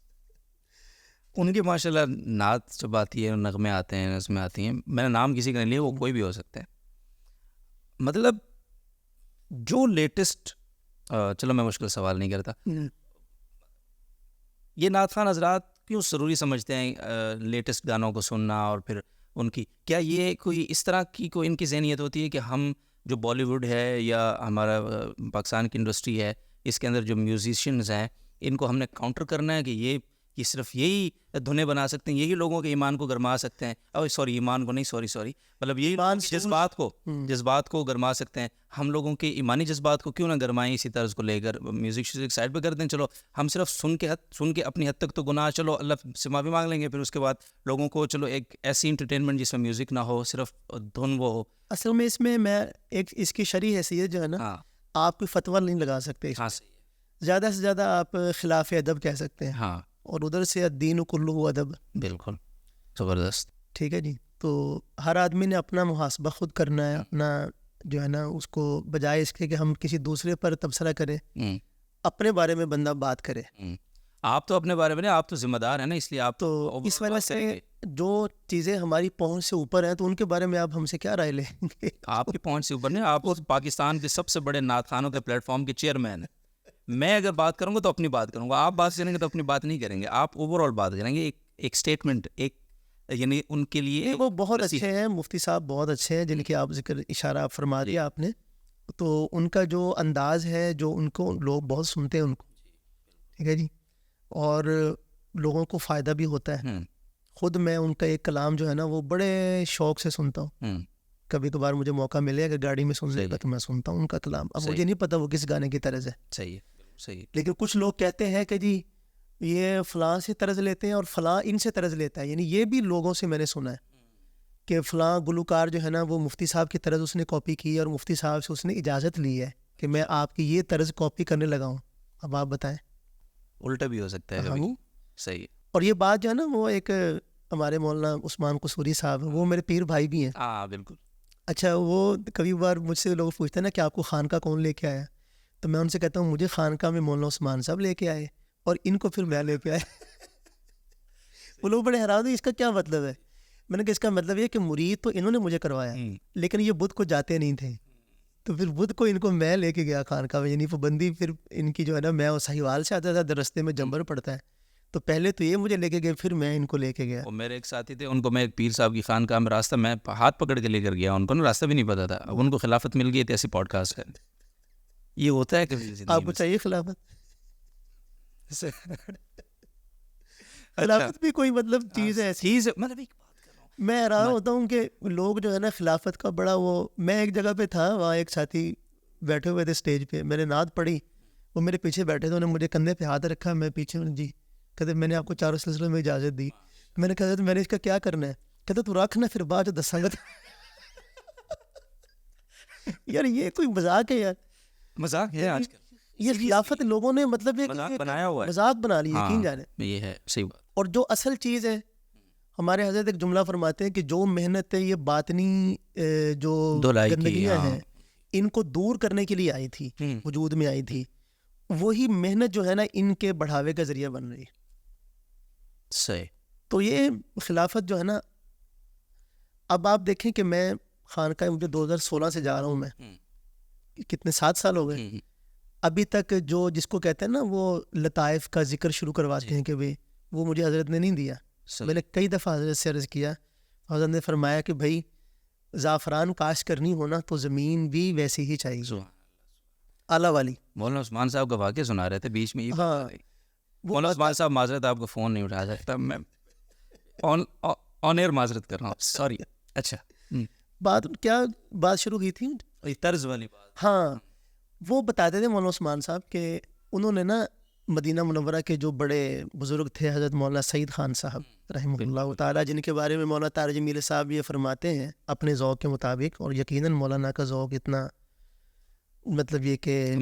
ان کے ماشاء اللہ نعت جب آتی ہے, نغمے آتے ہیں, نظمیں آتی ہیں, میں نے نام کسی کا نہیں لیا, وہ کوئی بھی ہو سکتا ہے. مطلب جو لیٹسٹ, چلو میں مشکل سوال نہیں کرتا, یہ نعت خوان حضرات کیوں ضروری سمجھتے ہیں لیٹسٹ گانوں کو سننا, اور پھر ان کی کیا یہ کوئی اس طرح کی کوئی ان کی ذہنیت ہوتی ہے کہ ہم جو بالی ووڈ ہے یا ہمارا پاکستان کی انڈسٹری ہے, اس کے اندر جو میوزیشینز ہیں, ان کو ہم نے کاؤنٹر کرنا ہے کہ یہ صرف یہی دھنیں بنا سکتے ہیں, یہی لوگوں کے ایمان کو گرما سکتے ہیں, اور سوری ایمان کو نہیں, سوری مطلب یہی جذبات کو گرما سکتے ہیں. ہم لوگوں کے ایمانی جذبات کو کیوں نہ گرمائیں اسی طرز کو لے کر, میوزک سائڈ پہ کر دیں. چلو ہم صرف سن کے اپنی حد تک تو گناہ, چلو اللہ سے معافی مانگ لیں گے, پھر اس کے بعد لوگوں کو چلو ایک ایسی انٹرٹینمنٹ جس میں میوزک نہ ہو, صرف دھن وہ ہو. اصل میں اس میں ایک اس کی شرعی حیثیت جو ہے نا, آپ کوئی فتویٰ نہیں لگا سکتے. زیادہ سے زیادہ آپ خلاف ادب کہہ سکتے ہیں. ہاں, اور ادھر سے الدین کلہ ادب. بالکل زبردست. ٹھیک ہے جی. تو ہر آدمی نے اپنا محاسبہ خود کرنا ہے, اپنا جو ہے نا اس کو, بجائے اس کے کہ ہم کسی دوسرے پر تبصرہ کریں, اپنے بارے میں بندہ بات کرے. آپ تو اپنے بارے میں نہیں, آپ تو ذمہ دار ہیں نا, اس لیے آپ تو اس وجہ سے جو چیزیں ہماری پہنچ سے اوپر ہیں تو ان کے بارے میں آپ ہم سے کیا رائے لیں گے؟ آپ کی پہنچ سے اوپر نہیں، آپ پاکستان کے سب سے بڑے نعت خوانوں کے پلیٹ فارم کے چیئرمین ہیں. میں اگر بات کروں گا تو اپنی بات کروں گا، آپ بات کریں گے تو اپنی بات نہیں کریں گے، آپ اوور آل بات کریں گے. ایک اسٹیٹمنٹ، ایک یعنی ان کے لیے وہ بہت اچھے ہیں، مفتی صاحب بہت اچھے ہیں جن کی آپ ذکر اشارہ فرما دیا آپ نے. تو ان کا جو انداز ہے، جو ان کو لوگ بہت سنتے ہیں ان کو، ٹھیک ہے جی، اور لوگوں کو فائدہ بھی ہوتا ہے. خود میں ان کا ایک کلام جو ہے نا وہ بڑے شوق سے سنتا ہوں. کبھی کبھار مجھے موقع ملے اگر گاڑی میں سن لے گا تو میں سنتا ہوں ان کا کلام. اب مجھے نہیں پتا وہ کس گانے کی طرز ہے، صحیح صحیح، لیکن کچھ لوگ کہتے ہیں کہ جی یہ فلاں سے طرز لیتے ہیں اور فلاں ان سے طرز لیتا ہے. یعنی یہ بھی لوگوں سے میں نے سنا ہے کہ فلاں گلوکار جو ہے نا وہ مفتی صاحب کی طرز اس نے کاپی کی اور مفتی صاحب سے اس نے اجازت لی ہے کہ میں آپ کی یہ طرز کاپی کرنے لگا ہوں. اب آپ بتائیں، الٹا بھی ہو سکتا ہے کبھی. صحیح. اور یہ بات جو ہے نا وہ ایک ہمارے مولانا عثمان قصوری صاحب وہ میرے پیر بھائی بھی ہیں. ہاں بالکل. اچھا، وہ کبھی بار مجھ سے لوگ پوچھتے ہیں نا کہ آپ کو خانقاہ کون لے کے آیا، تو میں ان سے کہتا ہوں مجھے خانقاہ میں مولانا عثمان صاحب لے کے آئے اور ان کو پھر میں لے کے آئے. وہ لوگ بڑے حیران ہوئے اس کا کیا مطلب ہے. میں نے کہا اس کا مطلب یہ کہ مرید تو انہوں نے مجھے کروایا لیکن یہ بدھ کو جاتے نہیں تھے، تو پھر بدھ کو ان کو میں لے کے گیا خانقاہ میں. یعنی پابندی پھر ان کی جو ہے نا، میں سہیوال سے آتا تھا، رستے میں جمبر پڑتا ہے، تو پہلے تو یہ مجھے لے کے گئے پھر میں ان کو لے کے گیا. اور میرے ایک ساتھی تھے، ان کو میں ایک پیر صاحب کی خانقاہ میں راستہ میں ہاتھ پکڑ کے لے کر گیا، ان کو نا راستہ بھی نہیں پتا تھا. اب ان کو خلافت مل گئی تھی، ایسی پوڈ کاسٹ ہے. یہ ہوتا ہے کبھی آپ کو چاہیے خلافت. خلافت بھی کوئی مطلب چیز ہے ایسی. مطلب میں حیران ہوتا ہوں کہ لوگ جو ہے نا خلافت کا بڑا وہ. میں ایک جگہ پہ تھا، وہاں ایک ساتھی بیٹھے ہوئے تھے اسٹیج پہ، میں نے نعت پڑھی، وہ میرے پیچھے بیٹھے تھے، انہوں نے مجھے کندھے پہ ہاتھ رکھا، میں پیچھے جی کہتے میں نے آپ کو چاروں سلسلوں میں اجازت دی. میں نے کہا تو میں نے اس کا کیا کرنا ہے، کہتے تو رکھ نا، پھر بعد جو دساں گا. یار یہ کوئی مذاق ہے یار، مذاق ہے آج کل. یہ خلافت لوگوں نے مطلب بنایا ہوا ہے، مذاق بنا لی، یقین جانے. یہ ہے صحیح بات. اور جو اصل چیز ہے، ہمارے حضرت ایک جملہ فرماتے ہیں کہ جو محنت ہے یہ باطنی جو گندگیاں ہیں ان کو دور کرنے کے لیے آئی تھی، وجود میں آئی تھی، وہی محنت جو ہے نا ان کے بڑھاوے کا ذریعہ بن رہی ہے. صحیح. تو یہ خلافت جو ہے نا، اب آپ دیکھیں کہ میں خانقاہ مجھے 2016 سے جا رہا ہوں، میں کتنے 7 سال ہو گئے ابھی تک. جو جس کو کہتے ہیں نا وہ لطائف کا ذکر شروع کرواتے ہیں کہ بھئی وہ مجھے حضرت نے نہیں دیا. میں نے کئی دفعہ حضرت سے عرض کیا، حضرت نے فرمایا کہ بھائی زعفران کاشت کرنی ہونا تو زمین بھی ویسی ہی چاہیے، اعلیٰ والی. مولانا عثمان صاحب کا واقعہ سنا رہے تھے بیچ میں. ہاں مولانا عثمان صاحب معذرت، آپ کا فون نہیں اٹھا سکتا، میں آن ایئر معذرت کر رہا ہوں، سوری. اچھا بات شروع کی تھی طرز والی بات. ہاں، وہ بتاتے تھے مولانا عثمان صاحب کہ انہوں نے نا مدینہ منورہ کے جو بڑے بزرگ تھے حضرت مولانا سعید خان صاحب رحمہ اللہ تعالیٰ، جن کے بارے میں مولانا طارق میرے صاحب یہ فرماتے ہیں اپنے ذوق کے مطابق، اور یقیناً مولانا کا ذوق اتنا مطلب یہ کہ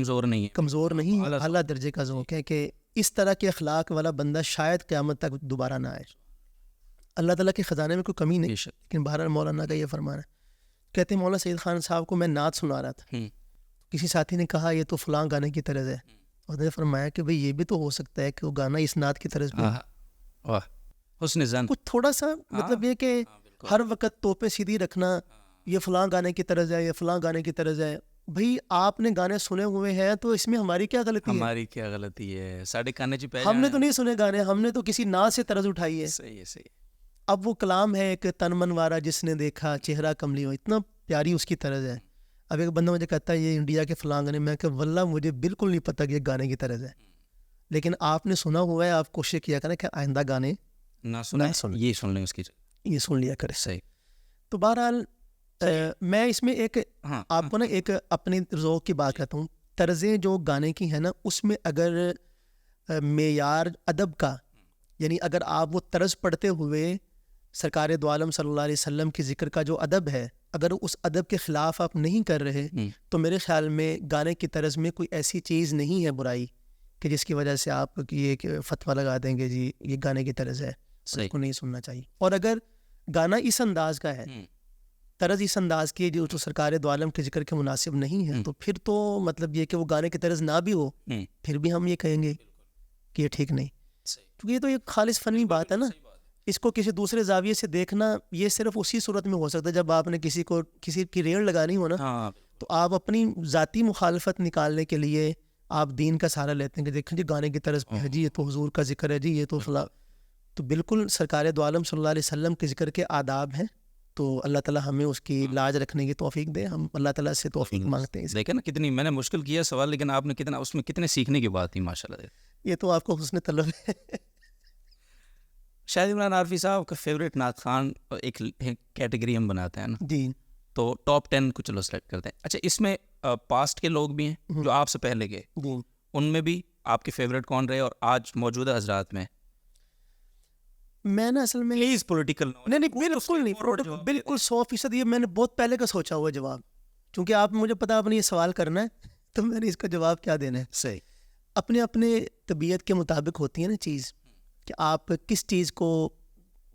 کمزور نہیں، اعلیٰ درجے کا ذوق ہے کہ اس طرح کے اخلاق والا بندہ شاید قیامت تک دوبارہ نہ آئے. اللہ تعالیٰ کے خزانے میں کوئی کمی نہیں، لیکن بہرحال مولانا کا یہ فرمان ہے. کہتے ہیں مولانا سعید خان صاحب کو میں نعت سنا رہا تھا، کسی ساتھی نے کہا یہ تو فلاں گانے کی طرز ہے، اور نے فرمایا کہ بھئی یہ بھی تو ہو سکتا ہے کہ وہ گانا اس نعت کی طرز پہ. حسن ظن کچھ تھوڑا سا مطلب یہ کہ ہر وقت توپے سیدھی رکھنا، یہ فلاں گانے کی طرز ہے، یہ فلاں گانے کی طرز ہے. بھئی آپ نے گانے سنے ہوئے ہیں تو اس میں ہماری کیا غلطی ہے؟ ہماری کیا غلطی ہے؟ ساڑھے کانے چ پہ ہم نے تو نہیں سنے گانے، ہم نے تو کسی نعت سے طرز اٹھائی ہے. صحیح ہے صحیح. اب وہ کلام ہے ایک تن منوارا جس نے دیکھا چہرہ کملی ہو، اتنا پیاری اس کی طرز ہے. اب ایک بندہ مجھے کہتا ہے یہ انڈیا کے فلاں گانے، میں کہ واللہ مجھے بالکل نہیں پتہ کہ یہ گانے کی طرز ہے، لیکن آپ نے سنا ہوا ہے، آپ کوشش کیا کریں کہ آئندہ گانے نہ سنیں، یہ سن لیں، اس کی یہ سن لیا کرے. صحیح. تو بہرحال میں اس میں ایک آپ کو نا ایک اپنے ذوق کی بات کرتا ہوں. طرزیں جو گانے کی ہیں نا اس میں اگر معیار ادب کا، یعنی اگر آپ وہ طرز پڑھتے ہوئے سرکار دو عالم صلی اللہ علیہ وسلم کی ذکر کا جو ادب ہے، اگر اس ادب کے خلاف آپ نہیں کر رہے تو میرے خیال میں گانے کی طرز میں کوئی ایسی چیز نہیں ہے برائی کہ جس کی وجہ سے آپ یہ فتویٰ لگا دیں گے جی یہ گانے کی طرز ہے، اس کو نہیں سننا چاہیے. اور اگر گانا اس انداز کا ہے، طرز اس انداز کی جو سرکار دو عالم کے ذکر کے مناسب نہیں ہے، تو پھر تو مطلب یہ کہ وہ گانے کی طرز نہ بھی ہو پھر بھی ہم یہ کہیں گے کہ یہ ٹھیک نہیں، کیونکہ یہ تو ایک خالص فنی بات ہے نا. اس کو کسی دوسرے زاویے سے دیکھنا یہ صرف اسی صورت میں ہو سکتا ہے جب آپ نے کسی کی ریڑھ لگانی ہو نا, ہاں تو آپ اپنی ذاتی مخالفت نکالنے کے لیے آپ دین کا سہارا لیتے ہیں کہ دیکھیں جی گانے کی طرز پہ ہے جی, یہ تو حضور کا ذکر ہے جی, یہ تو فلاں. تو بالکل سرکار دو عالم صلی اللہ علیہ وسلم کے ذکر کے آداب ہیں, تو اللہ تعالیٰ ہمیں اس کی لاج رکھنے کی توفیق دے. ہم اللہ تعالیٰ سے توفیق مانگتے ہیں. دیکھیں نا کتنی میں نے مشکل کیا سوال, لیکن آپ نے کتنا اس میں کتنے سیکھنے کی بات تھی ماشاء اللہ. یہ تو آپ کو حسن طلب ہے. شاہد عمران عارفی صاحب کا فیوریٹ نعت خان ایک کیٹیگری ہم بناتے ہیں نا, جی, تو ٹاپ 10 کو چلو سلیکٹ کرتے ہیں. اچھا اس میں پاسٹ کے لوگ بھی ہیں جو آپ سے پہلے گئے, جی, ان میں بھی آپ کے فیوریٹ کون رہے, اور آج موجودہ حضرات میں میں نا اصل میں پلیز پولیٹیکل نہیں بالکل نہیں, بالکل 100%. یہ میں نے بہت پہلے کا سوچا ہوا جواب, کیونکہ آپ مجھے پتا آپ نے یہ سوال کرنا ہے تو میں نے اس کا جواب کیا دینا ہے. صحیح, اپنے اپنے طبیعت کے مطابق ہوتی ہے نا چیز, کہ آپ کس چیز کو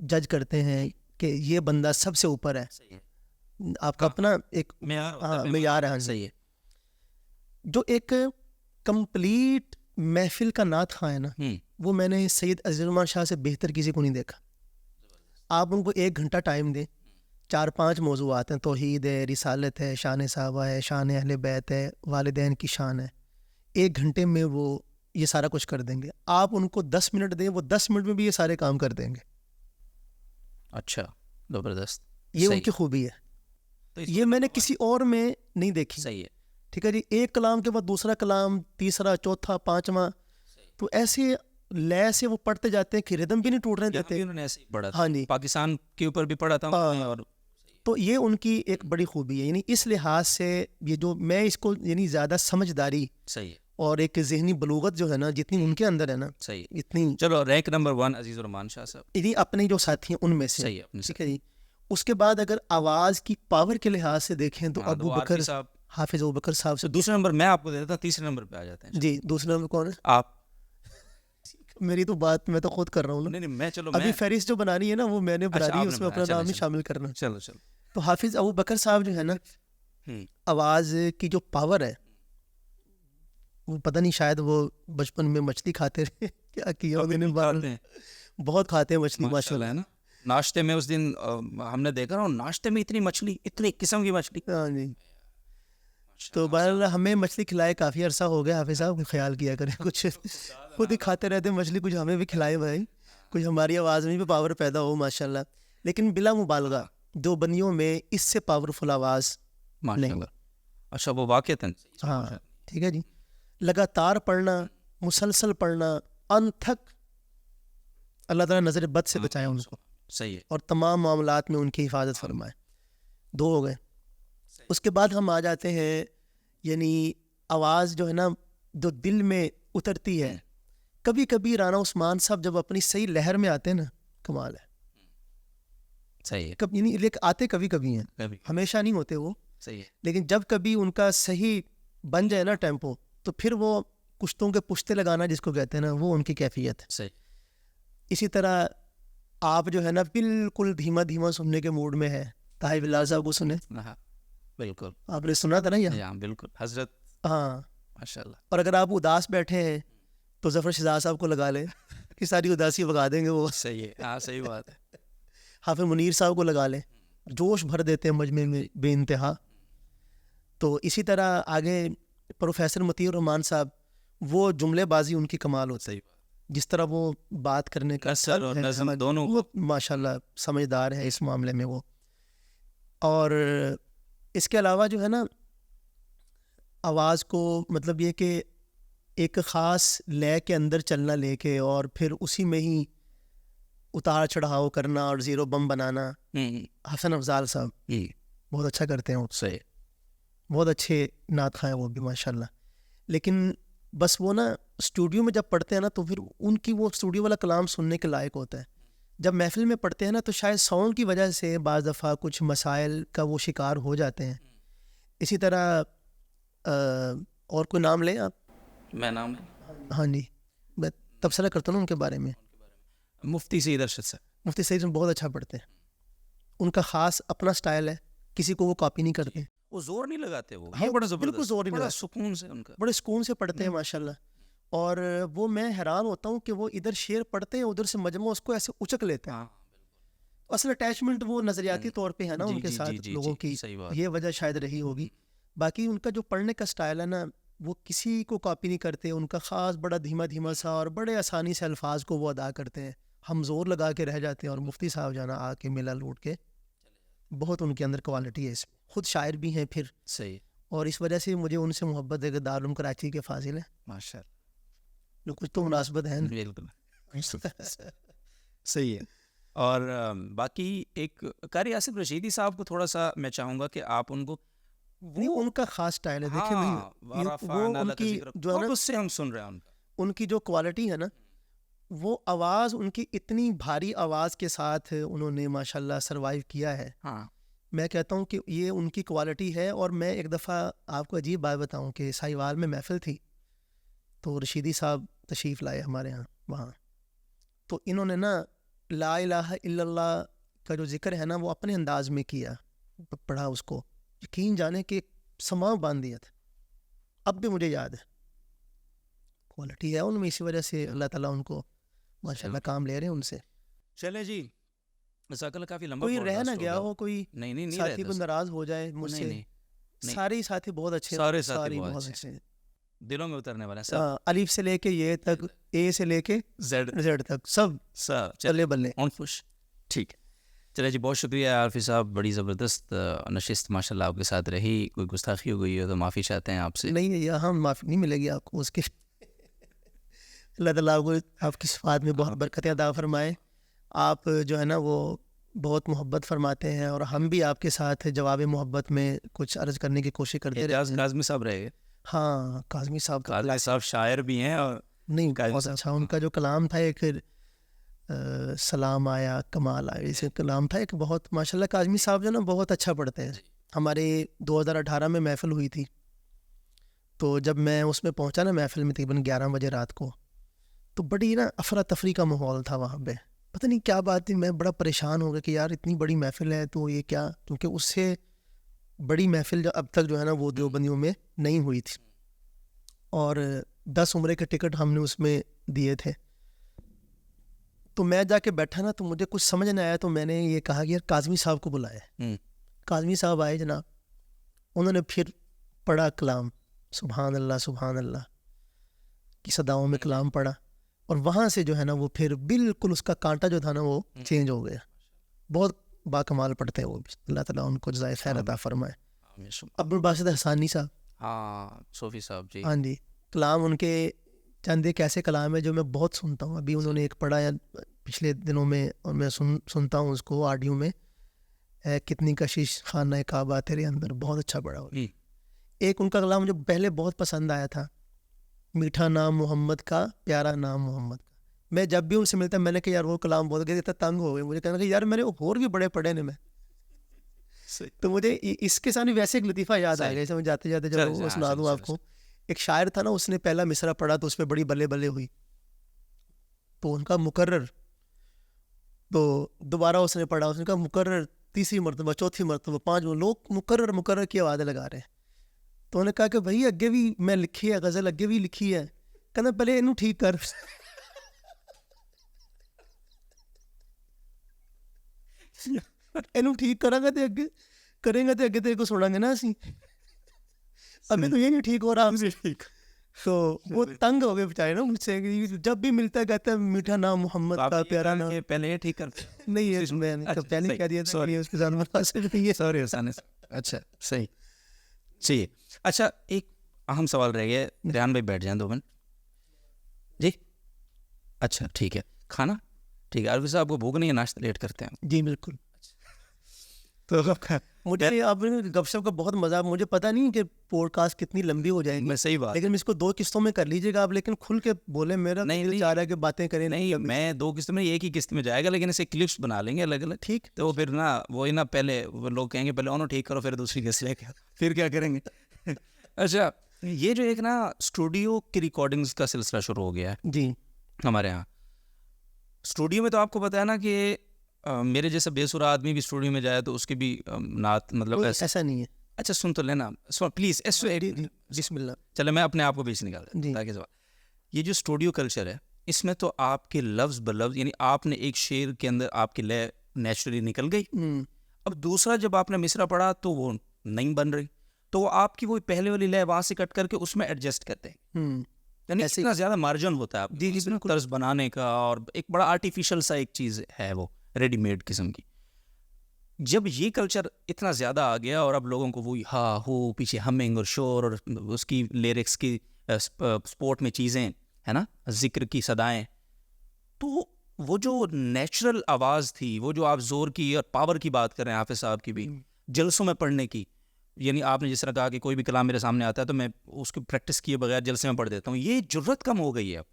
جج کرتے ہیں کہ یہ بندہ سب سے اوپر ہے. آپ کا اپنا ایک معیار ہے. صحیح ہے. جو ایک کمپلیٹ محفل کا نعت خواں ہے نا, وہ میں نے سید عزیز الرحمان شاہ سے بہتر کسی کو نہیں دیکھا. آپ ان کو 1 گھنٹہ ٹائم دیں, 4-5 موضوعات ہیں, توحید ہے, رسالت ہے, شان صحابہ ہے, شان اہل بیت ہے, والدین کی شان ہے. 1 گھنٹے میں وہ یہ سارا کچھ کر دیں گے. آپ ان کو 10 منٹ دیں, وہ 10 منٹ میں بھی یہ سارے کام کر دیں گے. اچھا, زبردست. یہ ان کی خوبی ہے, یہ میں نے کسی اور میں نہیں دیکھی. صحیح ہے. ٹھیک ہے جی, ایک کلام کے بعد دوسرا کلام, تیسرا, چوتھا, 5واں, تو ایسے لے سے وہ پڑھتے جاتے ہیں کہ ردم بھی نہیں ٹوٹ رہے دیتے. انہوں نے ایسے ہی پڑھا, ہاں جی, پاکستان کے اوپر بھی پڑھا تھا, اور تو یہ ان کی ایک بڑی خوبی ہے. یعنی اس لحاظ سے یہ جو میں اس کو یعنی زیادہ سمجھداری صحیح ہے, اور ایک ذہنی بلوغت جو ہے نا جتنی ان کے اندر ہے نا, صحیح اتنی. چلو رینک نمبر 1 عزیز الرحمان شاہ صاحب, یعنی اپنے جو ساتھی ہیں ان میں سے. صحیح ہے. ٹھیک ہے جی. اس کے بعد اگر آواز کی پاور کے لحاظ سے دیکھیں تو ابو بکر صاحب, حافظ ابو بکر صاحب سے. دوسرے نمبر میں آپ کو دیتا ہوں, تیسرے نمبر پہ آ جاتے ہیں. جی, دوسرے نمبر کون ہے آپ؟ میری تو بات میں تو خود کر رہا ہوں نا. نہیں میں چلو ابھی فہرست جو بنانی ہے نا وہ میں نے بنانی ہے, اس میں اپنا نام ہی شامل کرنا. چلو. تو حافظ ابو بکر صاحب جو ہے نا, آواز کی جو پاور ہے, وہ پتہ نہیں شاید وہ بچپن میں مچھلی کھاتے رہے کیا کیا انہوں نے, بہت کھاتے ہیں مچھلی ماشاء اللہ. ہے نا, ناشتے میں اس دن ہم نے دیکھا, ناشتے میں اتنی مچھلی, اتنی قسم کی مچھلی. ہاں جی. تو بہرحال ہمیں مچھلی کھلائے کافی عرصہ ہو گیا. حافظ صاحب خیال کیا کریں, کچھ خود ہی کھاتے رہتے مچھلی, کچھ ہمیں بھی کھلائے بھائی, کچھ ہماری آواز میں بھی پاور پیدا ہو ماشاء اللہ. لیکن بلا مبالغہ دو بندیوں میں اس سے پاورفل آواز نہیں. اچھا, وہ واقعتاً ہاں ٹھیک ہے جی. لگاتار پڑھنا, مسلسل پڑھنا, انتھک, اللہ تعالیٰ نظر بد سے بچائے ان کو. صحیح ہے. اور تمام معاملات میں ان کی حفاظت فرمائے. 2 ہو گئے. اس کے بعد ہم آ جاتے ہیں, یعنی آواز جو ہے نا جو دل میں اترتی ہے. کبھی کبھی رانا عثمان صاحب جب اپنی صحیح لہر میں آتے ہیں نا, کمال ہے. صحیح ہے. کب یعنی آتے کبھی کبھی ہیں, ہمیشہ نہیں ہوتے وہ. صحیح ہے. لیکن جب کبھی ان کا صحیح بن جائے نا ٹیمپو, تو پھر وہ کشتوں کے پشتے لگانا جس کو کہتے ہیں نا, وہ ان کی کیفیت ہے. صحیح. اسی طرح آپ جو ہے نا بالکل دھیما دھیما سننے کے موڈ میں ہے, طاہر بلال صاحب کو سنیں. بالکل, آپ نے سنا تھا نا یہ, بالکل حضرت. ہاں ماشاء اللہ. اور اگر آپ اداس بیٹھے ہیں تو ظفر شہزاد صاحب کو لگا لیں, کہ ساری اداسی بگا دیں گے وہ. صحیح ہے. ہاں صحیح بات ہے. حافظ منیر صاحب کو لگا لیں, جوش بھر دیتے ہیں مجمع میں بے انتہا. تو اسی طرح آگے پروفیسر مطیع الرحمان صاحب, وہ جملے بازی ان کی کمال ہوتی ہے. جس طرح وہ بات کرنے کا اثر اور نظم دونوں, وہ ماشاء اللہ سمجھدار ہے اس معاملے میں وہ. اور اس کے علاوہ جو ہے نا آواز کو مطلب یہ کہ ایک خاص لے کے اندر چلنا لے کے, اور پھر اسی میں ہی اتار چڑھاؤ کرنا اور زیرو بم بنانا. حسن افضال صاحب بہت اچھا کرتے ہیں, صحیح, بہت اچھے نعت خواں ہیں وہ بھی ماشاء اللہ. لیکن بس وہ نا اسٹوڈیو میں جب پڑھتے ہیں نا تو پھر ان کی وہ اسٹوڈیو والا کلام سننے کے لائق ہوتا ہے. جب محفل میں پڑھتے ہیں نا تو شاید ساؤنڈ کی وجہ سے بعض دفعہ کچھ مسائل کا وہ شکار ہو جاتے ہیں. اسی طرح اور کوئی نام لیں آپ؟ میں نام, ہاں جی, میں تبصرہ کرتا ہوں ان کے بارے میں. مفتی سعید ارشد صاحب. مفتی سعید بہت اچھا پڑھتے ہیں, ان کا خاص اپنا سٹائل ہے, کسی کو وہ کاپی نہیں کرتے. وہ زور نہیں لگاتے, وہ بڑا بالکل زور نہیں لگاتے, سکون سے ان کا, بڑے سکون سے پڑھتے ہیں ماشاء اللہ. اور وہ میں حیران ہوتا ہوں کہ وہ ادھر شعر پڑھتے ہیں, ادھر سے مجموعہ اس کو ایسے اچک لیتے ہیں. اصل اٹیچمنٹ وہ نظریاتی طور پہ ہے نا ان کے ساتھ لوگوں کی، یہ وجہ شاید رہی ہوگی. باقی ان کا جو پڑھنے کا سٹائل ہے نا وہ کسی کو کاپی نہیں کرتے، ان کا خاص بڑا دھیما دھیما سا اور بڑے آسانی سے الفاظ کو وہ ادا کرتے ہیں. ہم زور لگا کے رہ جاتے ہیں اور مفتی صاحب جانا آ کے ملا لوٹ کے. بہت ان کے اندر کوالٹی ہے اس میں. خود شاعر بھی ہیں پھر. صحیح. اور اس وجہ سے مجھے ان سے محبت ہے کہ دارالعلوم کراچی کے فاضل ہیں. ماشاء اللہ. جو کچھ تو مناسبت ہے. بالکل صحیح ہے. اور باقی ایک قاری آصف رشیدی صاحب کو تھوڑا سا میں چاہوں گا کہ آپ ان کو ان کا خاص سٹائل ہے. دیکھیں وہ ان کی جو ہے نا اس سے ہم سن رہے ہیں ان کی جو کوالٹی ہے نا وہ آواز ان کی اتنی بھاری آواز کے ساتھ انہوں نے ماشاءاللہ سروائیو کیا ہے. ہاں میں کہتا ہوں کہ یہ ان کی کوالٹی ہے. اور میں ایک دفعہ آپ کو عجیب بات بتاؤں کہ ساہیوال میں محفل تھی تو رشیدی صاحب تشریف لائے ہمارے ہاں وہاں. تو انہوں نے نا لا الہ الا اللہ کا جو ذکر ہے نا وہ اپنے انداز میں کیا، پڑھا اس کو. یقین جانے کہ سماں باندھ دیا تھا. اب بھی مجھے یاد ہے. کوالٹی ہے ان میں، اسی وجہ سے اللہ تعالیٰ ان کو ماشاءاللہ کام لے رہے ہیں ان سے. چلے جی کافی لمبا کوئی رہ نہ گیا ہو، کوئی نہیں ساتھی کو ناراض ہو جائے مجھ سے. سارے ساتھی بہت اچھے، سارے ساتھی بہت اچھے، دلوں میں اترنے والے ہیں. الف سے لے کے یہ تک، اے سے لے کے زیڈ تک سب چلے بلے اون خوش. ٹھیک ہے چلے جی، بہت شکریہ عارفی صاحب. بڑی زبردست نشست ماشاءاللہ آپ کے ساتھ رہی. کوئی گستاخی ہو گئی ہو تو معافی چاہتے ہیں آپ سے. نہیں یہاں معافی نہیں ملے گی آپ کو اس کی. اللہ تعالیٰ آپ کو آپ کی صفات میں بہت برکتیں عطا فرمائے. آپ جو ہے نا وہ بہت محبت فرماتے ہیں اور ہم بھی آپ کے ساتھ جواب محبت میں کچھ عرض کرنے کی کوشش کرتے ہیں. کاظمی صاحب رہے گے. ہاں کاظمی صاحب شاعر بھی ہیں اور نہیں بہت اچھا. ان کا جو کلام تھا ایک سلام آیا کمال آیا، اسے کلام تھا ایک بہت ماشاءاللہ. کاظمی صاحب جو نا بہت اچھا پڑھتے ہیں. ہمارے 2018 میں محفل ہوئی تھی تو جب میں اس میں پہنچا نا محفل میں تقریباً 11 بجے رات کو، تو بڑی نا افراتفری کا ماحول تھا وہاں پہ. پتہ نہیں کیا بات تھی، میں بڑا پریشان ہو گیا کہ یار اتنی بڑی محفل ہے تو یہ کیا، کیونکہ اس سے بڑی محفل جو اب تک جو ہے نا وہ دیوبندیوں میں نہیں ہوئی تھی. اور 10 عمرے کے ٹکٹ ہم نے اس میں دیے تھے. تو میں جا کے بیٹھا نا تو مجھے کچھ سمجھ نہیں آیا. تو میں نے یہ کہا کہ یار کاظمی صاحب کو بلایا. کاظمی صاحب آئے جناب، انہوں نے پھر پڑھا کلام، سبحان اللہ کی صداؤں میں کلام پڑھا. اور وہاں سے جو ہے نا وہ پھر بالکل اس کا کانٹا جو تھا نا وہ چینج ہو گیا. بہت باکمال پڑھتے ہیں وہ بھی. اللہ تعالیٰ ان کو جزائے خیر عطا فرمائے. عبدالباسط حسانی صاحب، ہاں صوفی صاحب جی، ہاں جی، کلام ان کے چند ایک ایسے کلام ہے جو میں بہت سنتا ہوں. ابھی انہوں نے ایک پڑھا ہے پچھلے دنوں میں اور میں سنتا ہوں اس کو آڈیو میں، کتنی کشش خانہ کعبہ تیرے اندر. بہت اچھا پڑھا. ایک ان کا کلام مجھے پہلے بہت پسند آیا تھا، میٹھا نام محمد کا پیارا نام محمد کا. میں جب بھی ان سے ملتا میں نے کہا یار وہ کلام بہت گیا اتنا تنگ ہو گئے. مجھے کہنا کہ یار میں نے اور بھی بڑے پڑھے نے میں. تو مجھے اس کے سامنے ویسے ایک لطیفہ یاد آ گیا. میں جاتے جاتے جب وہ سنا دوں آپ کو. ایک شاعر تھا نا، اس نے پہلا مصرع پڑھا تو اس پہ بڑی بلے بلے ہوئی. تو ان کا مقرر، تو دوبارہ اس نے پڑھا، اس نے کہا مقرر، تیسری مرتبہ، چوتھی مرتبہ، 5 لوگ مقرر کی آوازیں لگا رہے ہیں. تو انہوں نے کہا کہ بھائی اگے بھی میں لکھی ہے غزل، اگے بھی لکھی ہے. کہنا پہلے انہوں ٹھیک کر. اینو ٹھیک کرا گا تے اگے کریں گا تے اگے تیرے کو سنا گے نا اسی. ابھی تو یہ نہیں ٹھیک ہو رہا. تو وہ تنگ ہو گئے بچارے نا مجھ سے. جب بھی ملتا ہے کہتا ہے میٹھا نام محمد کا پیارا نام. پہلے یہ ٹھیک کر نہیں میں نے پہلے کہہ دیا تھا اس کے ساتھ مقاصد نہیں ہے. سوری حسان. اچھا صحیح چاہیے. اچھا ایک اہم سوال رہ گیا. ریحان بھائی بیٹھ جائیں 2 منٹ جی. اچھا ٹھیک ہے. کھانا ٹھیک ہے. عارفی صاحب کو بھوک نہیں ہے، ناشتہ لیٹ کرتے ہیں. جی بالکل. تو مجھے آپ گپ شپ کا بہت مزہ. مجھے پتہ نہیں کہ پوڈ کاسٹ کتنی لمبی ہو جائے گی. صحیح بات. لیکن اس کو 2 قسطوں میں کر لیجیے گا آپ. لیکن کھل کے بولے، میرا نہیں چاہ رہا ہے کہ باتیں کریں. نہیں میں 2 قسط میں ایک ہی قسط میں جائے گا، لیکن اسے کلپس بنا لیں گے الگ الگ. ٹھیک. تو وہ پھر نا وہی نا پہلے وہ لوگ کہیں گے پہلے انہوں ٹھیک کرو پھر دوسری قسط لے کے پھر کیا کریں گے. اچھا یہ جو ایک نا اسٹوڈیو کی ریکارڈنگس کا سلسلہ شروع ہو گیا ہے جی ہمارے یہاں. اسٹوڈیو میں تو آپ کو پتہ ہے نا کہ میرے جیسا بے سرا آدمی بھی اسٹوڈیو میں جائے تو اس کی بھی نعت مطلب ایسا نہیں ہے. اچھا سن تو لینا پلیز. بسم اللہ. چلے میں اپنے آپ کو بیچ نکالتا ہوں تاکہ یہ جو اسٹوڈیو کلچر ہے اس میں تو آپ کے لفظ بلفظ، یعنی آپ نے ایک شعر کے اندر آپ کی لے نیچرلی نکل گئی. اب دوسرا جب آپ نے مصرع پڑھا تو وہ نہیں بن رہی, تو آپ کی وہ پہلے والی لے وہاں سے کٹ کر کے اس میں ایڈجسٹ کرتے ہیں. یعنی اتنا زیادہ مارجن ہوتا ہے آپ کے طرز بنانے کا, اور ایک بڑا آرٹیفیشل سا ایک چیز ہے وہ ریڈی میڈ قسم کی. جب یہ کلچر اتنا زیادہ آ گیا اور اب لوگوں کو وہی ہا ہو پیچھے ہمنگ اور شور اور اس کی لیرکس کی سپورٹ میں چیزیں ہے نا, ذکر کی صدائیں, تو وہ جو نیچرل آواز تھی, وہ جو آپ زور کی اور پاور کی بات کر رہے ہیں حافظ صاحب کی بھی, جلسوں میں پڑھنے کی, یعنی آپ نے جس طرح کہا کہ کوئی بھی کلام میرے سامنے آتا ہے تو میں اس کو پریکٹس کیے بغیر جلسے میں پڑھ دیتا ہوں, یہ جرت کم ہو گئی ہے اب.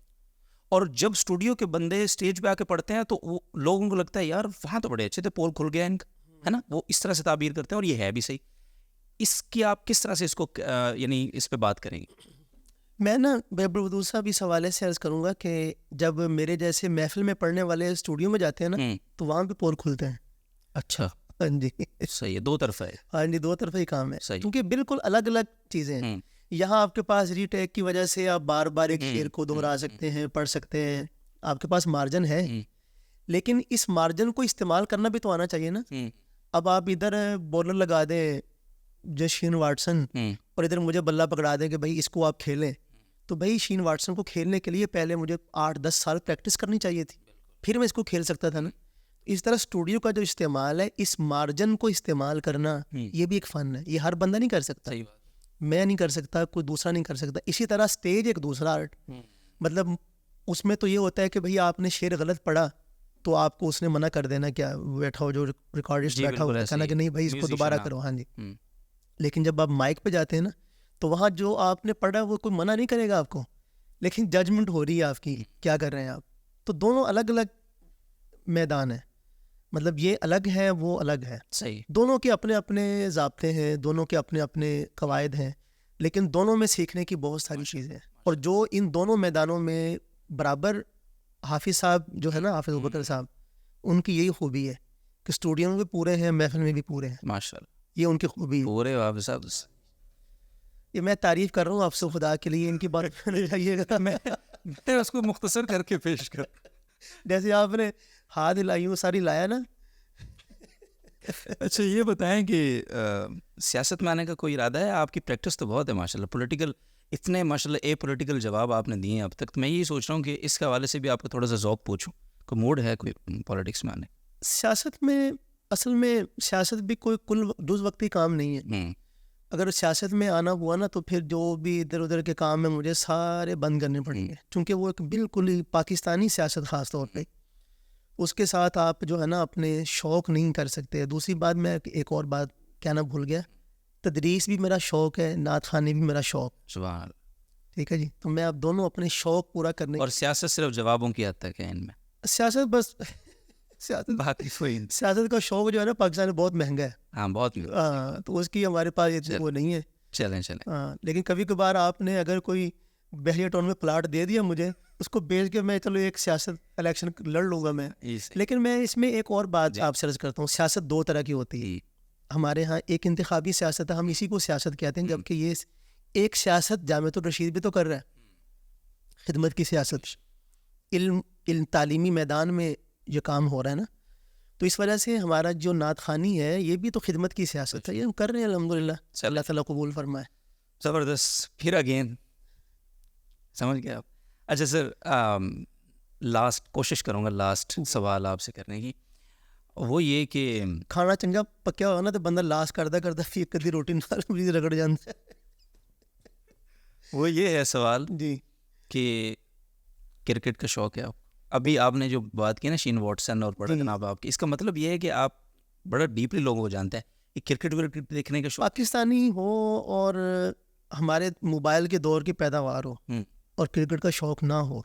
اور جب اسٹوڈیو کے بندے اسٹیج پہ آ کے پڑھتے ہیں تو وہ لوگوں کو لگتا ہے یار وہاں تو بڑے اچھے تھے, پول کھل گیا ان کا, ہے نا, وہ اس طرح سے تعبیر کرتے ہیں, اور یہ ہے بھی صحیح. اس کی آپ کس طرح سے اس کو یعنی اس پہ بات کریں گے؟ میں نا عبدالودود صاحب اس حوالے سے عرض کروں گا کہ جب میرے جیسے محفل میں پڑھنے والے اسٹوڈیو میں جاتے ہیں نا تو وہاں پہ پول کھلتے ہیں. اچھا, ہاں جی, صحیح ہے, دو طرفہ ہے. ہاں جی, دو طرفہ ہی کام ہے, صحیح, کیونکہ بالکل الگ الگ چیزیں ہیں. یہاں آپ کے پاس ری ٹیک کی وجہ سے آپ بار بار ایک شعر کو دہرا سکتے ہیں, پڑھ سکتے ہیں, آپ کے پاس مارجن ہے, لیکن اس مارجن کو استعمال کرنا بھی تو آنا چاہیے نا. اب آپ ادھر بولر لگا دیں شین واٹسن اور ادھر مجھے بلہ پکڑا دیں کہ بھائی اس کو آپ کھیلیں, تو بھائی شین واٹسن کو کھیلنے کے لیے پہلے مجھے 8-10 سال پریکٹس کرنی چاہیے تھی, پھر میں اس کو کھیل سکتا تھا نا. اس طرح اسٹوڈیو کا جو استعمال ہے, اس مارجن کو استعمال کرنا, یہ بھی ایک فن ہے, یہ ہر بندہ نہیں کر سکتا, میں نہیں کر سکتا, کوئی دوسرا نہیں کر سکتا. اسی طرح اسٹیج ایک دوسرا آرٹ, مطلب اس میں تو یہ ہوتا ہے کہ بھائی آپ نے شعر غلط پڑھا تو آپ کو اس نے منع کر دینا, کیا بیٹھا ہو جو ریکارڈسٹ بیٹھا ہو کہنا کہ نہیں بھائی اس کو دوبارہ کرو. ہاں جی, لیکن جب آپ مائک پہ جاتے ہیں نا تو وہاں جو آپ نے پڑھا وہ کوئی منع نہیں کرے گا آپ کو, لیکن ججمنٹ ہو رہی ہے آپ کی, کیا کر رہے ہیں آپ. تو دونوں الگ الگ میدان ہیں, مطلب یہ الگ ہے وہ الگ ہے. صحیح, دونوں کے اپنے اپنے ضابطے ہیں, دونوں کے اپنے اپنے قواعد ہیں, لیکن دونوں میں سیکھنے کی بہت ساری چیزیں ہیں. اور جو ان دونوں میدانوں میں برابر, حافظ صاحب جو ہے نا, حافظ ابوبکر صاحب, ان کی یہی خوبی ہے کہ اسٹوڈیو میں بھی پورے ہیں, محفل میں بھی پورے ہیں, ماشاء اللہ, یہ ان کی خوبی ہے. پورے حافظ صاحب, یہ میں تعریف کر رہا ہوں آپ سے خدا کے لیے, ان کی بات جائیے گا, میں اس کو مختصر کر کے پیش کر, جیسے آپ نے ہاتھ ہلائی ساری لایا نا. اچھا یہ بتائیں کہ سیاست میں آنے کا کوئی ارادہ ہے؟ آپ کی پریکٹس تو بہت ہے ماشاء اللہ, پولیٹیکل اتنے ماشاء اللہ پولیٹیکل جواب آپ نے دیے ہیں اب تک, تو میں یہی سوچ رہا ہوں کہ اس کے حوالے سے بھی آپ کو تھوڑا سا ذوق پوچھوں, کوئی موڈ ہے کوئی پالیٹکس میں آنے؟ سیاست میں اصل میں سیاست بھی کوئی کل روز وقتی کام نہیں ہے. اگر سیاست میں آنا ہوا نا تو پھر جو بھی ادھر ادھر کے کام ہیں مجھے سارے بند کرنے پڑیں گے, کیونکہ وہ ایک بالکل ہی پاکستانی سیاست خاص طور پہ, اس کے ساتھ آپ جو ہے نا اپنے شوق نہیں کر سکتے. دوسری بات میں ایک اور بات کہنا بھول گیا, تدریس بھی میرا شوق ہے, نعت خوانی بھی میرا شوق. سبحان اللہ, ٹھیک ہے جی, تو میں اب دونوں اپنے شوق پورا کرنے. اور سیاست صرف جوابوں کی حد تک ہے ان میں؟ سیاست بس سیاست کا شوق جو ہے نا پاکستان میں بہت مہنگا ہے. ہاں بہت, ہاں, تو اس کی ہمارے پاس وہ نہیں ہے. چلیں ہاں, لیکن کبھی کبھار آپ نے اگر کوئی بحریہ ٹاؤن میں پلاٹ دے دیا مجھے, اس کو بیچ کے میں چلو ایک سیاست الیکشن لڑ لوں گا میں. لیکن میں اس میں ایک اور بات آپ سے عرض کرتا ہوں, سیاست دو طرح کی ہوتی ہے ہمارے ہاں. ایک انتخابی سیاست ہے, ہم اسی کو سیاست کہتے ہیں, جبکہ یہ ایک سیاست جامعۃ الرشید بھی تو کر رہا ہے, خدمت کی سیاست, علم تعلیمی میدان میں یہ کام ہو رہا ہے نا. تو اس وجہ سے ہمارا جو نعت خوانی ہے یہ بھی تو خدمت کی سیاست ہے, یہ ہم کر رہے ہیں الحمدللہ, اللہ تعالیٰ قبول فرمائے. زبردست. پھر اگین سمجھ گئے آپ. اچھا سر, لاسٹ کوشش کروں گا لاسٹ سوال آپ سے کرنے کی, وہ یہ کہ کھانا چنگا پکیا ہوا نا تو بندہ لاسٹ کرتا پھر کدی روٹی نال رگڑ جاتا ہے. وہ یہ ہے سوال جی کہ کرکٹ کا شوق ہے آپ؟ ابھی آپ نے جو بات کی نا شین واٹسن اور بڑا جناب آپ کی, اس کا مطلب یہ ہے کہ آپ بڑا ڈیپلی لوگوں کو جانتے ہیں کہ کرکٹ دیکھنے کا شوق پاکستانی ہو اور ہمارے موبائل کے دور کی پیداوار ہو اور کرکٹ کا شوق نہ ہو,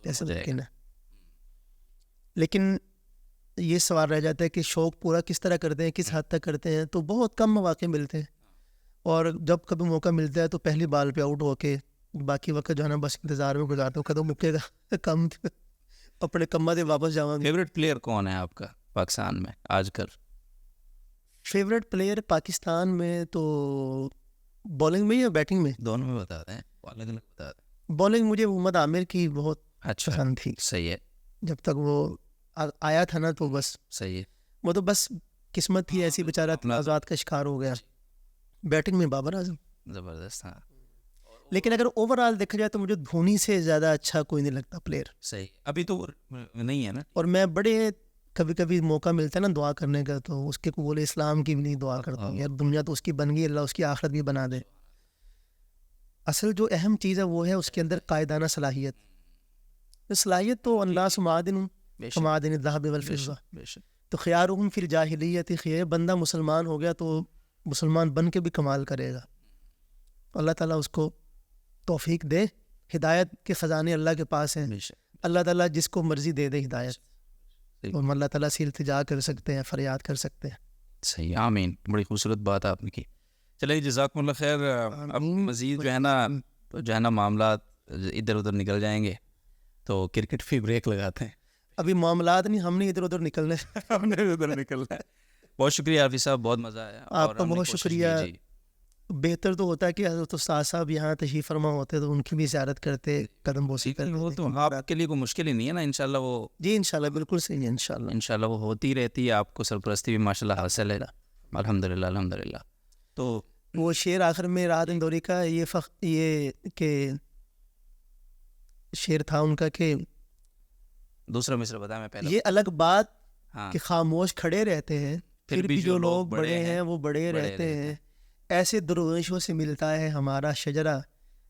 ایسا ممکن ہے. لیکن یہ سوال رہ جاتا ہے کہ شوق پورا کس طرح کرتے ہیں, کس حد تک کرتے ہیں, تو بہت کم مواقع ملتے ہیں. اور جب کبھی موقع ملتا ہے تو پہلی بال پہ آؤٹ ہو کے باقی وقت جو ہے نا بس انتظار میں گزارتا ہوں کدوں مکے گا کم اپنے کما دے واپس جاؤں گا. فیوریٹ پلیئر کون ہے آپ کا پاکستان میں آج کل؟ فیوریٹ پلیئر پاکستان میں تو بالنگ میں یا بیٹنگ میں؟ دونوں میں بتا دیں, الگ الگ بتا دیں. بالنگ مجھے محمد عامر کی بہت اچھا پسند تھی. صحیح ہے. جب تک وہ آیا تھا نا تو بس صحیح ہے. وہ تو بس قسمت تھی ایسی, بیچارہ تنازعات کا شکار ہو گیا. بیٹنگ میں بابر اعظم زبردست. ہاں لیکن اگر اوور آل دیکھا جائے تو مجھے دھونی سے زیادہ اچھا کوئی نہیں لگتا پلیئر. صحیح. ابھی تو نہیں ہے نا. اور میں بڑے کبھی کبھی موقع ملتا ہے نا دعا کرنے کا, تو اس کے قبول اسلام کی بھی نہیں دعا کرتا ہوں. یار دنیا تو اس کی بن گئی, اللہ اس کی آخرت بھی بنا دے. اصل جو اہم چیز ہے وہ ہے اس کے اندر قائدانہ صلاحیت. صلاحیت تو اللہ سمادن سمادن الذهب والفضة. تو خیارہم فی الجاہلیت خیر, بندہ مسلمان ہو گیا تو مسلمان بن کے بھی کمال کرے گا. اللہ تعالیٰ اس کو توفیق دے. ہدایت کے خزانے اللہ کے پاس ہیں, اللہ تعالیٰ جس کو مرضی دے دے ہدایت, اور اللہ تعالیٰ سے التجا کر سکتے ہیں, فریاد کر سکتے ہیں. صحیح. آمین. بڑی خوبصورت بات آپ نے کی. چلیے جزاکم اللہ خیر. اب مزید جو ہے نا معاملات ادھر ادھر نکل جائیں گے تو کرکٹ پہ بریک لگاتے ہیں. ابھی معاملات نہیں, ہم نے ادھر ادھر نکلنے, ہم نے ادھر نکلنا ہے. بہت شکریہ حافظ صاحب, بہت مزہ آیا. آپ کا بہت شکریہ. بہتر تو ہوتا ہے کہ حضرت استاد صاحب یہاں تشریف فرما ہوتے تو ان کی بھی زیارت کرتے, قدم بوسی کرتے. وہ تو آپ کے لیے کوئی مشکل ہی نہیں ہے نا, انشاءاللہ وہ. جی انشاءاللہ بالکل صحیح ہے, انشاءاللہ وہ ہوتی رہتی ہے. آپ کو سرپرستی بھی ماشاءاللہ حاصل ہے, الحمدللہ الحمدللہ. تو وہ شعر آخر میں راحت اندوری کا یہ کہ شعر تھا ان کا کہ دوسرا مصرع بتایا میں پہلے. یہ الگ بات ہاں کہ خاموش کھڑے رہتے ہیں, پھر بھی جو لوگ بڑے ہیں وہ بڑے رہتے ہیں. ایسے درویشوں سے ملتا ہے ہمارا شجرہ,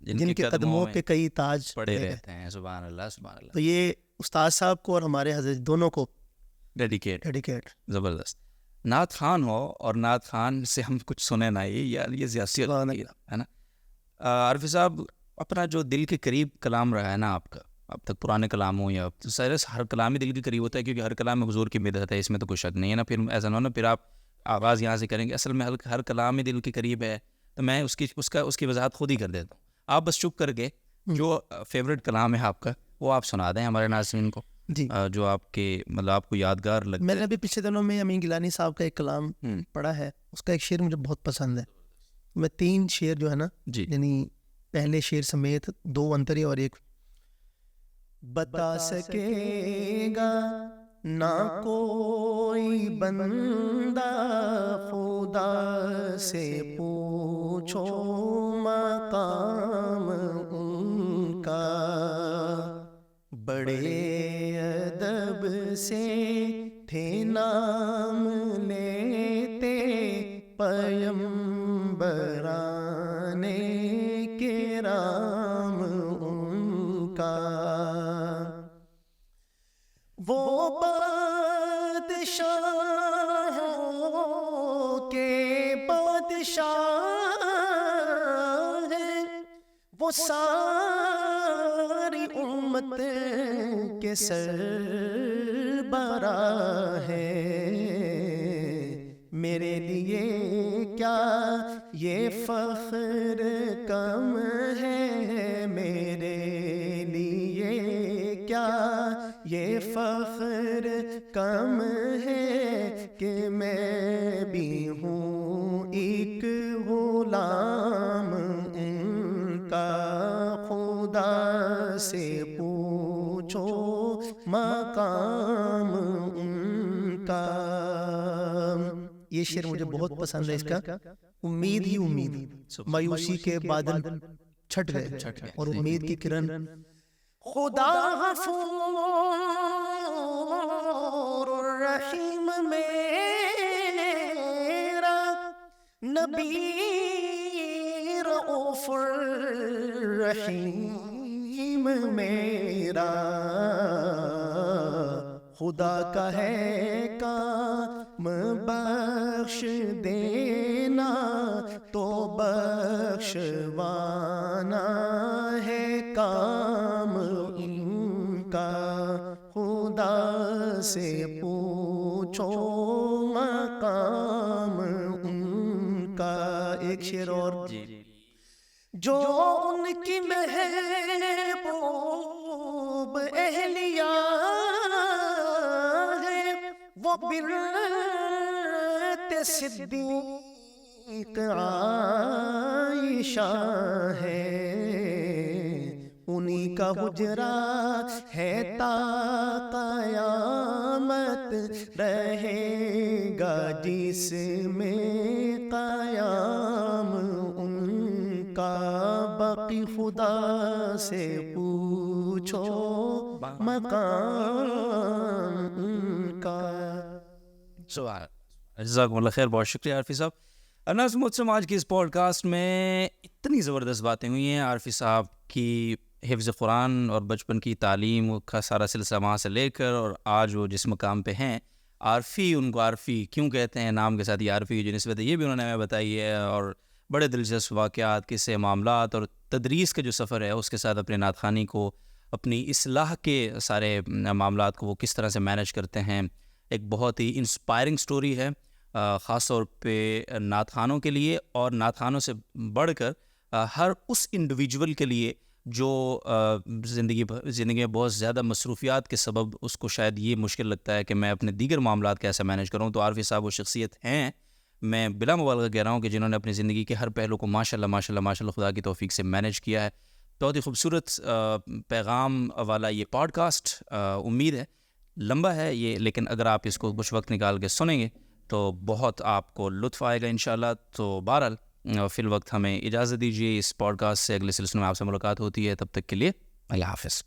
جن کے قدموں پہ کئی تاج پڑے رہتے ہیں. سبحان اللہ سبحان اللہ. تو یہ استاد صاحب کو اور ہمارے حضرت دونوں کو ڈیڈیکیٹ. زبردست. نعت خان ہو اور نعت خان سے ہم کچھ سنے نہ, یہ زیادتی ہے نا. عارفی صاحب, اپنا جو دل کے قریب کلام رہا ہے نا آپ کا اب تک, پرانے کلام ہوں یا ہر کلام ہی دل کے قریب ہوتا ہے, کیونکہ ہر کلام میں حضور کی مدحت ہے, اس میں تو کوئی شک نہیں ہے نا. پھر ایسا نہ ہو نا پھر آپ آغاز یہاں سے کریں گے. اصل میں ہر کلام ہی دل کے قریب ہے, تو میں اس کی وضاحت خود ہی کر دیتا ہوں. آپ بس چپ کر کے جو فیوریٹ کلام ہے آپ کا وہ آپ سنا دیں ہمارے ناظرین کو, جو آپ کے مطلب آپ کو یادگار لگتا ہے. میں نے ابھی پچھلے دنوں میں امین گیلانی صاحب کا ایک کلام پڑھا ہے, اس کا ایک شعر مجھے بہت پسند ہے. میں 3 شعر جو ہے نا, یعنی پہلے شعر سمیت 2 انترے اور ایک. بتا سکے گا نہ کوئی بندہ خدا سے پوچھو مقام ان کا, بڑے ادب سے تھے نام لیتے پیمبران کرام ان کا. وہ بادشاہوں کے بادشاہ ہیں, وہ ساری امت کے سربراہ ہیں. میرے لیے کیا یہ فخر کم ہے, میرے لیے کیا یہ فخر کم ہے کہ میں بھی ہوں ایک غلام ان کا. خدا سے پوچھو مقام ان کا. یہ شعر مجھے بہت پسند ہے. اس کا امید ہی امید, مایوسی کے بادل چھٹ گئے اور امید کی کرن. خدا غفور الرحیم میرا, نبی رؤوف الرحیم میرا. خدا کا ہے کام بخش دینا تو بخشوانا ہے کام ان کا. خدا سے پوچھو مقام ان کا. ایک شعر اور, جو ان کی محبوب اہلیہ ہے وہ بنت صدیق عائشہ ہے. انہی کا حجرا ہے تا قیامت رہے گا جس میں قیام ان کا، باقی خدا سے پوچھو مقام ان کا. جزاکم اللہ خیر، بہت شکریہ عارفی صاحب. ناظرین محترم، آج کی اس پوڈ کاسٹ میں اتنی زبردست باتیں ہوئی ہیں. عارفی صاحب کی حفظ قرآن اور بچپن کی تعلیم کا سارا سلسلہ وہاں سے لے کر اور آج وہ جس مقام پہ ہیں، عارفی ان کو عارفی کیوں کہتے ہیں، نام کے ساتھ یہ عارفی کی جو نسبت ہے یہ بھی انہوں نے ہمیں بتائی ہے، اور بڑے دلچسپ واقعات، قصے، معاملات اور تدریس کا جو سفر ہے اس کے ساتھ اپنے نعت خوانی کو، اپنی اصلاح کے سارے معاملات کو وہ کس طرح سے مینیج کرتے ہیں. ایک بہت ہی انسپائرنگ سٹوری ہے، خاص طور پہ نعت خوانوں کے لیے، اور نعت خوانوں سے بڑھ کر ہر اس انڈیویجول کے لیے جو زندگی میں بہت زیادہ مصروفیات کے سبب اس کو شاید یہ مشکل لگتا ہے کہ میں اپنے دیگر معاملات کیسے مینیج کروں. تو عارفی صاحب وہ شخصیت ہیں، میں بلا مبالغہ کہہ رہا ہوں، کہ جنہوں نے اپنی زندگی کے ہر پہلو کو ماشاءاللہ خدا کی توفیق سے مینیج کیا ہے. بہت ہی خوبصورت پیغام والا یہ پوڈ کاسٹ، امید ہے لمبا ہے یہ، لیکن اگر آپ اس کو کچھ وقت نکال کے سنیں گے تو بہت آپ کو لطف آئے گا انشاءاللہ. تو بہرحال فی الوقت ہمیں اجازت دیجیے، اس پوڈ کاسٹ سے اگلے سلسلے میں آپ سے ملاقات ہوتی ہے، تب تک کے لیے اللہ حافظ.